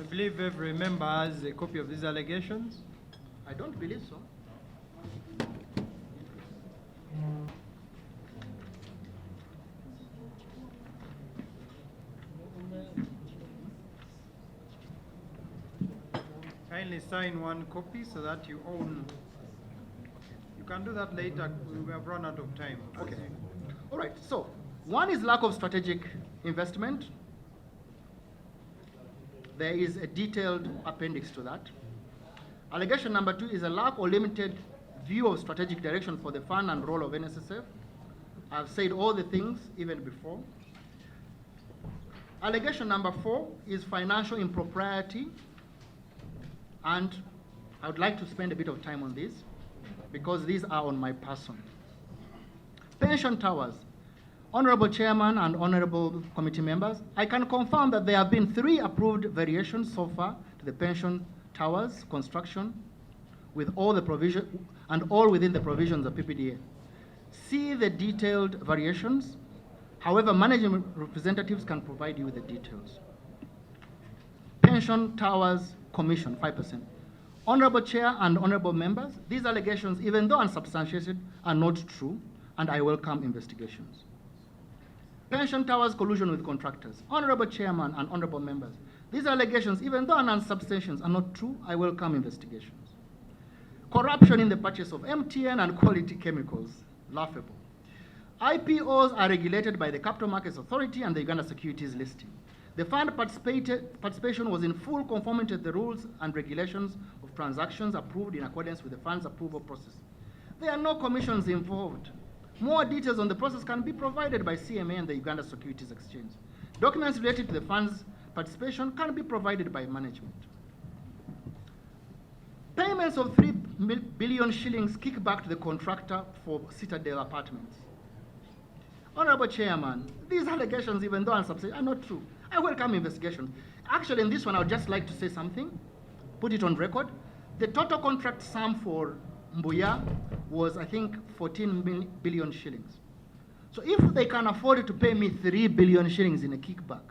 I believe every member has a copy of these allegations. I don't believe so. Kindly sign one copy so that you own. You can do that later. We have run out of time. Okay. All right. So, one is lack of strategic investment. There is a detailed appendix to that. Allegation number 2 is a lack or limited view of strategic direction for the fund and role of NSSF. I've said all the things even before. Allegation number 4 is financial impropriety, and I would like to spend a bit of time on this because these are on my person. Pension towers. Honorable Chairman and Honorable Committee members, I can confirm that there have been 3 approved variations so far to the pension towers construction with all the provision and all within the provisions of PPDA. See the detailed variations. However, management representatives can provide you with the details. Pension towers commission, 5%. Honorable Chair and Honorable members, these allegations, even though unsubstantiated, are not true, and I welcome investigations. Pension towers collusion with contractors. Honorable Chairman and Honorable members, these allegations, even though unsubstantiated, are not true. I welcome investigations. Corruption in the purchase of MTN and quality chemicals. Laughable. IPOs are regulated by the Capital Markets Authority and the Uganda Securities Listing. The fund participation was in full conformity with the rules and regulations of transactions approved in accordance with the fund's approval process. There are no commissions involved. More details on the process can be provided by CMA and the Uganda Securities Exchange. Documents related to the fund's participation can be provided by management. Payments of 3 billion shillings kickback to the contractor for Citadel Apartments. Honorable Chairman, these allegations, even though unsubstantiated, are not true. I welcome investigation. Actually, in this one, I would just like to say something, put it on record. The total contract sum for Mbuya was, I think, 14 billion shillings. So if they can afford to pay me 3 billion shillings in a kickback,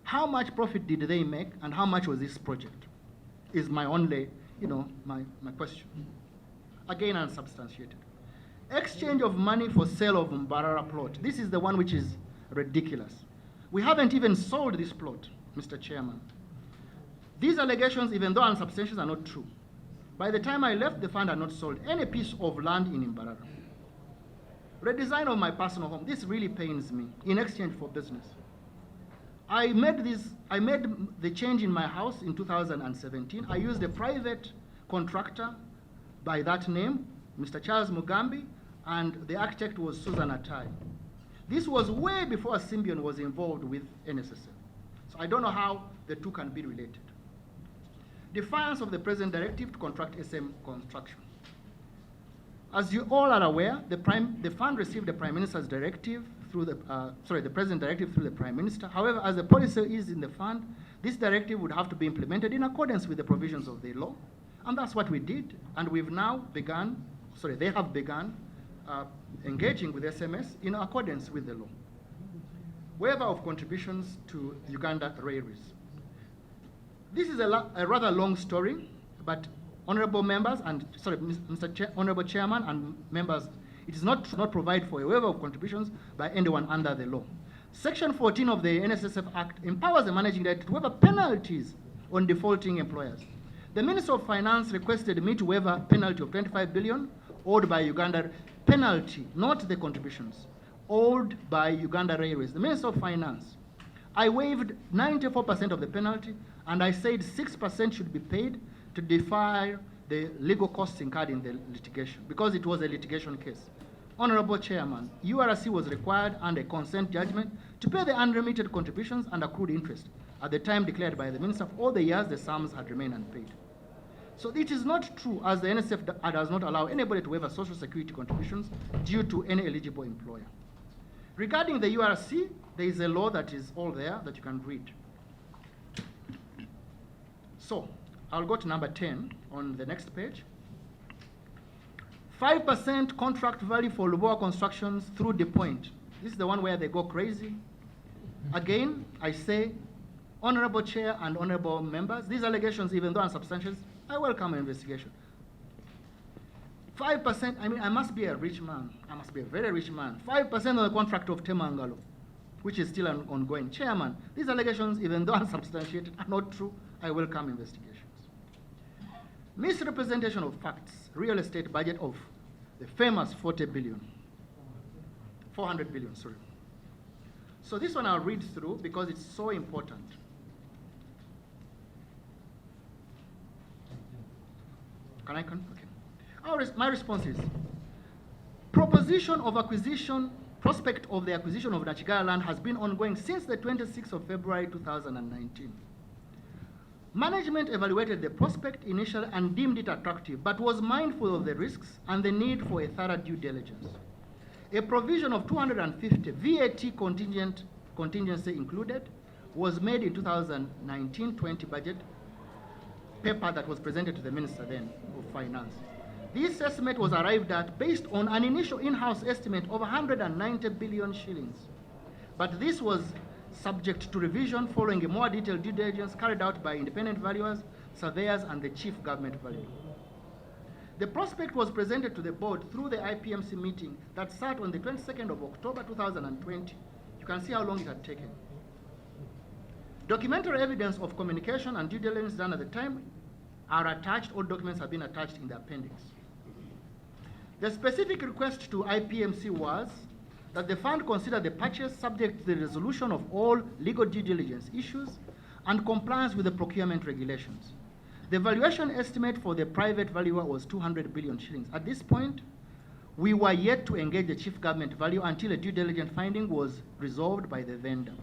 how much profit did they make and how much was this project? Is my only, my question. Again, unsubstantiated. Exchange of money for sale of Mbarara plot. This is the one which is ridiculous. We haven't even sold this plot, Mr. Chairman. These allegations, even though unsubstantiated, are not true. By the time I left, the fund had not sold any piece of land in Mbarara. Redesign of my personal home. This really pains me. In exchange for business, I made the change in my house in 2017. I used a private contractor by that name, Mr. Charles Mugambi, and the architect was Susan Atai. This was way before Symbion was involved with NSSF. So I don't know how the two can be related. Defiance of the present directive to contract SM construction. As you all are aware, the fund received the Prime Minister's directive through the President directive through the Prime Minister. However, as the policy is in the fund, this directive would have to be implemented in accordance with the provisions of the law. And that's what we did. And we've now begun, they have begun engaging with SMS in accordance with the law. Waiver of contributions to Uganda Railways. This is a rather long story, but honorable members and, Honorable Chairman and members, it is not provide for a waiver of contributions by anyone under the law. Section 14 of the NSSF Act empowers the managing director to waive penalties on defaulting employers. The Minister of Finance requested me to waive a penalty of 25 billion owed by Uganda, penalty, not the contributions, owed by Uganda Railways. The Minister of Finance, I waived 94% of the penalty, and I said 6% should be paid to defy the legal costs incurred in the litigation, because it was a litigation case. Honorable Chairman, URC was required under a consent judgment to pay the unremitted contributions and accrued interest at the time declared by the Minister. For all the years, the sums had remained unpaid. So it is not true, as the NSF does not allow anybody to waive social security contributions due to any eligible employer. Regarding the URC, there is a law that is all there that you can read. So I'll go to number 10 on the next page. 5% contract value for Lubowa constructions through the point. This is the one where they go crazy. Again, I say, Honorable Chair and Honorable members, these allegations, even though unsubstantiated, I welcome an investigation. 5%, I mean, I must be a rich man. I must be a very rich man. 5% on the contract of Temangalo, which is still ongoing. Chairman, these allegations, even though unsubstantiated, are not true. I welcome investigations. Misrepresentation of facts, real estate budget of the famous 400 billion, sorry. So this one I'll read through because it's so important. Can I okay. My response is, proposition of acquisition, prospect of the acquisition of Nachigala land has been ongoing since the 26th of February 2019. Management evaluated the prospect initially and deemed it attractive, but was mindful of the risks and the need for a thorough due diligence. A provision of 250 VAT contingency included was made in 2019-20 budget paper that was presented to the Minister then of Finance. This estimate was arrived at based on an initial in-house estimate of 190 billion shillings. But this was subject to revision following a more detailed due diligence carried out by independent valuers, surveyors, and the chief government valuer. The prospect was presented to the board through the IPMC meeting that sat on the 22nd of October 2020. You can see how long it had taken. Documentary evidence of communication and due diligence done at the time are attached. All documents have been attached in the appendix. The specific request to IPMC was that the fund consider the purchase subject to the resolution of all legal due diligence issues and compliance with the procurement regulations. The valuation estimate for the private valuer was 200 billion shillings. At this point, we were yet to engage the chief government valuer until a due diligence finding was resolved by the vendor.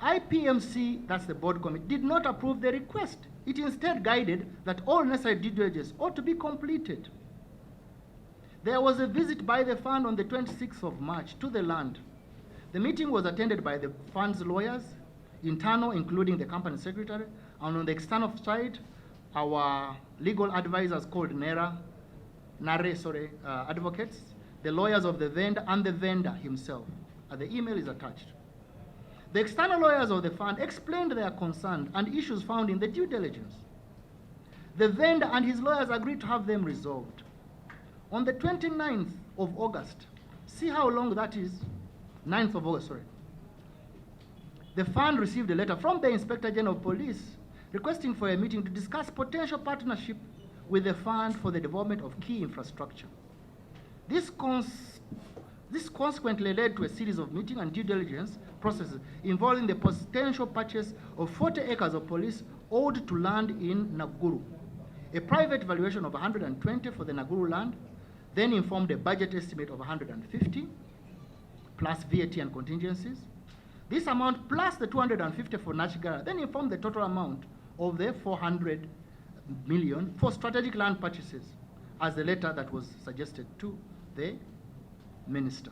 IPMC, that's the board committee, did not approve the request. It instead guided that all necessary due diligence ought to be completed. There was a visit by the fund on the 26th of March to the land. The meeting was attended by the fund's lawyers, internal, including the company secretary, and on the external side, our legal advisors called advocates, the lawyers of the vendor, and the vendor himself. The email is attached. The external lawyers of the fund explained their concern and issues found in the due diligence. The vendor and his lawyers agreed to have them resolved. On the 29th of August, see how long that is? 9th of August, sorry. The fund received a letter from the Inspector General of Police requesting for a meeting to discuss potential partnership with the fund for the development of key infrastructure. This consequently led to a series of meeting and due diligence processes involving the potential purchase of 40 acres of police owed to land in Naguru. A private valuation of 120 for the Naguru land then informed a budget estimate of 150 plus VAT and contingencies. This amount plus the 250 for Nachigara then informed the total amount of the 400 million for strategic land purchases as the letter that was suggested to the minister.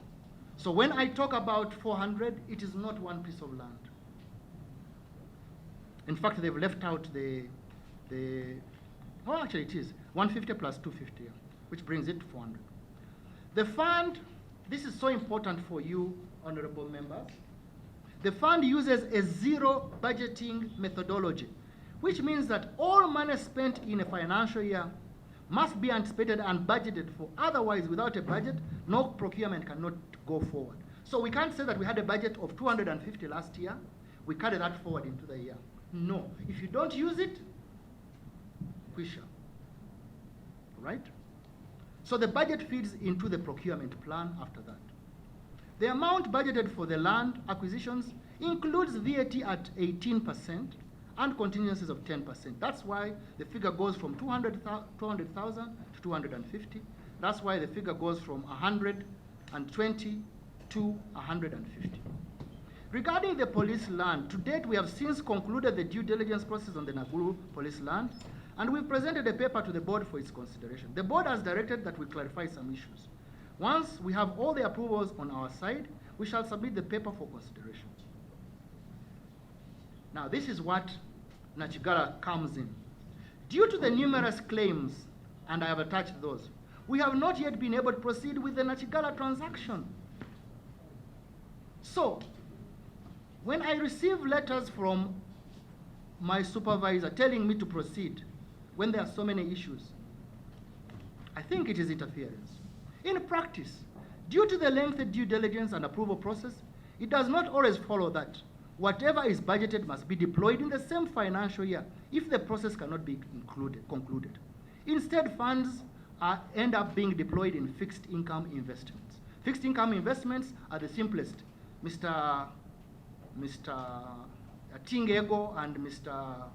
So when I talk about 400, it is not one piece of land. In fact, they've left out well, actually it is 150 plus 250, yeah, which brings it to 400. The fund, this is so important for you, honorable members. The fund uses a zero budgeting methodology, which means that all money spent in a financial year must be anticipated and budgeted for. Otherwise, without a budget, no procurement cannot go forward. So we can't say that we had a budget of 250 last year, we carry that forward into the year. No, if you don't use it, we shall, right? So the budget feeds into the procurement plan after that. The amount budgeted for the land acquisitions includes VAT at 18% and contingencies of 10%. That's why the figure goes from 200,000 to 250. That's why the figure goes from 120 to 150. Regarding the police land, to date we have since concluded the due diligence process on the Naguru police land, and we presented a paper to the board for its consideration. The board has directed that we clarify some issues. Once we have all the approvals on our side, we shall submit the paper for consideration. Now, this is what Nachigala comes in. Due to the numerous claims, and I have attached those, we have not yet been able to proceed with the Nachigala transaction. So, when I receive letters from my supervisor telling me to proceed, when there are so many issues, I think it is interference. In practice, due to the lengthy due diligence and approval process, it does not always follow that whatever is budgeted must be deployed in the same financial year if the process cannot be concluded. Instead, funds end up being deployed in fixed income investments. Fixed income investments are the simplest. Mr. Tingego and Mr.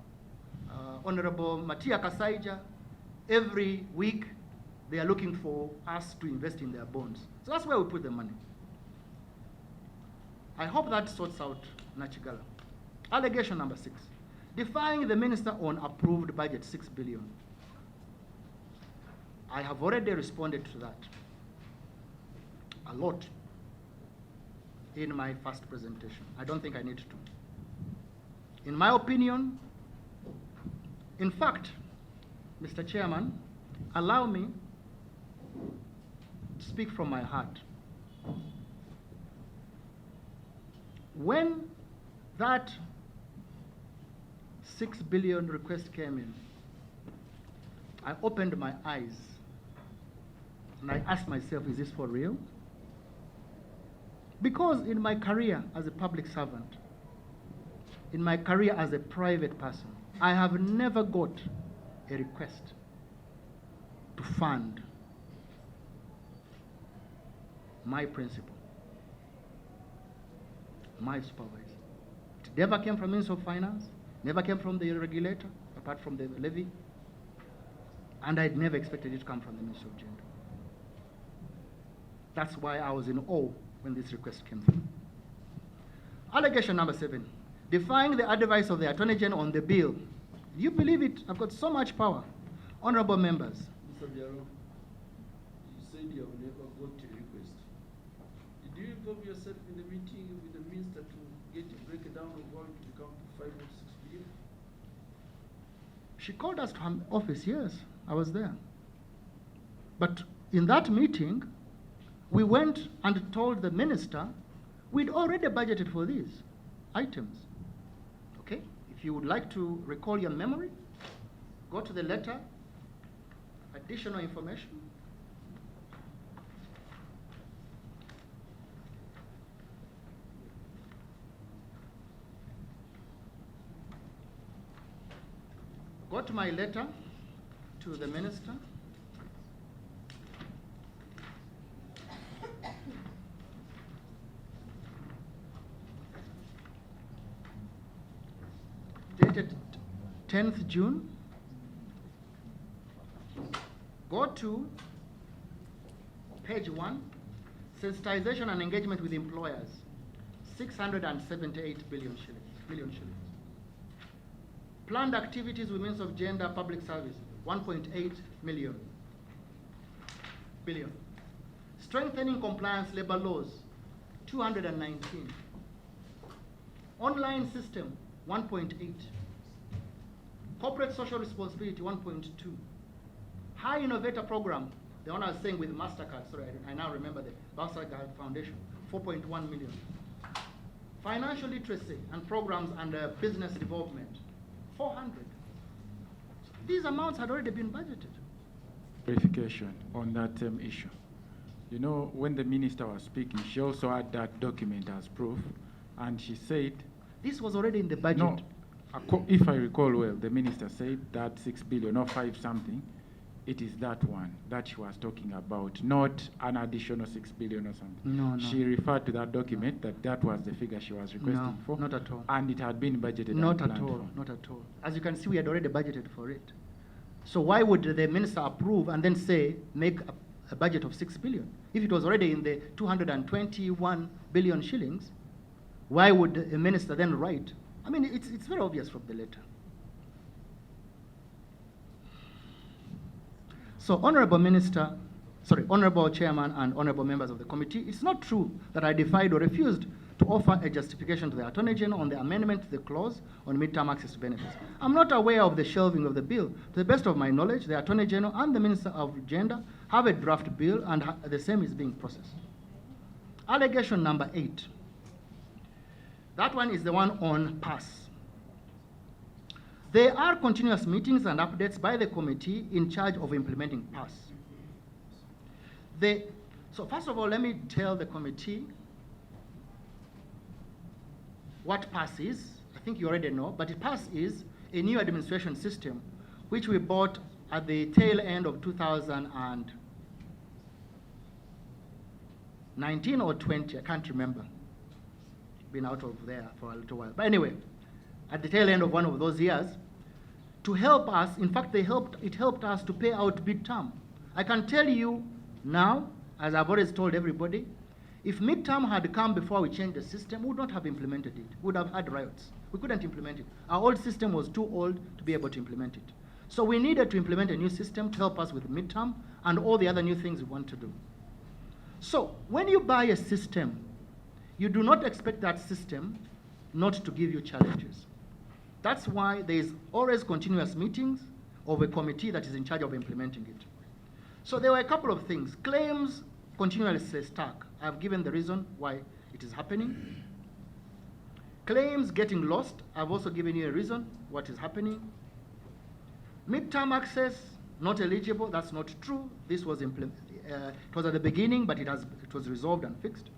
Honorable Matia Kasaija, every week they are looking for us to invest in their bonds. So that's where we put the money. I hope that sorts out Nachigala. Allegation number 6, defying the minister on approved budget 6 billion. I have already responded to that a lot in my first presentation. I don't think I need to. In my opinion, in fact, Mr. Chairman, allow me to speak from my heart. When that 6 billion request came in, I opened my eyes and I asked myself, is this for real? Because in my career as a public servant, in my career as a private person, I have never got a request to fund my principal, my supervisor. It never came from Minister of Finance, never came from the regulator, apart from the levy, and I'd never expected it to come from the Minister of Gender. That's why I was in awe when this request came through. Allegation number 7, defying the advice of the Attorney General on the bill. Do you believe it? I've got so much power. Honorable members. Mr. Biaro, you said you have never got a request. Did you involve yourself in the meeting with the minister to get a breakdown of how it will become 5 or 6 billion? She called us to her office, yes, I was there. But in that meeting, we went and told the minister we'd already budgeted for these items. Okay? If you would like to recall your memory, go to the letter, additional information. got my letter to the minister. Dated 10th June. Go to page 1, sensitization and engagement with employers, 678 billion shillings. Planned activities with means of gender public service, 1.8 billion. Strengthening compliance labor laws, 219. Online system, 1.8. Corporate social responsibility, 1.2. High innovator program, the one I was saying with MasterCard, sorry, I now remember the MasterCard Foundation, 4.1 million. Financial literacy and programs and business development, 400. These amounts had already been budgeted. Verification on that issue. You know, when the minister was speaking, she also had that document as proof, and she said, this was already in the budget. No, if I recall well, the minister said that 6 billion or 5 something, it is that one that she was talking about, not an additional 6 billion or something. No. She referred to that document that was the figure she was requesting for. Not at all. And it had been budgeted. Not at all. Not at all. As you can see, we had already budgeted for it. So why would the minister approve and then say make a budget of 6 billion? If it was already in the 221 billion shillings, why would the minister then write? I mean, it's very obvious from the letter. So, Honorable Chairman and Honorable members of the committee, it's not true that I defied or refused to offer a justification to the Attorney General on the amendment to the clause on midterm access to benefits. I'm not aware of the shelving of the bill. To the best of my knowledge, the Attorney General and the Minister of Gender have a draft bill and the same is being processed. Allegation number 8. That one is the one on PASS. There are continuous meetings and updates by the committee in charge of implementing PASS. So first of all, let me tell the committee what PASS is. I think you already know, but PASS is a new administration system which we bought at the tail end of 2019 or 20, I can't remember. Been out of there for a little while. But anyway, at the tail end of one of those years, to help us, in fact, it helped us to pay out midterm. I can tell you now, as I've always told everybody, if midterm had come before we changed the system, we would not have implemented it. We would have had riots. We couldn't implement it. Our old system was too old to be able to implement it. So we needed to implement a new system to help us with midterm and all the other new things we want to do. So when you buy a system, you do not expect that system not to give you challenges. That's why there is always continuous meetings of a committee that is in charge of implementing it. So there were a couple of things. Claims continuously stuck. I've given the reason why it is happening. Claims getting lost. I've also given you a reason what is happening. Midterm access not eligible. That's not true. This was it was at the beginning, but it was resolved and fixed.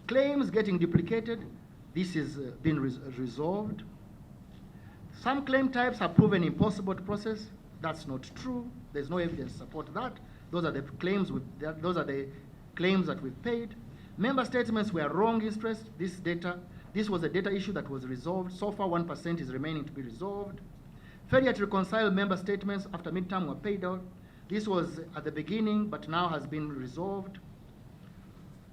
Claims getting duplicated. This is been resolved. Some claim types have proven impossible to process. That's not true. There's no evidence to support that. Those are the claims that we've paid. Member statements were wrong interest. This was a data issue that was resolved. So far, 1% is remaining to be resolved. Failure to reconcile member statements after midterm were paid out. This was at the beginning, but now has been resolved.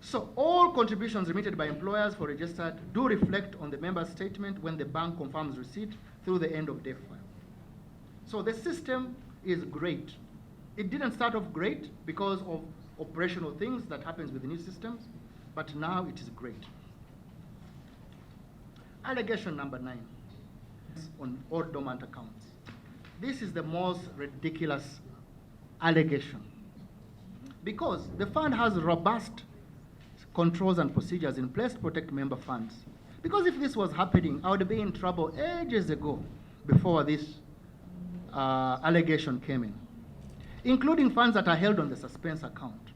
So all contributions remitted by employers for registered do reflect on the member statement when the bank confirms receipt through the end of day file. So the system is great. It didn't start off great because of operational things that happens with the new systems, but now it is great. Allegation number 9 on all dormant accounts. This is the most ridiculous allegation because the fund has robust controls and procedures in place to protect member funds. Because if this was happening, I would be in trouble ages ago before this allegation came in, including funds that are held on the suspense account.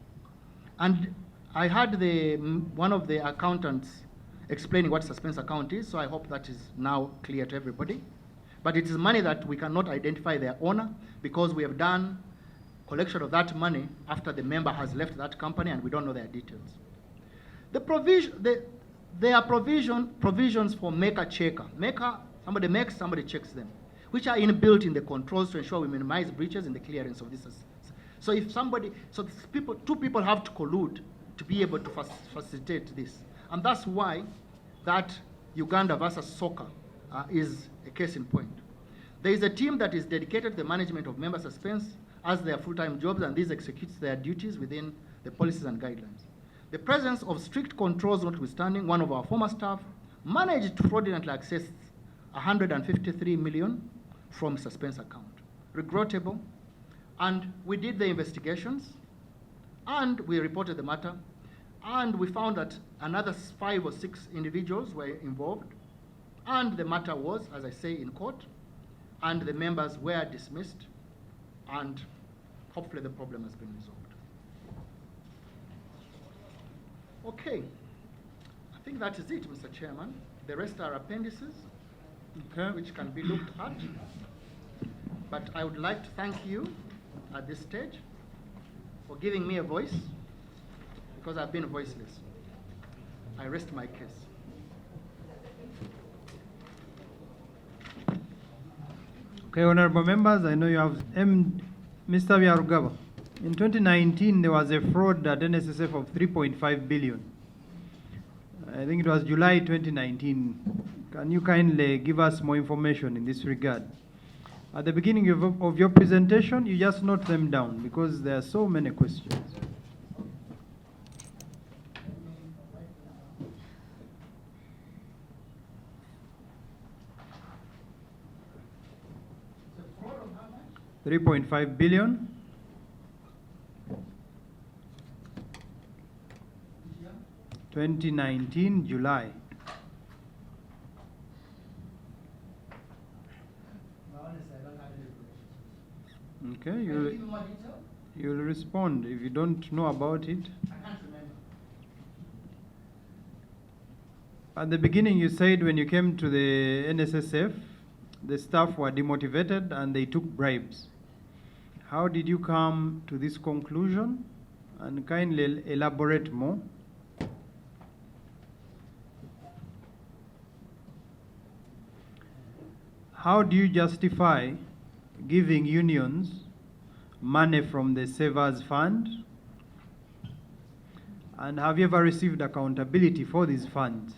And I had one of the accountants explaining what suspense account is, so I hope that is now clear to everybody. But it is money that we cannot identify their owner because we have done collection of that money after the member has left that company and we don't know their details. There are provisions for maker-checker. Somebody makes, somebody checks them, which are inbuilt in the controls to ensure we minimize breaches in the clearance of this. So if two people have to collude to be able to facilitate this. And that's why that Uganda versus soccer is a case in point. There is a team that is dedicated to the management of member suspense as their full-time jobs, and this executes their duties within the policies and guidelines. The presence of strict controls notwithstanding, one of our former staff managed to fraudulently access 153 million from suspense account. Regrettable. And we did the investigations, and we reported the matter, and we found that another 5 or 6 individuals were involved, and the matter was, as I say, in court, and the members were dismissed, and hopefully the problem has been resolved. Okay, I think that is it, Mr. Chairman. The rest are appendices, which can be looked at. But I would like to thank you at this stage for giving me a voice, because I've been voiceless. I rest my case. Okay, honorable members, I know you have Mr. Byarugaba. In 2019, there was a fraud at NSSF of 3.5 billion. I think it was July 2019. Can you kindly give us more information in this regard? At the beginning of your presentation, you just note them down because there are so many questions. $3.5 billion. 2019, July. Okay, you'll respond if you don't know about it. I can't remember. At the beginning, you said when you came to the NSSF, the staff were demotivated and they took bribes. How did you come to this conclusion? And kindly elaborate more. How do you justify giving unions money from the Savers Fund? And have you ever received accountability for these funds?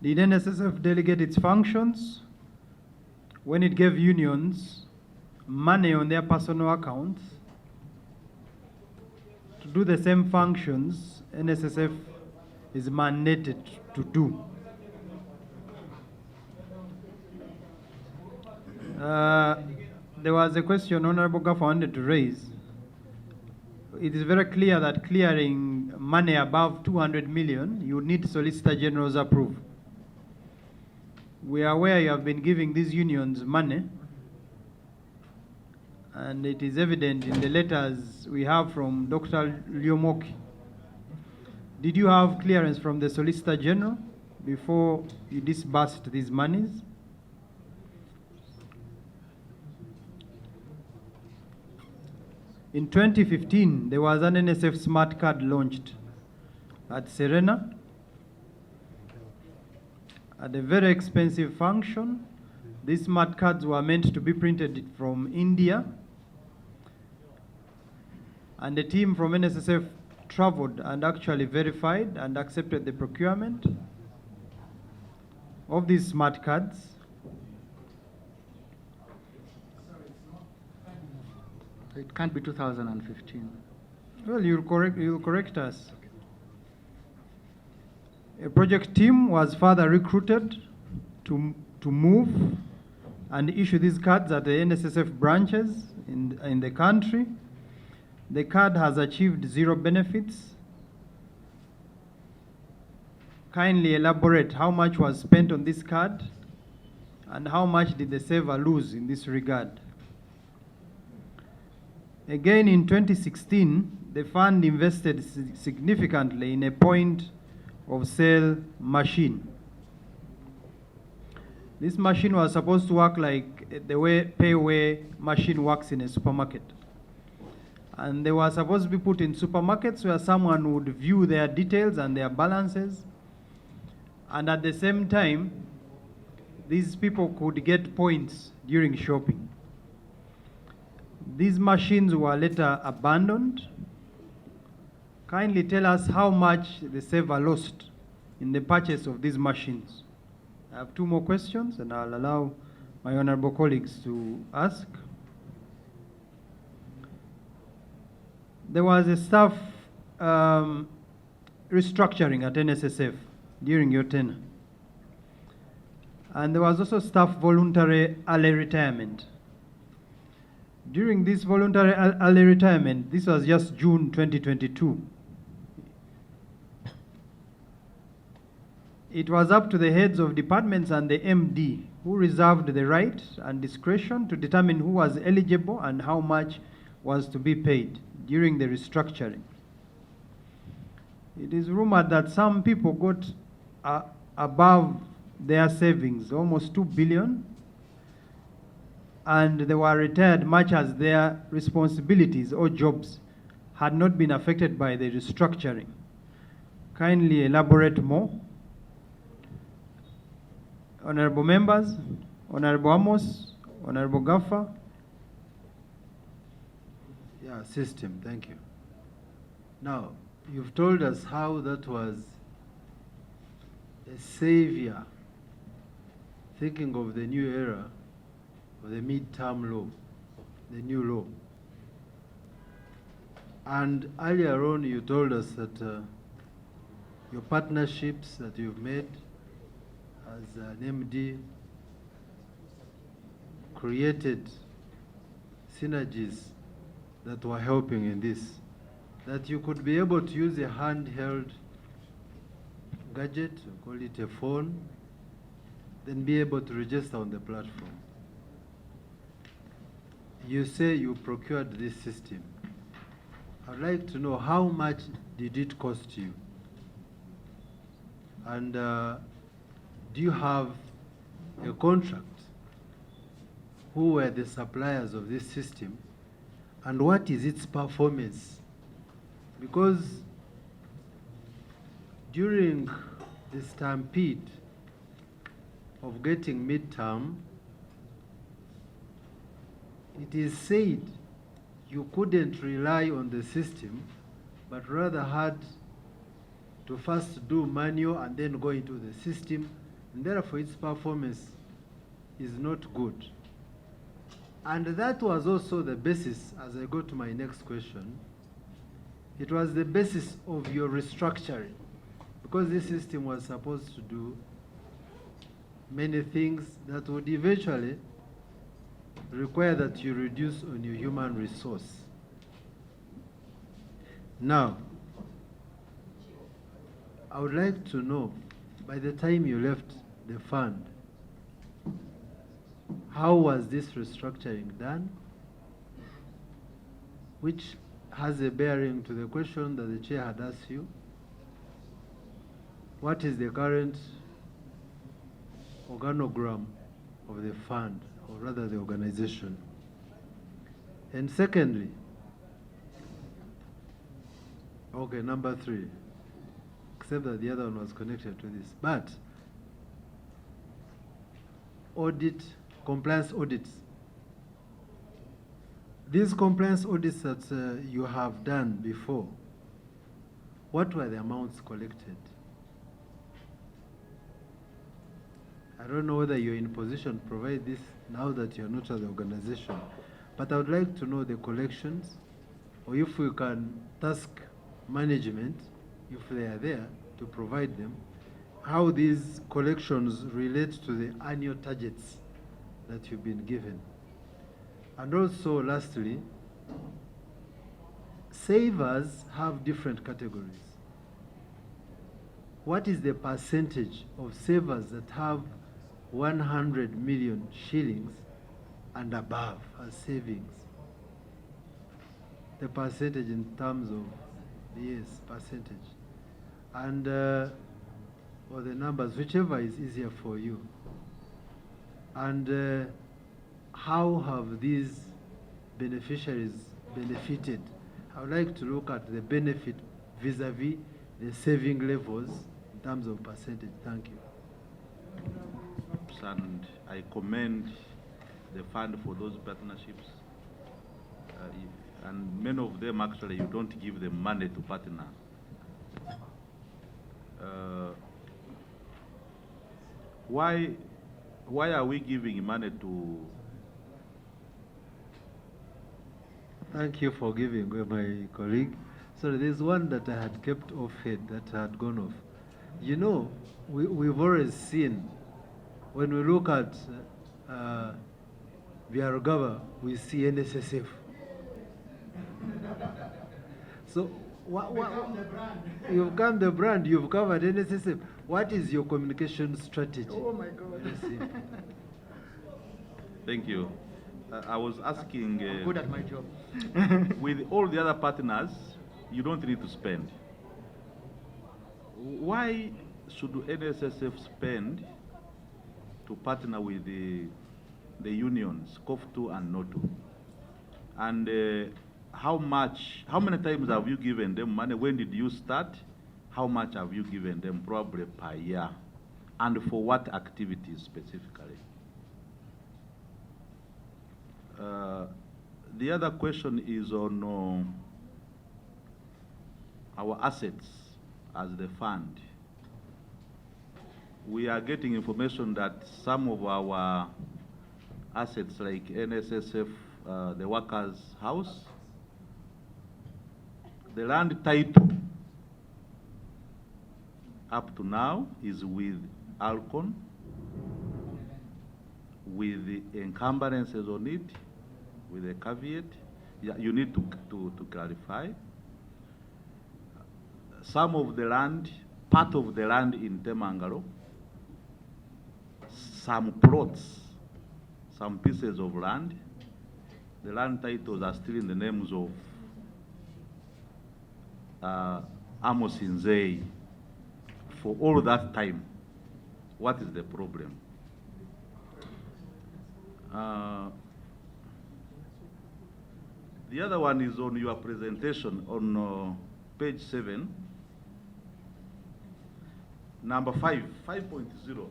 Did NSSF delegate its functions when it gave unions money on their personal accounts to do the same functions NSSF is mandated to do? There was a question Honorable Gaffa wanted to raise. It is very clear that clearing money above 200 million, you need Solicitor General's approval. We are aware you have been giving these unions money, and it is evident in the letters we have from Dr. Lyomoki. Did you have clearance from the Solicitor General before you disbursed these monies? In 2015, there was an NSF smart card launched at Serena. At a very expensive function. These smart cards were meant to be printed from India, and the team from NSSF traveled and actually verified and accepted the procurement of these smart cards. It can't be 2015. Well, you'll correct us. A project team was further recruited to move and issue these cards at the NSSF branches in the country. The card has achieved 0 benefits. Kindly elaborate how much was spent on this card and how much did the saver lose in this regard. Again, in 2016, the fund invested significantly in a point of sale machine. This machine was supposed to work like the way pay-away machine works in a supermarket. And they were supposed to be put in supermarkets where someone would view their details and their balances. And at the same time, these people could get points during shopping. These machines were later abandoned. Kindly tell us how much the saver lost in the purchase of these machines. I have two more questions, and I'll allow my honorable colleagues to ask. There was a staff restructuring at NSSF during your tenure. And there was also staff voluntary early retirement. During this voluntary early retirement, this was just June 2022. It was up to the heads of departments and the MD who reserved the right and discretion to determine who was eligible and how much was to be paid during the restructuring. It is rumored that some people got above their savings, almost 2 billion, and they were retired much as their responsibilities or jobs had not been affected by the restructuring. Kindly elaborate more. Honorable members, Honorable Amos, Honorable Gaffa. Yeah, system, thank you. Now, you've told us how that was a savior, thinking of the new era, of the mid-term law, the new law. And earlier on, you told us that your partnerships that you've made as an MD created synergies that were helping in this, that you could be able to use a handheld gadget, call it a phone, then be able to register on the platform. You say you procured this system. I'd like to know how much did it cost you? And do you have a contract? Who were the suppliers of this system? And what is its performance? Because during the stampede of getting midterm, it is said you couldn't rely on the system, but rather had to first do manual and then go into the system, and therefore its performance is not good. And that was also the basis, as I go to my next question, it was the basis of your restructuring, because this system was supposed to do many things that would eventually require that you reduce on your human resource. Now, I would like to know, by the time you left the fund, how was this restructuring done? Which has a bearing to the question that the chair had asked you. What is the current organogram of the fund, or rather the organization? And secondly, okay, number 3, except that the other one was connected to this, but audit, compliance audits. These compliance audits that you have done before, what were the amounts collected? I don't know whether you're in position to provide this now that you're not at the organization, but I would like to know the collections, or if we can task management, if they are there, to provide them, how these collections relate to the annual targets that you've been given. And also, lastly, savers have different categories. What is the percentage of savers that have 100 million shillings and above as savings? the percentage in terms of, yes, percentage. And, or the numbers, whichever is easier for you. And how have these beneficiaries benefited? I would like to look at the benefit vis-a-vis the saving levels in terms of percentage. Thank you. And I commend the fund for those partnerships. And many of them actually, you don't give them money to partner. Why are we giving money to? Thank you for giving, my colleague. So there's one that I had kept off head that had gone off. You know, we've always seen, when we look at Vyarugava, we see NSSF. So, you've come the brand, you've covered NSSF. What is your communication strategy? Oh my God. Thank you. I was asking... I'm good at my job. With all the other partners, you don't need to spend. Why should NSSF spend to partner with the unions, COF2 and NOTO? And how many times have you given them money? When did you start? How much have you given them, probably per year? And for what activities specifically? The other question is on our assets as the fund. We are getting information that some of our assets like NSSF, the workers' house, the land title up to now is with Alcon, with the encumbrances on it, with a caveat. Yeah, you need to clarify. Some of the land, part of the land in Temangalo, some plots, some pieces of land, the land titles are still in the names of Amos Inzei for all that time. What is the problem? The other one is on your presentation on page 7, number 5.0.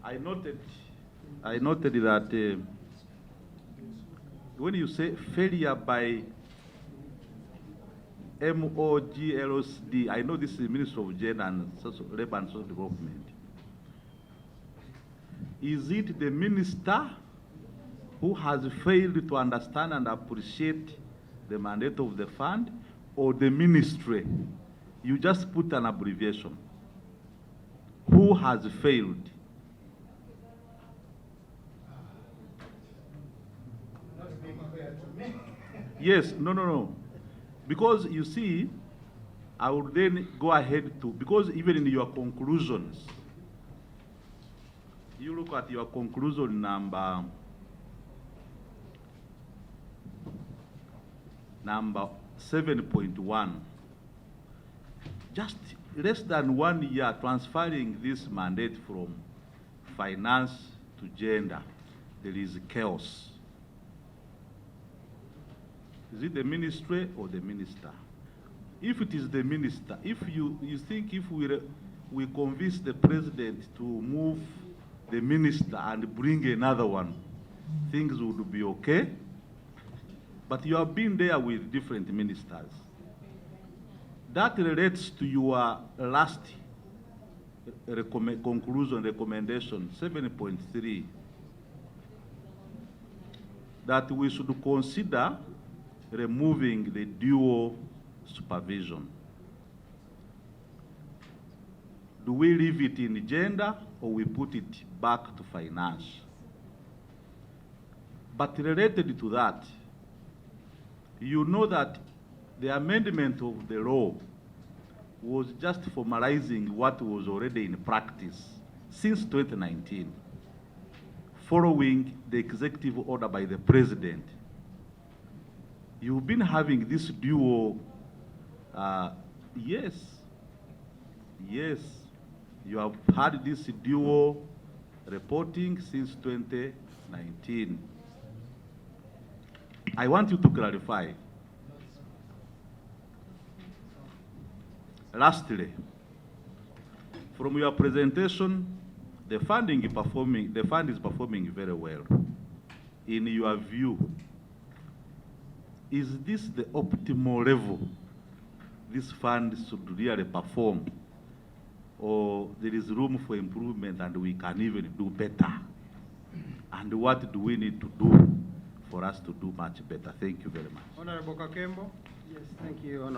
I noted that when you say failure by MOGLSD, I know this is the Minister of Gender and Labor and Social Development. Is it the minister who has failed to understand and appreciate the mandate of the fund, or the ministry? You just put an abbreviation. Who has failed? Not being clear to me. Yes, no. Because you see, I would then go ahead to, because even in your conclusions, you look at your conclusion number 7.1. Just less than 1 year transferring this mandate from finance to gender, there is chaos. Is it the ministry or the minister? If it is the minister, if you think if we convince the president to move the minister and bring another one, things would be okay. But you have been there with different ministers. That relates to your last conclusion, recommendation, 7.3, that we should consider removing the dual supervision. Do we leave it in gender or we put it back to finance? But related to that, you know that the amendment of the law was just formalizing what was already in practice since 2019. following the executive order by the president. You've been having this dual, yes, you have had this dual reporting since 2019. I want you to clarify. Lastly, from your presentation, the fund is performing very well. In your view, is this the optimal level this fund should really perform, or there is room for improvement and we can even do better? And what do we need to do for us to do much better? Thank you very much. Honorable Kakembo. Yes, thank you, Honorable.